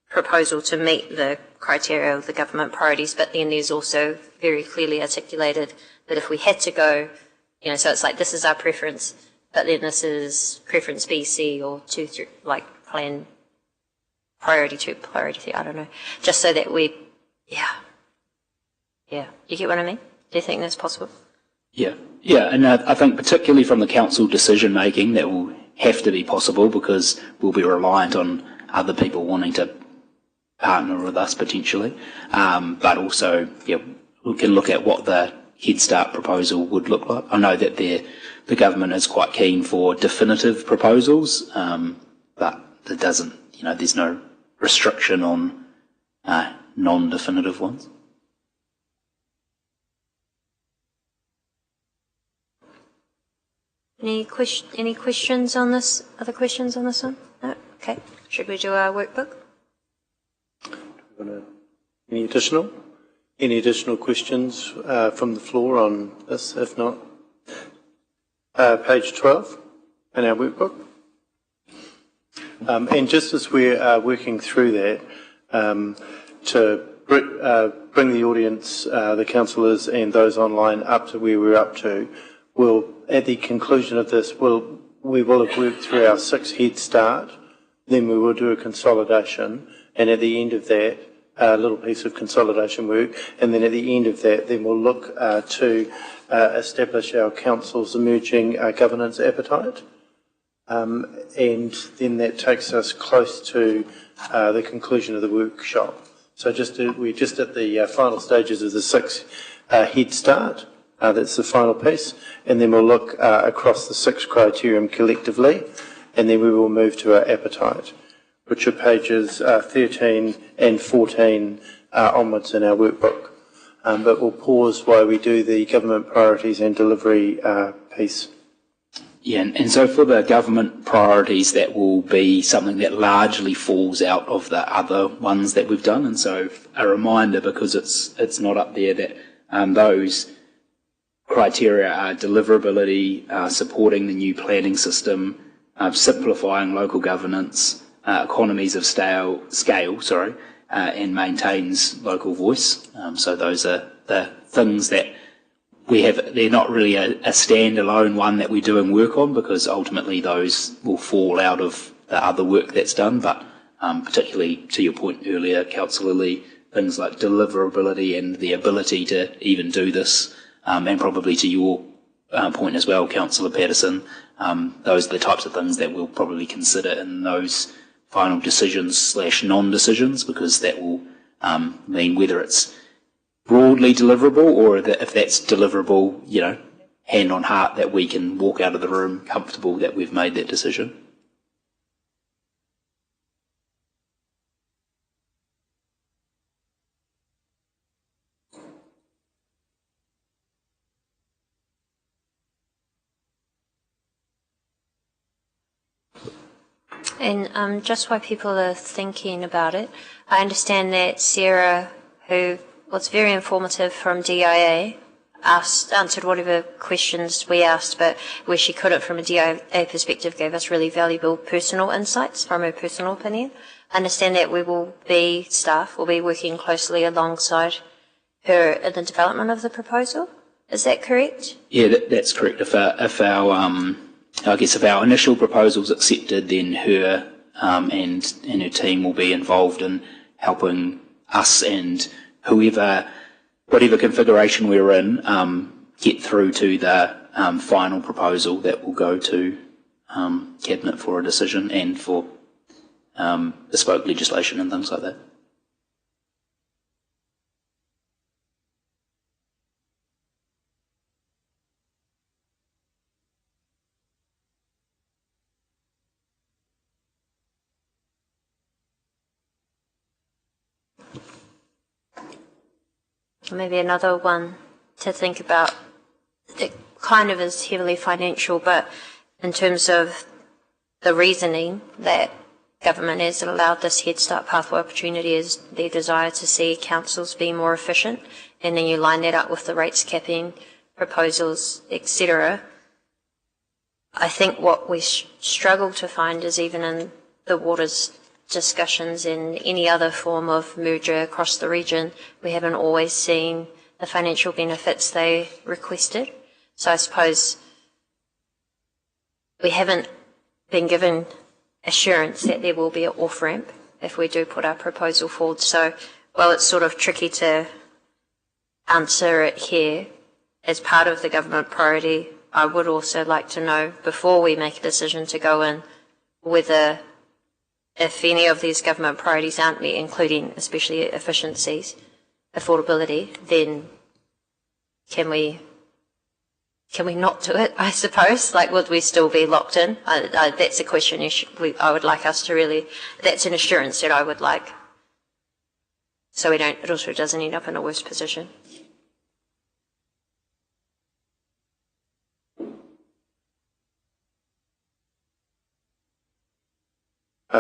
S1: proposal to meet the criteria of the government priorities, but then there's also very clearly articulated that if we had to go, so it's like this is our preference, but then this is preference B, C, or 2, 3, like plan priority 2, priority 3, I don't know, just so that we, you get what I mean? Do you think that's possible?
S15: Yeah, and I think particularly from the council decision making that will have to be possible because we'll be reliant on other people wanting to partner with us potentially, but also we can look at what the Head Start proposal would look like. I know that the government is quite keen for definitive proposals, but it doesn't, there's no restriction on non-definitive ones.
S1: Any questions on this? Other questions on this one? No? Okay. Should we do our workbook?
S2: Any additional questions from the floor on this? If not, page 12 in our workbook. And just as we're working through that, to bring the audience, the councillors and those online up to where we're up to, at the conclusion of this, we will have worked through our 6 Head Start, then we will do a consolidation, and at the end of that, a little piece of consolidation work, and then at the end of that, then we'll look to establish our council's emerging governance appetite. And then that takes us close to the conclusion of the workshop. So we're just at the final stages of the 6 Head Start. That's the final piece. And then we'll look across the 6 criterion collectively, and then we will move to our appetite, which are pages 13 and 14 onwards in our workbook. But we'll pause while we do the government priorities and delivery piece.
S15: Yeah, and so for the government priorities, that will be something that largely falls out of the other ones that we've done. And so a reminder, because it's not up there, that those criteria are deliverability, supporting the new planning system, simplifying local governance, economies of scale, and maintains local voice. So those are the things that we have. They're not really a standalone one that we're doing work on, because ultimately those will fall out of the other work that's done. But particularly to your point earlier, Councillor Lee, things like deliverability and the ability to even do this, and probably to your point as well, Councillor Patterson, those are the types of things that we'll probably consider in those final decisions / non-decisions, because that will mean whether it's broadly deliverable, or if that's deliverable, hand on heart, that we can walk out of the room comfortable that we've made that decision.
S1: And just while people are thinking about it, I understand that Sarah, who was very informative from DIA, answered whatever questions we asked, but where she couldn't from a DIA perspective gave us really valuable personal insights from her personal opinion. I understand that staff will be working closely alongside her in the development of the proposal. Is that correct?
S15: Yeah, that's correct. If our initial proposal's accepted, then her and her team will be involved in helping us and whatever configuration we're in, get through to the final proposal that will go to Cabinet for a decision and for bespoke legislation and things like that.
S1: Maybe another one to think about. It kind of is heavily financial, but in terms of the reasoning that government has allowed this Head Start pathway opportunity is their desire to see councils be more efficient, and then you line that up with the rates capping proposals, etc. I think what we struggle to find is even in the waters discussions in any other form of merger across the region, we haven't always seen the financial benefits they requested. So I suppose we haven't been given assurance that there will be an off-ramp if we do put our proposal forward. So while it's sort of tricky to answer it here as part of the government priority, I would also like to know before we make a decision to go in whether, if any of these government priorities aren't met, including especially efficiencies, affordability, then can we not do it, I suppose? Like, would we still be locked in? That's a question I would like us to really, that's an assurance that I would like, so it also doesn't end up in a worse position.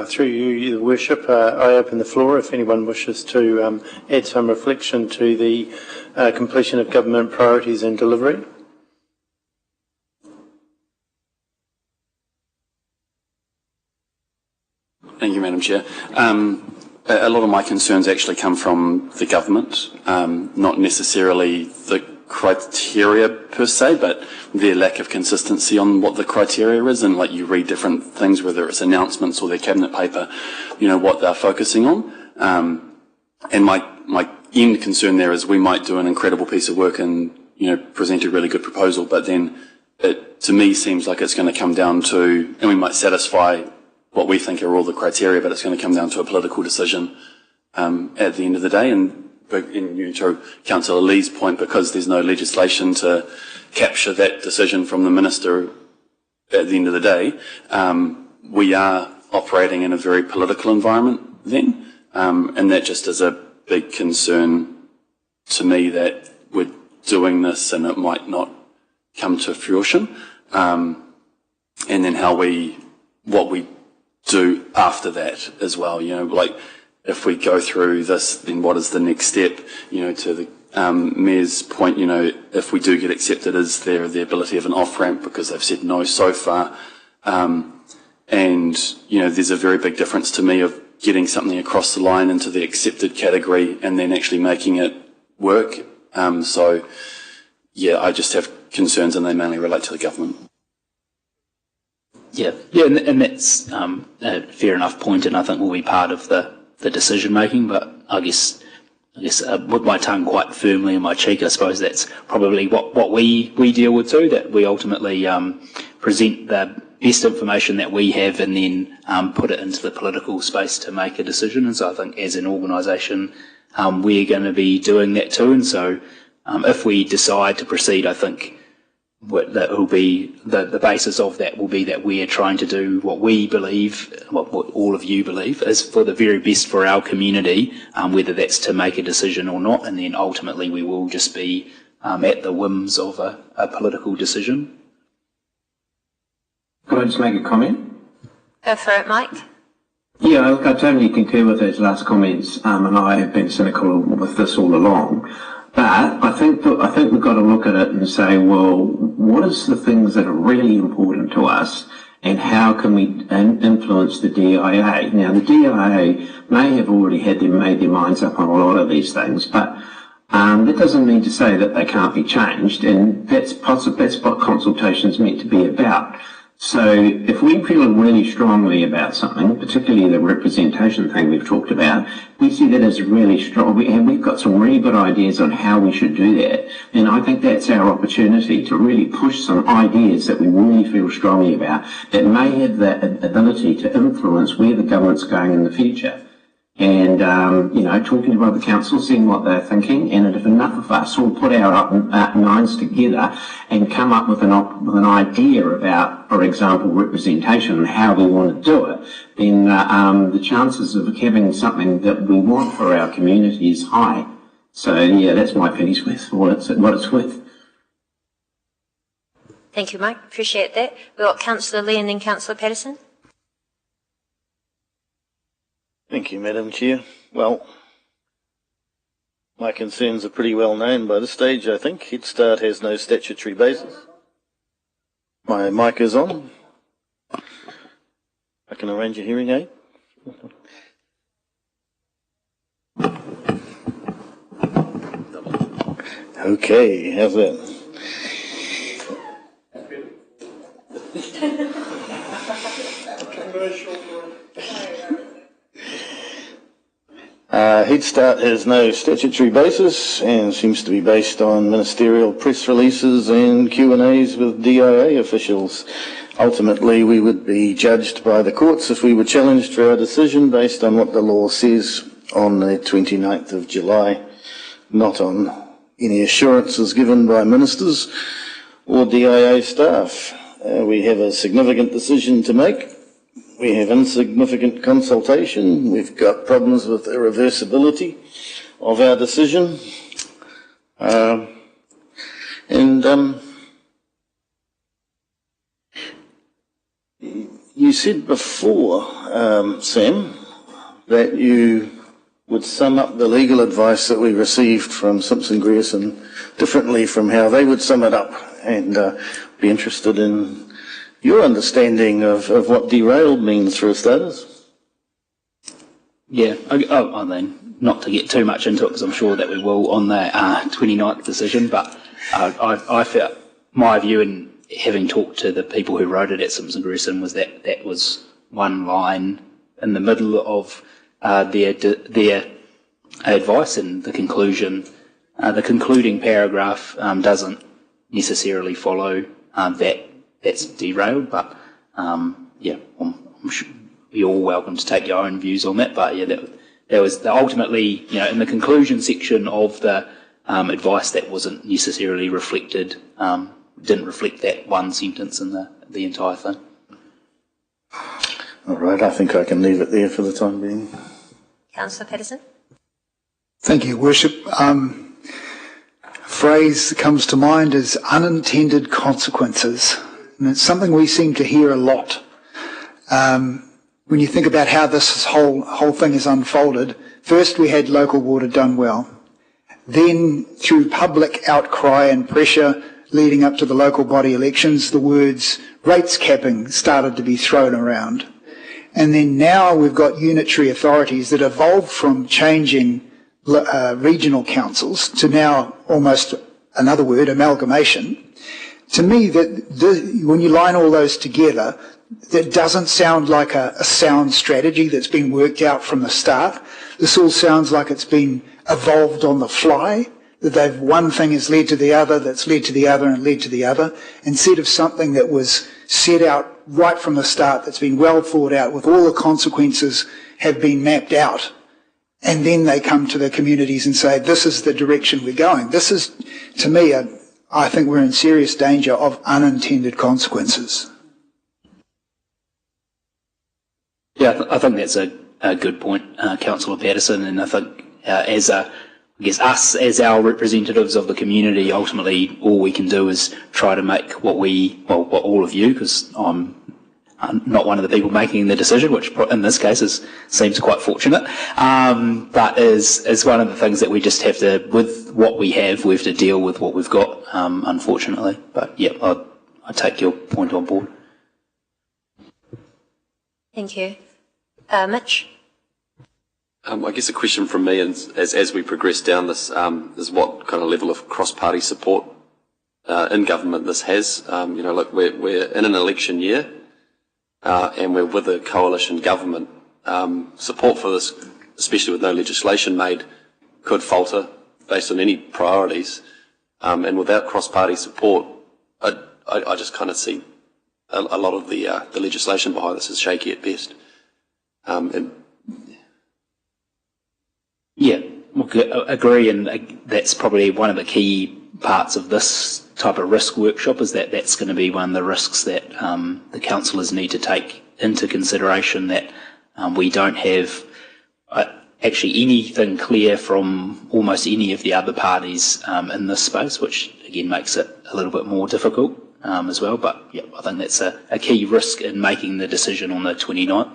S2: Through you, Your Worship, I open the floor if anyone wishes to add some reflection to the completion of government priorities and delivery.
S6: Thank you, Madam Chair. A lot of my concerns actually come from the government, not necessarily the criteria per se, but their lack of consistency on what the criteria is, and like you read different things, whether it's announcements or their cabinet paper, what they're focusing on. And my end concern there is we might do an incredible piece of work and present a really good proposal, but then it to me seems like it's going to come down to, and we might satisfy what we think are all the criteria, but it's going to come down to a political decision at the end of the day. And to Councillor Lee's point, because there's no legislation to capture that decision from the Minister at the end of the day, we are operating in a very political environment then, and that just is a big concern to me that we're doing this and it might not come to fruition, and then what we do after that as well. Like if we go through this, then what is the next step? To the Mayor's point, if we do get accepted, is there the ability of an off-ramp, because they've said no so far? And there's a very big difference to me of getting something across the line into the accepted category and then actually making it work. So yeah, I just have concerns, and they mainly relate to the government.
S15: Yeah, and that's a fair enough point, and I think will be part of the decision making. But I guess with my tongue quite firmly in my cheek, I suppose that's probably what we deal with too. That we ultimately present the best information that we have, and then put it into the political space to make a decision. And so I think as an organisation, we're going to be doing that too. And so if we decide to proceed, I think that will be the basis of that will be that we are trying to do what we believe, what all of you believe, is for the very best for our community, whether that's to make a decision or not, and then ultimately we will just be at the whims of a political decision.
S9: Could I just make a comment?
S1: Go for it, Mike.
S9: Yeah, I totally concur with those last comments, and I have been cynical with this all along. But I think we've got to look at it and say, well, what is the things that are really important to us, and how can we influence the DIA? Now, the DIA may have already made their minds up on a lot of these things, but that doesn't mean to say that they can't be changed, and that's what consultation is meant to be about. So if we feel really strongly about something, particularly the representation thing we've talked about, we see that as really strong, and we've got some really good ideas on how we should do that. And I think that's our opportunity to really push some ideas that we really feel strongly about that may have the ability to influence where the government's going in the future. And, talking to other councils, seeing what they're thinking, and if enough of us all put our minds together and come up with an idea about, for example, representation and how we want to do it, then the chances of having something that we want for our community is high. So, yeah, that's my penny's worth, what it's worth.
S1: Thank you, Mike. Appreciate that. We've got Councillor Lee and then Councillor Patterson.
S5: Thank you, Madam Chair. Well, my concerns are pretty well known by this stage, I think. Head Start has no statutory basis. My mic is on. I can arrange a hearing aid. Okay, how's that? Head Start has no statutory basis and seems to be based on ministerial press releases and Q&As with DIA officials. Ultimately, we would be judged by the courts if we were challenged for our decision based on what the law says on the 29th of July, not on any assurances given by ministers or DIA staff. We have a significant decision to make. We have insignificant consultation. We've got problems with irreversibility of our decision. You said before, Sam, that you would sum up the legal advice that we received from Simpson Grierson differently from how they would sum it up, and be interested in your understanding of what derailed means for starters.
S15: Yeah, I mean, not to get too much into it, because I'm sure that we will on the 29th decision, but I felt my view, in having talked to the people who wrote it at Simpson Grierson, was that that was one line in the middle of their advice, and the conclusion, the concluding paragraph doesn't necessarily follow that's derailed, but I'm sure you're all welcome to take your own views on that. But yeah, that was ultimately, in the conclusion section of the advice, that wasn't necessarily reflected, didn't reflect that one sentence in the entire thing.
S5: All right, I think I can leave it there for the time being.
S1: Councillor Patterson.
S13: Thank you, Worship. Phrase that comes to mind is unintended consequences. And it's something we seem to hear a lot. When you think about how this whole thing has unfolded, first we had local water done well. Then, through public outcry and pressure leading up to the local body elections, the words rates capping started to be thrown around. And then now we've got unitary authorities that evolved from changing regional councils to now almost another word, amalgamation. To me, when you line all those together, that doesn't sound like a sound strategy that's been worked out from the start. This all sounds like it's been evolved on the fly, that one thing has led to the other, that's led to the other and led to the other, instead of something that was set out right from the start, that's been well thought out, with all the consequences have been mapped out. And then they come to the communities and say, this is the direction we're going. This is, to me, I think we're in serious danger of unintended consequences.
S15: Yeah, I think that's a good point, Councillor Patterson, and I think us as our representatives of the community, ultimately all we can do is try to make what all of you, because I'm not one of the people making the decision, which in this case seems quite fortunate, but is one of the things that we just have to, with what we have to deal with what we've got, unfortunately. But yeah, I take your point on board.
S1: Thank you. Mitch?
S4: I guess a question from me is, as we progress down this, is what kind of level of cross-party support in government this has. Look, we're in an election year, and we're with a coalition government. Support for this, especially with no legislation made, could falter based on any priorities. And without cross-party support, I just kind of see a lot of the legislation behind this is shaky at best.
S15: Yeah, agree, and that's probably one of the key parts of this type of risk workshop, is that that's going to be one of the risks that the councillors need to take into consideration, that we don't have actually anything clear from almost any of the other parties in this space, which again makes it a little bit more difficult as well. But yeah, I think that's a key risk in making the decision on the 29th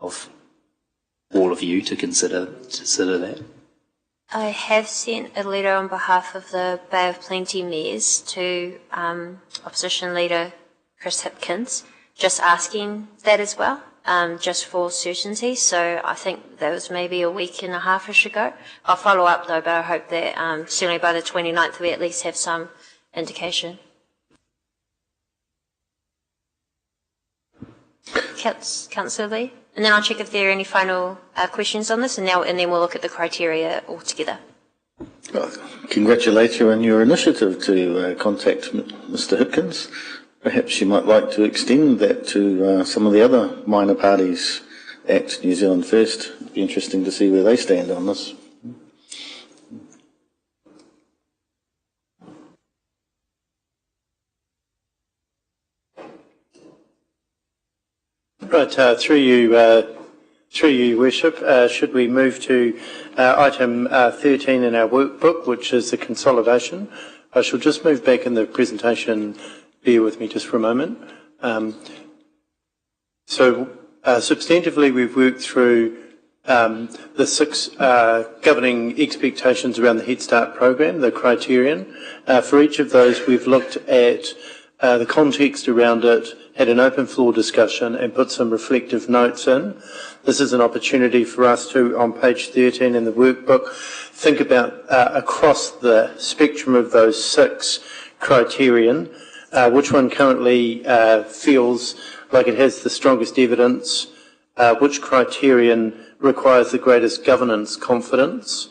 S15: of all of you to consider that.
S1: I have sent a letter on behalf of the Bay of Plenty mayors to opposition leader Chris Hipkins, just asking that as well, just for certainty. So I think that was maybe a week and a half-ish ago. I'll follow up though, but I hope that certainly by the 29th we at least have some indication. Councillor Lee? And then I'll check if there are any final questions on this, and then we'll look at the criteria altogether.
S5: Well, congratulate you on your initiative to contact Mr. Hipkins. Perhaps you might like to extend that to some of the other minor parties, ACT, New Zealand First. It'd be interesting to see where they stand on this.
S2: Right, through you, Worship, should we move to item 13 in our workbook, which is the consolidation? I shall just move back in the presentation. Bear with me just for a moment. Substantively, we've worked through the 6 governing expectations around the Head Start program, the criterion. For each of those, we've looked at the context around it, had an open floor discussion and put some reflective notes in. This is an opportunity for us to, on page 13 in the workbook, think about across the spectrum of those 6 criterion, which one currently feels like it has the strongest evidence, which criterion requires the greatest governance confidence,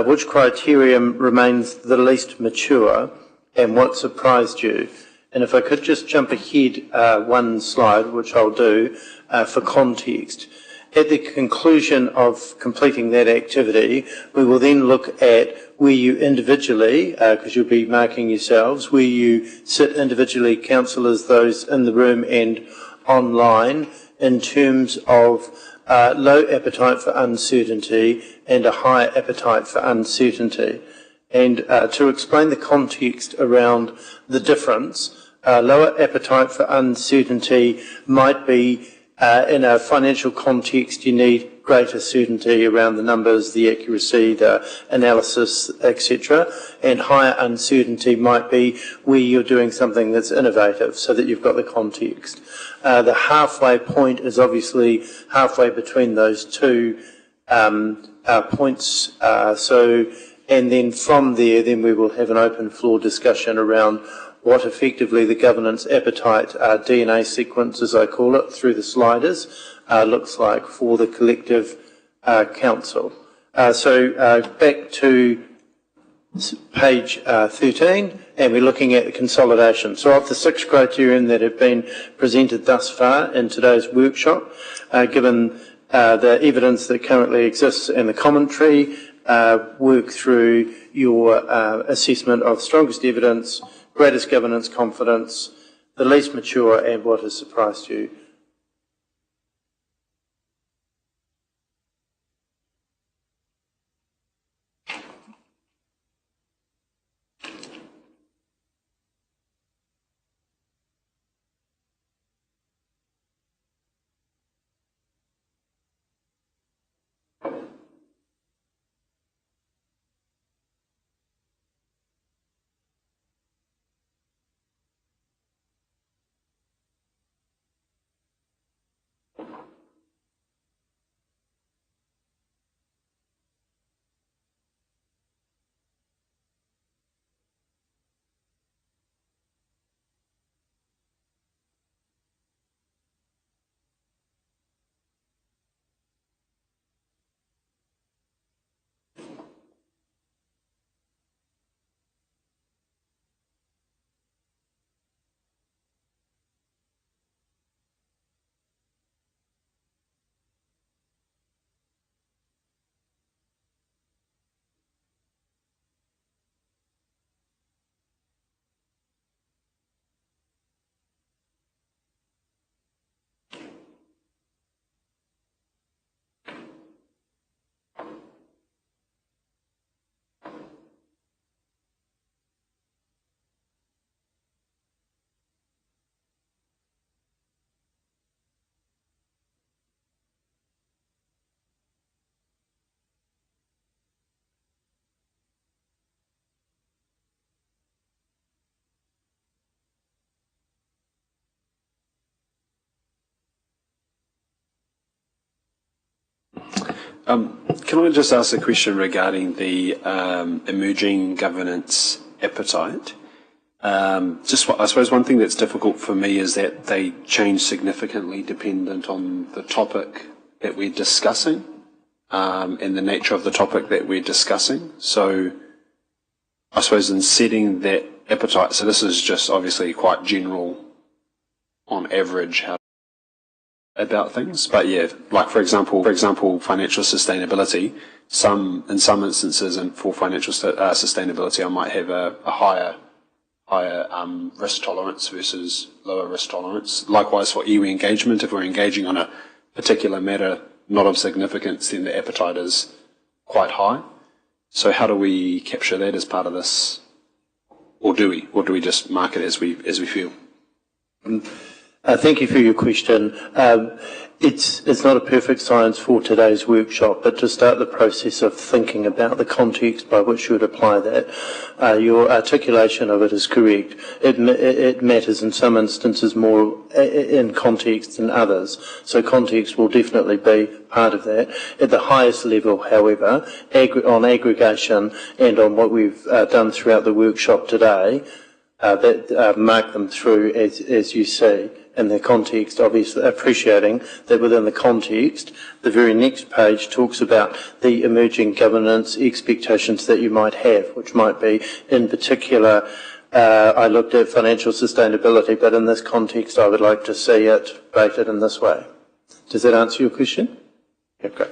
S2: which criterion remains the least mature, and what surprised you. And if I could just jump ahead one slide, which I'll do, for context. At the conclusion of completing that activity, we will then look at where you individually, because you'll be marking yourselves, where you sit individually, councillors, those in the room and online, in terms of low appetite for uncertainty and a high appetite for uncertainty. And to explain the context around the difference, lower appetite for uncertainty might be in a financial context you need greater certainty around the numbers, the accuracy, the analysis, etc. And higher uncertainty might be where you're doing something that's innovative so that you've got the context. The halfway point is obviously halfway between those two points. And then from there, then we will have an open floor discussion around what effectively the governance appetite DNA sequence, as I call it, through the sliders, looks like for the collective council. Back to page 13, and we're looking at the consolidation. So of the 6 criterion that have been presented thus far in today's workshop, given the evidence that currently exists in the commentary, work through your assessment of strongest evidence, greatest governance confidence, the least mature, and what has surprised you.
S11: Can I just ask a question regarding the emerging governance appetite? I suppose one thing that's difficult for me is that they change significantly dependent on the topic that we're discussing and the nature of the topic that we're discussing. So I suppose in setting that appetite, so this is just obviously quite general on average how about things, but yeah, like for example, financial sustainability. In some instances, and for financial sustainability, I might have a higher risk tolerance versus lower risk tolerance. Likewise for iwi engagement, if we're engaging on a particular matter not of significance, then the appetite is quite high. So how do we capture that as part of this, or do we? Or do we just mark it as we feel?
S2: Thank you for your question. It's not a perfect science for today's workshop, but to start the process of thinking about the context by which you would apply that, your articulation of it is correct. It matters in some instances more in context than others, so context will definitely be part of that. At the highest level, however, on aggregation and on what we've done throughout the workshop today, that mark them through as you see. In the context, obviously appreciating that within the context, the very next page talks about the emerging governance expectations that you might have, which might be, in particular, I looked at financial sustainability, but in this context, I would like to see it rated in this way. Does that answer your question? Okay.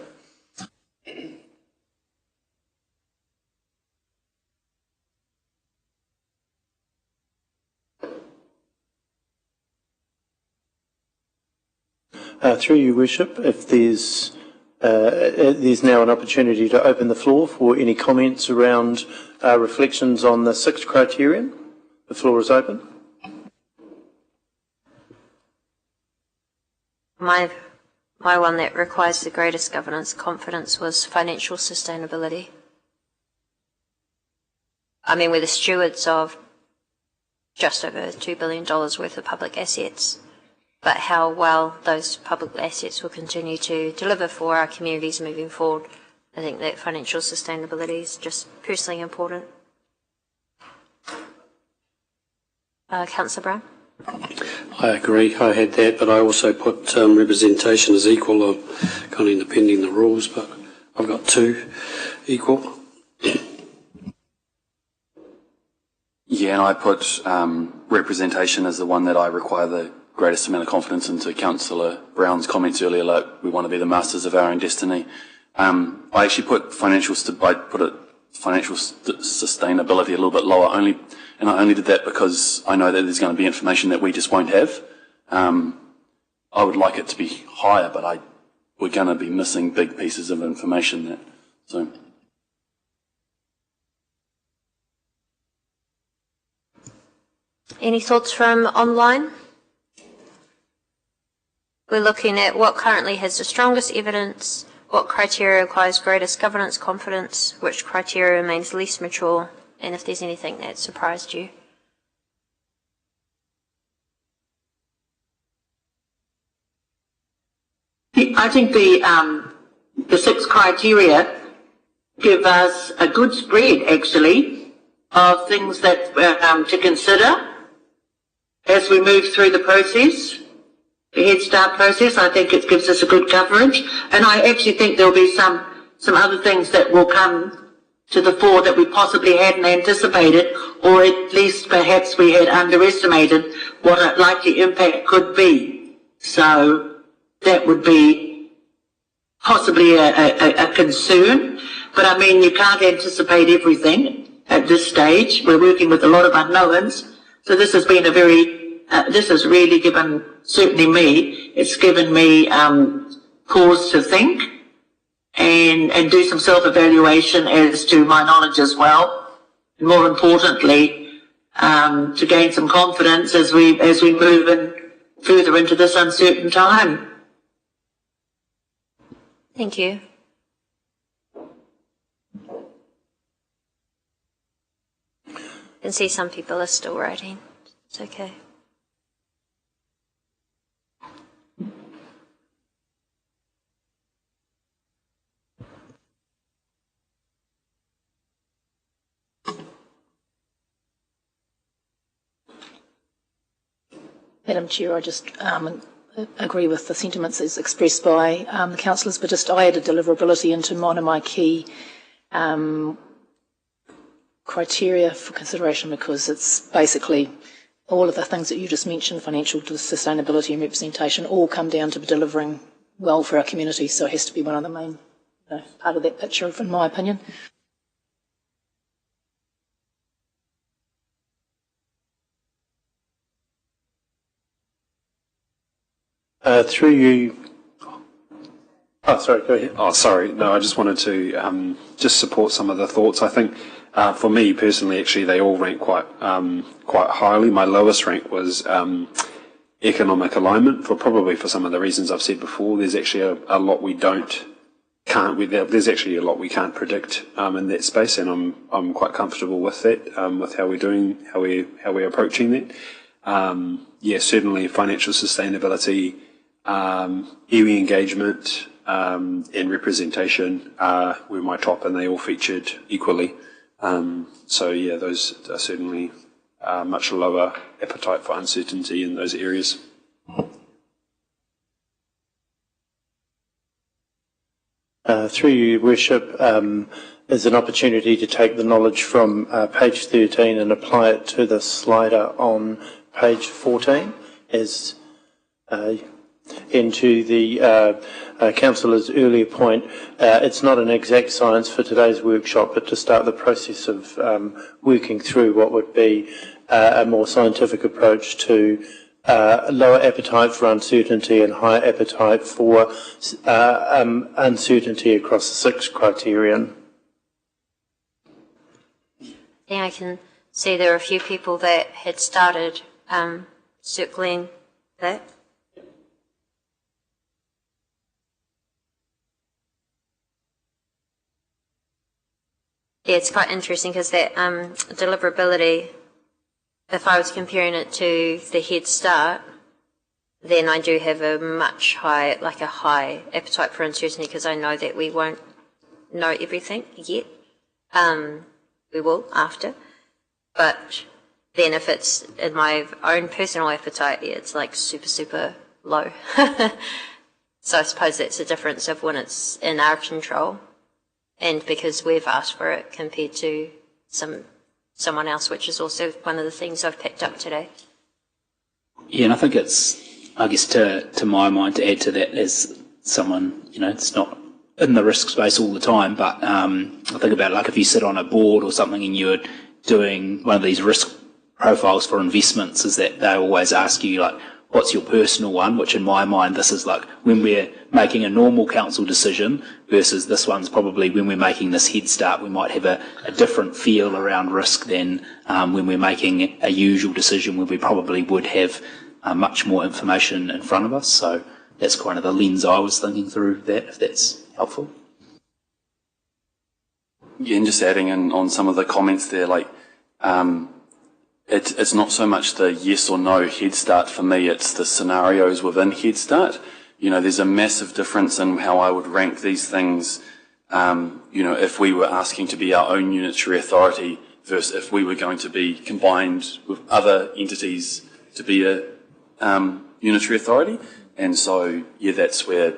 S2: Through you, Worship, if there's now an opportunity to open the floor for any comments around reflections on the sixth criterion. The floor is open.
S1: My one that requires the greatest governance confidence was financial sustainability. I mean, we're the stewards of just over $2 billion worth of public assets. But how well those public assets will continue to deliver for our communities moving forward. I think that financial sustainability is just personally important. Councillor Brown?
S14: I agree, I had that, but I also put representation as equal. I'm kind of independent the rules, but I've got two equal.
S6: Yeah, and I put representation as the one that I require the greatest amount of confidence into. Councillor Brown's comments earlier, like we want to be the masters of our own destiny. I actually put financial sustainability a little bit lower, and I only did that because I know that there's going to be information that we just won't have. I would like it to be higher, but we're going to be missing big pieces of information there. So.
S1: Any thoughts from online? We're looking at what currently has the strongest evidence, what criteria requires greatest governance confidence, which criteria remains least mature, and if there's anything that surprised you.
S10: I think the six criteria give us a good spread, actually, of things that to consider as we move through the process. The Head Start process, I think it gives us a good coverage, and I actually think there'll be some other things that will come to the fore that we possibly hadn't anticipated, or at least perhaps we had underestimated what a likely impact could be. So that would be possibly a concern, but I mean, you can't anticipate everything at this stage. We're working with a lot of unknowns, so this has been this has really given, certainly me, it's given me cause to think and do some self-evaluation as to my knowledge as well. And more importantly, to gain some confidence as we move in further into this uncertain time.
S1: Thank you. I can see some people are still writing. It's okay.
S3: Madam Chair, I just agree with the sentiments as expressed by the councillors, but just I added deliverability into one of my key criteria for consideration because it's basically all of the things that you just mentioned, financial sustainability and representation, all come down to delivering well for our community, so it has to be one of the main part of that picture, in my opinion.
S2: Through you. Oh, sorry, go ahead.
S11: Oh, sorry. No, I just wanted to just support some of the thoughts. I think for me personally, actually, they all rank quite highly. My lowest rank was economic alignment for some of the reasons I've said before. There's actually a lot there's actually a lot we can't predict in that space, and I'm quite comfortable with that, with how we're approaching that. Certainly financial sustainability, iwi engagement, and representation were my top, and they all featured equally. Those are certainly much lower appetite for uncertainty in those areas.
S2: Through you, Worship, is an opportunity to take the knowledge from page 13 and apply it to the slider on page 14 as into the councillor's earlier point. It's not an exact science for today's workshop, but to start the process of working through what would be a more scientific approach to lower appetite for uncertainty and higher appetite for uncertainty across the 6 criterion.
S1: I think I can see there are a few people that had started circling that. Yeah, it's quite interesting because that deliverability, if I was comparing it to the Head Start, then I do have a much high appetite for uncertainty because I know that we won't know everything yet. We will after. But then if it's in my own personal appetite, yeah, it's like super, super low. So I suppose that's the difference of when it's in our control and because we've asked for it compared to someone else, which is also one of the things I've picked up today. Yeah,
S15: and I think it's, I guess to my mind, to add to that as someone, it's not in the risk space all the time, but I think about like if you sit on a board or something and you're doing one of these risk profiles for investments, is that they always ask you like, what's your personal one, which in my mind this is like when we're making a normal council decision versus this one's probably when we're making this Head Start, we might have a different feel around risk than when we're making a usual decision where we probably would have much more information in front of us. So that's kind of the lens I was thinking through that, if that's helpful.
S6: Yeah, and just adding in on some of the comments there, like it's not so much the yes or no Head Start for me, it's the scenarios within Head Start. There's a massive difference in how I would rank these things, if we were asking to be our own unitary authority versus if we were going to be combined with other entities to be a unitary authority. And so, yeah, that's where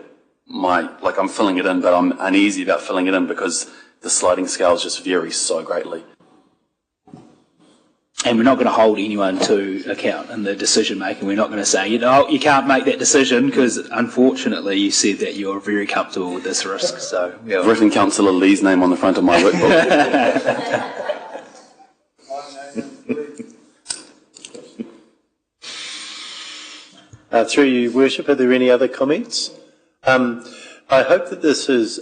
S6: I'm filling it in, but I'm uneasy about filling it in because the sliding scales just vary so greatly.
S15: And we're not going to hold anyone to account in the decision making. We're not going to say, you can't make that decision because unfortunately you said that you're very comfortable with this risk. So
S6: I've written Councillor Lee's name on the front of my workbook.
S2: Through you, Worship, are there any other comments? I hope that this is...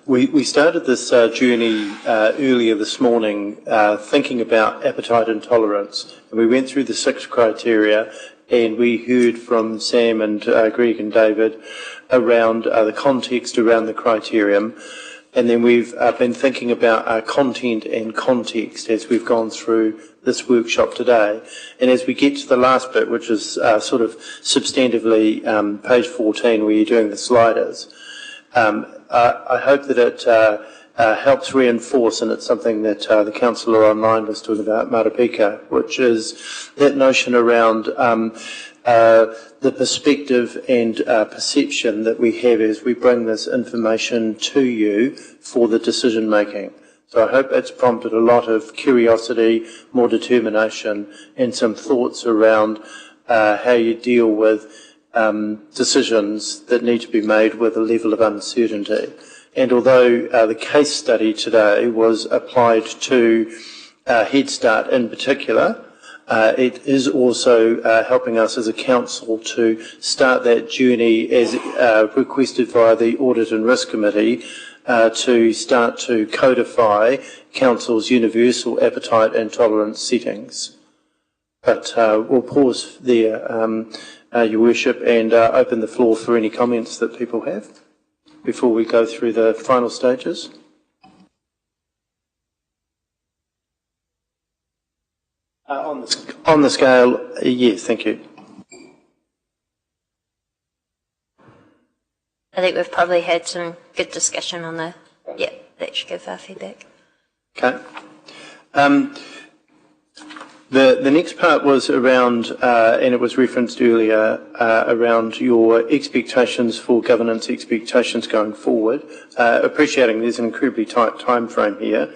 S2: We started this journey earlier this morning thinking about appetite and tolerance, and we went through the 6 criteria, and we heard from Sam and Greg and David around the context around the criterion, and then we've been thinking about content and context as we've gone through this workshop today. And as we get to the last bit, which is sort of substantively page 14, where you're doing the sliders, I hope that helps reinforce, and it's something that the councillor online was talking about, Marapika, which is that notion around the perspective and perception that we have as we bring this information to you for the decision making. So I hope it's prompted a lot of curiosity, more determination, and some thoughts around how you deal with decisions that need to be made with a level of uncertainty. And although the case study today was applied to Head Start in particular, it is also helping us as a council to start that journey as requested via the Audit and Risk Committee to start to codify council's universal appetite and tolerance settings. But we'll pause there, Your Worship, and open the floor for any comments that people have before we go through the final stages. On the scale, yes, thank you.
S1: I think we've probably had some good discussion on the, that should give our feedback.
S2: Okay. The next part was around, and it was referenced earlier, around your expectations for governance expectations going forward, appreciating there's an incredibly tight time frame here.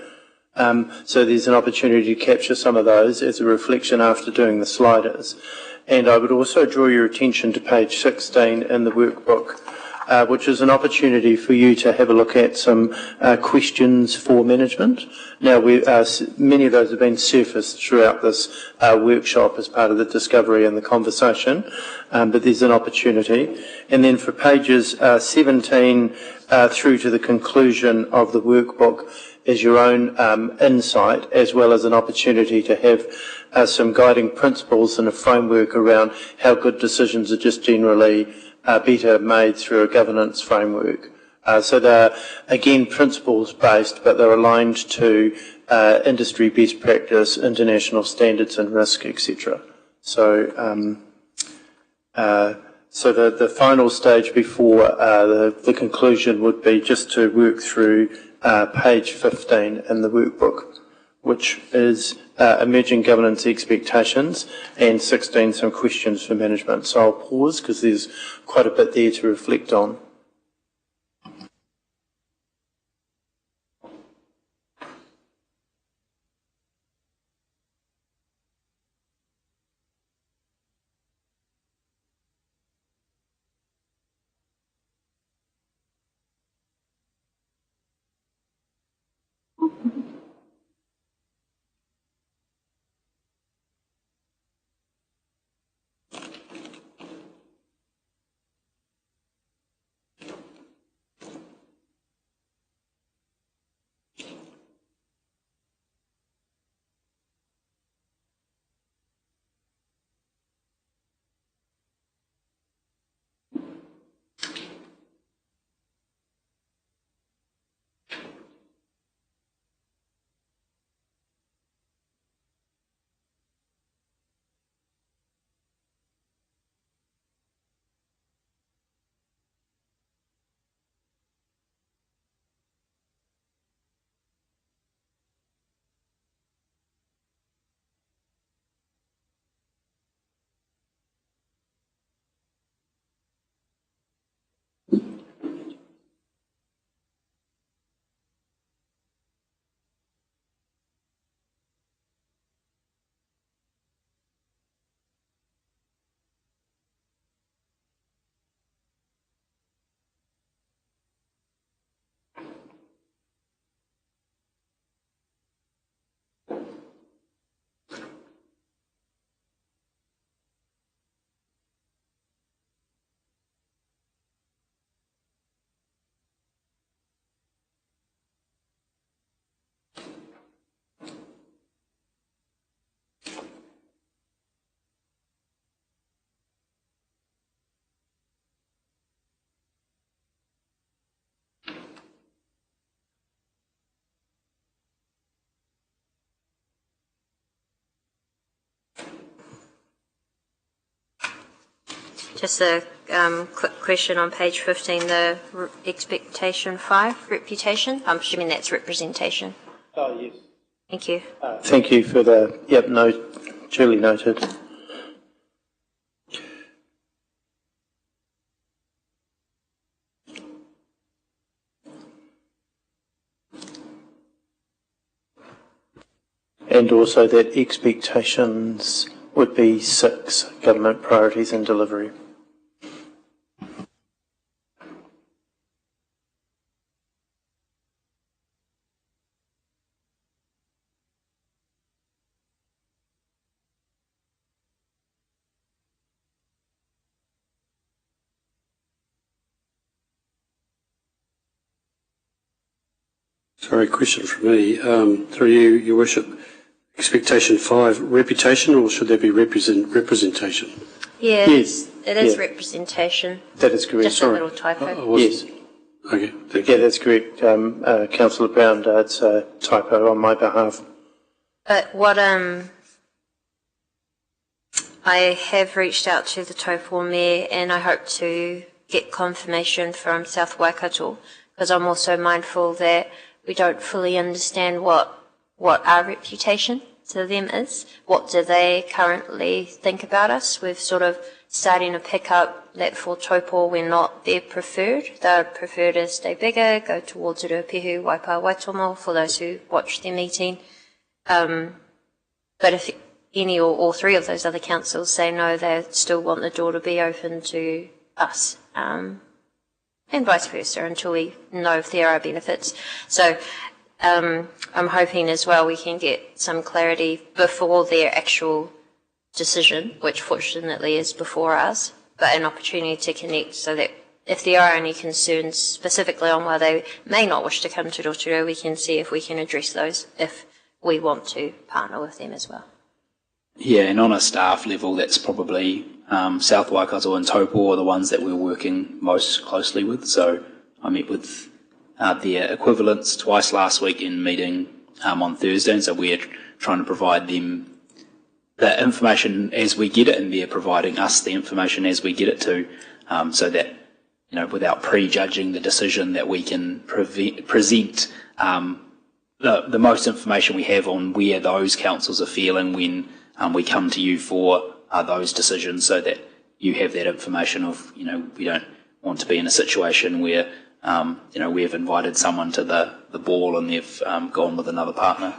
S2: So there's an opportunity to capture some of those as a reflection after doing the sliders. And I would also draw your attention to page 16 in the workbook, which is an opportunity for you to have a look at some questions for management. Now, many of those have been surfaced throughout this workshop as part of the discovery and the conversation, but there's an opportunity. And then for pages 17 through to the conclusion of the workbook is your own insight, as well as an opportunity to have some guiding principles and a framework around how good decisions are just generally better made through a governance framework. So they're, again, principles-based, but they're aligned to industry best practice, international standards and risk, etc. So the final stage before the conclusion would be just to work through page 15 in the workbook, which is emerging governance expectations, and 16, some questions for management. So I'll pause because there's quite a bit there to reflect on.
S1: Just a quick question on page 15, the expectation 5, reputation. I'm assuming that's representation.
S2: Oh, yes.
S1: Thank you.
S2: Thank you for the, duly noted. And also that expectations would be 6 government priorities and delivery.
S14: Sorry, question from me. Through you, Your Worship. Expectation 5, reputation, or should there be representation?
S1: Yeah,
S2: yes,
S1: it is representation.
S2: That is correct.
S1: Just a little typo.
S2: Yes.
S14: Okay, thank you.
S2: Yeah, that's correct. Councillor Brown, it's a typo on my behalf.
S1: But what I have reached out to the Taupo Mayor, and I hope to get confirmation from South Waikato, because I'm also mindful that we don't fully understand what our reputation to them is. What do they currently think about us? We've sort of starting to pick up that for Taupo we're not their preferred. They're preferred to stay bigger, go towards Ruapehu, Waipa, Waitomo, for those who watch their meeting. But if any or all 3 of those other councils say no, they still want the door to be open to us. And vice versa until we know if there are benefits. So I'm hoping as well we can get some clarity before their actual decision, which fortunately is before us, but an opportunity to connect so that if there are any concerns specifically on why they may not wish to come to Rotorua, we can see if we can address those if we want to partner with them as well.
S15: Yeah, and on a staff level, that's probably South Waikato and Taupo are the ones that we're working most closely with. So I met with their equivalents twice last week in meeting on Thursday, and so we're trying to provide them the information as we get it, and they're providing us the information as we get it too, so that, without prejudging the decision, that we can present the most information we have on where those councils are feeling when we come to you for those decisions, so that you have that information of, we don't want to be in a situation where, we've invited someone to the ball and they've gone with another partner.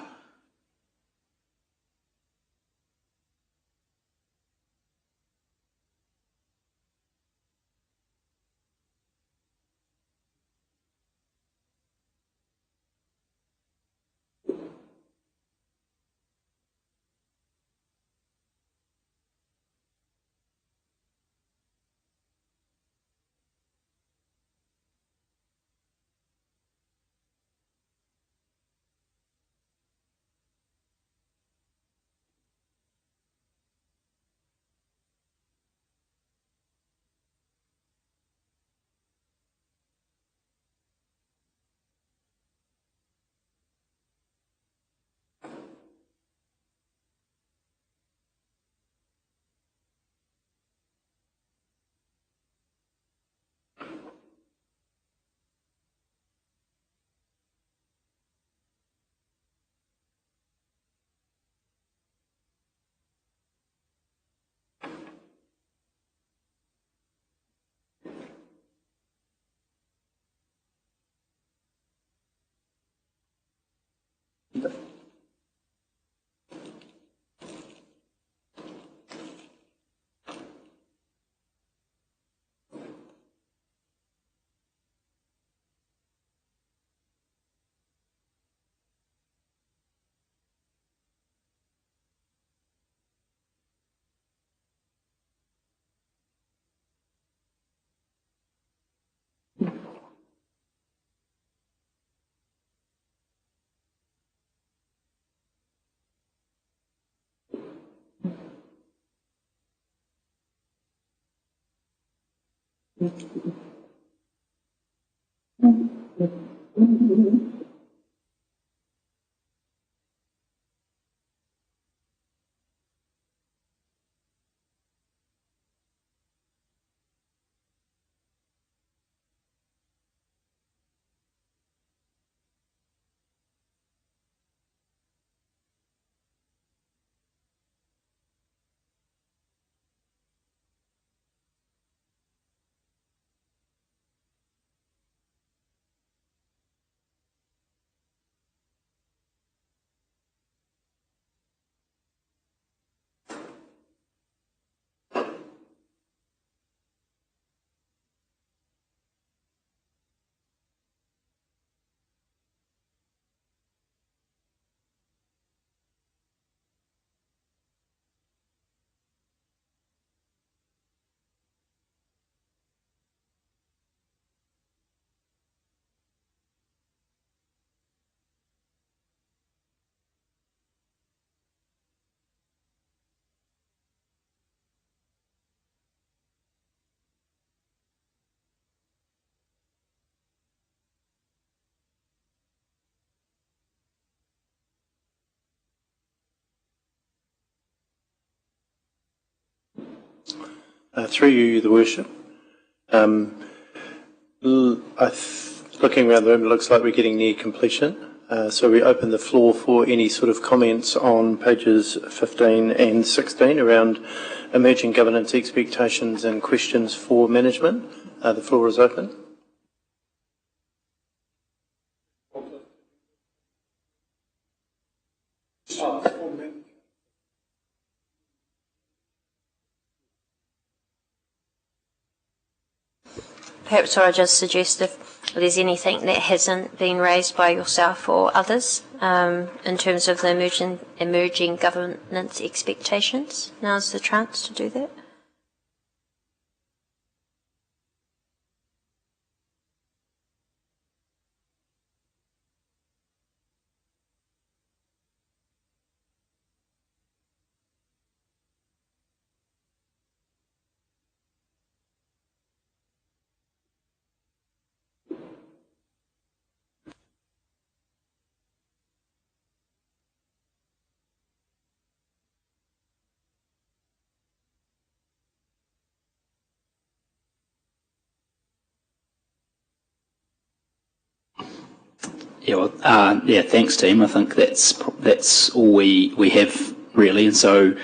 S2: Through you, Your Worship. Looking around the room, it looks like we're getting near completion. So we open the floor for any sort of comments on pages 15 and 16 around emerging governance expectations and questions for management. The floor is open.
S1: Perhaps I just suggest if there's anything that hasn't been raised by yourself or others in terms of the emerging governance expectations, now's the chance to do that.
S15: Yeah, thanks, team. I think that's all we have really, and so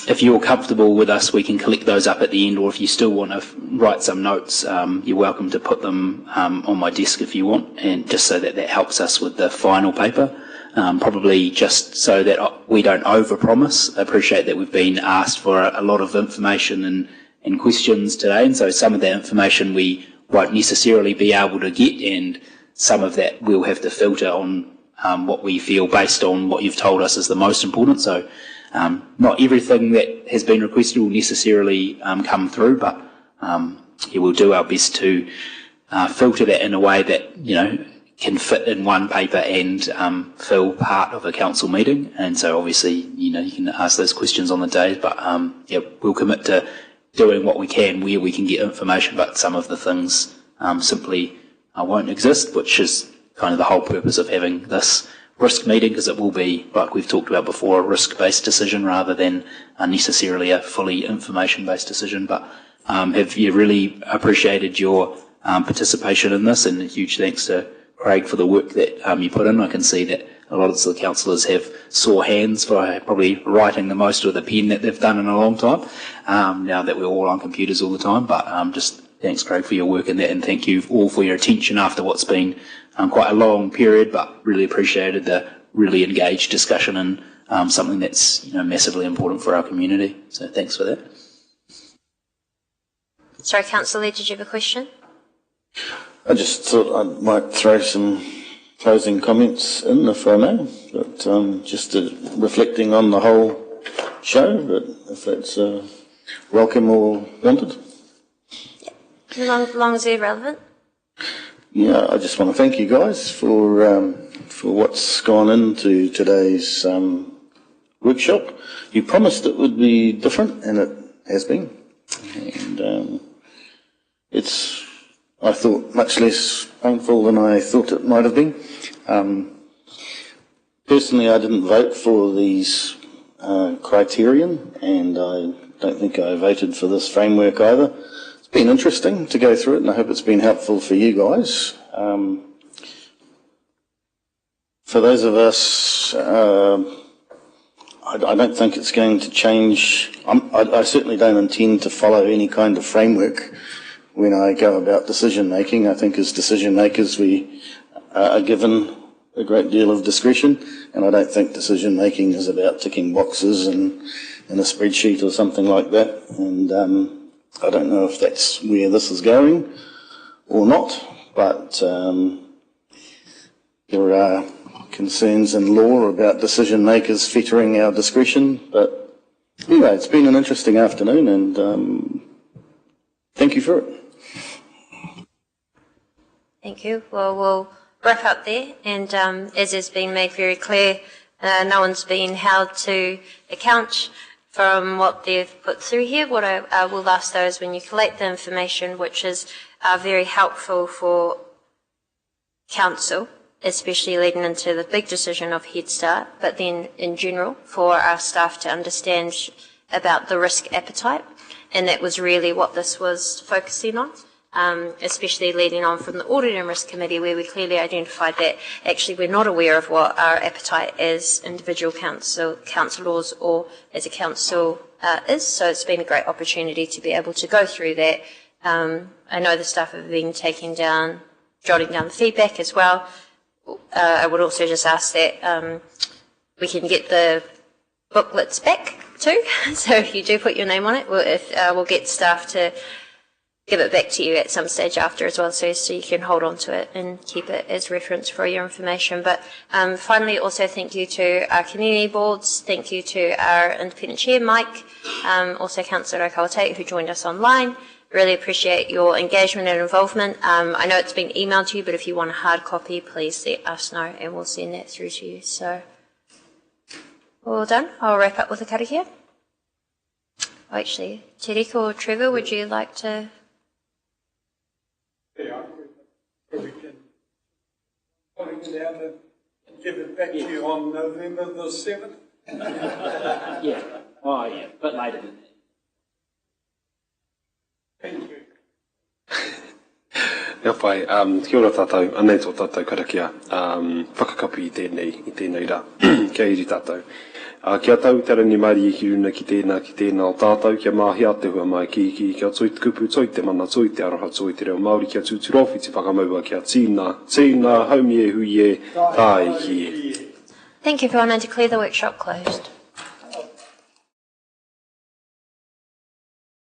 S15: if you're comfortable with us, we can collect those up at the end, or if you still want to write some notes, you're welcome to put them on my desk if you want, and just so that helps us with the final paper. Probably just so that we don't overpromise. I appreciate that we've been asked for a lot of information and questions today, and so some of that information we won't necessarily be able to get, and some of that we'll have to filter on what we feel based on what you've told us is the most important. So not everything that has been requested will necessarily come through, but we'll do our best to filter that in a way that, you know, can fit in one paper and fill part of a council meeting. And so obviously, you know, you can ask those questions on the day, but we'll commit to doing what we can where we can get information, but some of the things simply won't exist, which is kind of the whole purpose of having this risk meeting, because it will be, like we've talked about before, a risk-based decision rather than necessarily a fully information-based decision. But have you really appreciated your participation in this, and a huge thanks to Craig for the work that you put in. I can see that a lot of the councillors have sore hands for probably writing the most with a pen that they've done in a long time, now that we're all on computers all the time. But just thanks, Craig, for your work in that, and thank you all for your attention after what's been quite a long period, but really appreciated the really engaged discussion and something that's, you know, massively important for our community. So thanks for that.
S1: Sorry, Councillor, did you have a question?
S5: I just thought I might throw some closing comments in, if I may, but just reflecting on the whole show, but if that's welcome or wanted.
S1: As long as they're relevant.
S5: Yeah, I just want to thank you guys for what's gone into today's workshop. You promised it would be different, and it has been. And it's, I thought, much less painful than I thought it might have been. Personally, I didn't vote for these criterion, and I don't think I voted for this framework either. It's been interesting to go through it, and I hope it's been helpful for you guys. For those of us, I don't think it's going to change. I certainly don't intend to follow any kind of framework when I go about decision making. I think as decision makers we are given a great deal of discretion, and I don't think decision making is about ticking boxes in a spreadsheet or something like that. And I don't know if that's where this is going or not, but there are concerns in law about decision makers fettering our discretion. But anyway, it's been an interesting afternoon, and thank you for it.
S1: Thank you. Well, we'll wrap up there, and as has been made very clear, no one's been held to account from what they've put through here. What I will ask though is when you collect the information, which is very helpful for Council, especially leading into the big decision of Head Start, but then in general for our staff to understand about the risk appetite, and that was really what this was focusing on. Especially leading on from the Audit and Risk Committee, where we clearly identified that actually we're not aware of what our appetite as individual councillors or as a council is. So it's been a great opportunity to be able to go through that. I know the staff have been jotting down the feedback as well. I would also just ask that we can get the booklets back too. So if you do put your name on it, we'll get staff to give it back to you at some stage after as well, so you can hold on to it and keep it as reference for your information. But finally, also thank you to our community boards, thank you to our independent chair, Mike, also Councillor Okawatate, who joined us online. Really appreciate your engagement and involvement. I know it's been emailed to you, but if you want a hard copy, please let us know and we'll send that through to you. So, all done. I'll wrap up with a karakia. Oh, actually, Terika or Trevor, would you like to?
S12: Yeah, we can pull it out and give it back to you on November the 7th.
S15: Yeah. Oh, yeah, but later than that.
S12: Thank you.
S11: Ia whai, kia ora tātou, anei tō tātou karakia, whakakapu i tēnei rā, kia iri tātou. Kia tau tera ni mari ki runa ki tēnā o tātou, kia mahi te hua mai kia toi te kupu, toi te mana, toi te aroha, toi te reo Māori, kia tūturofi te whakamaua, kia tīna haumi e hui e, tā e ki e.
S1: Thank you everyone, and declare the workshop closed.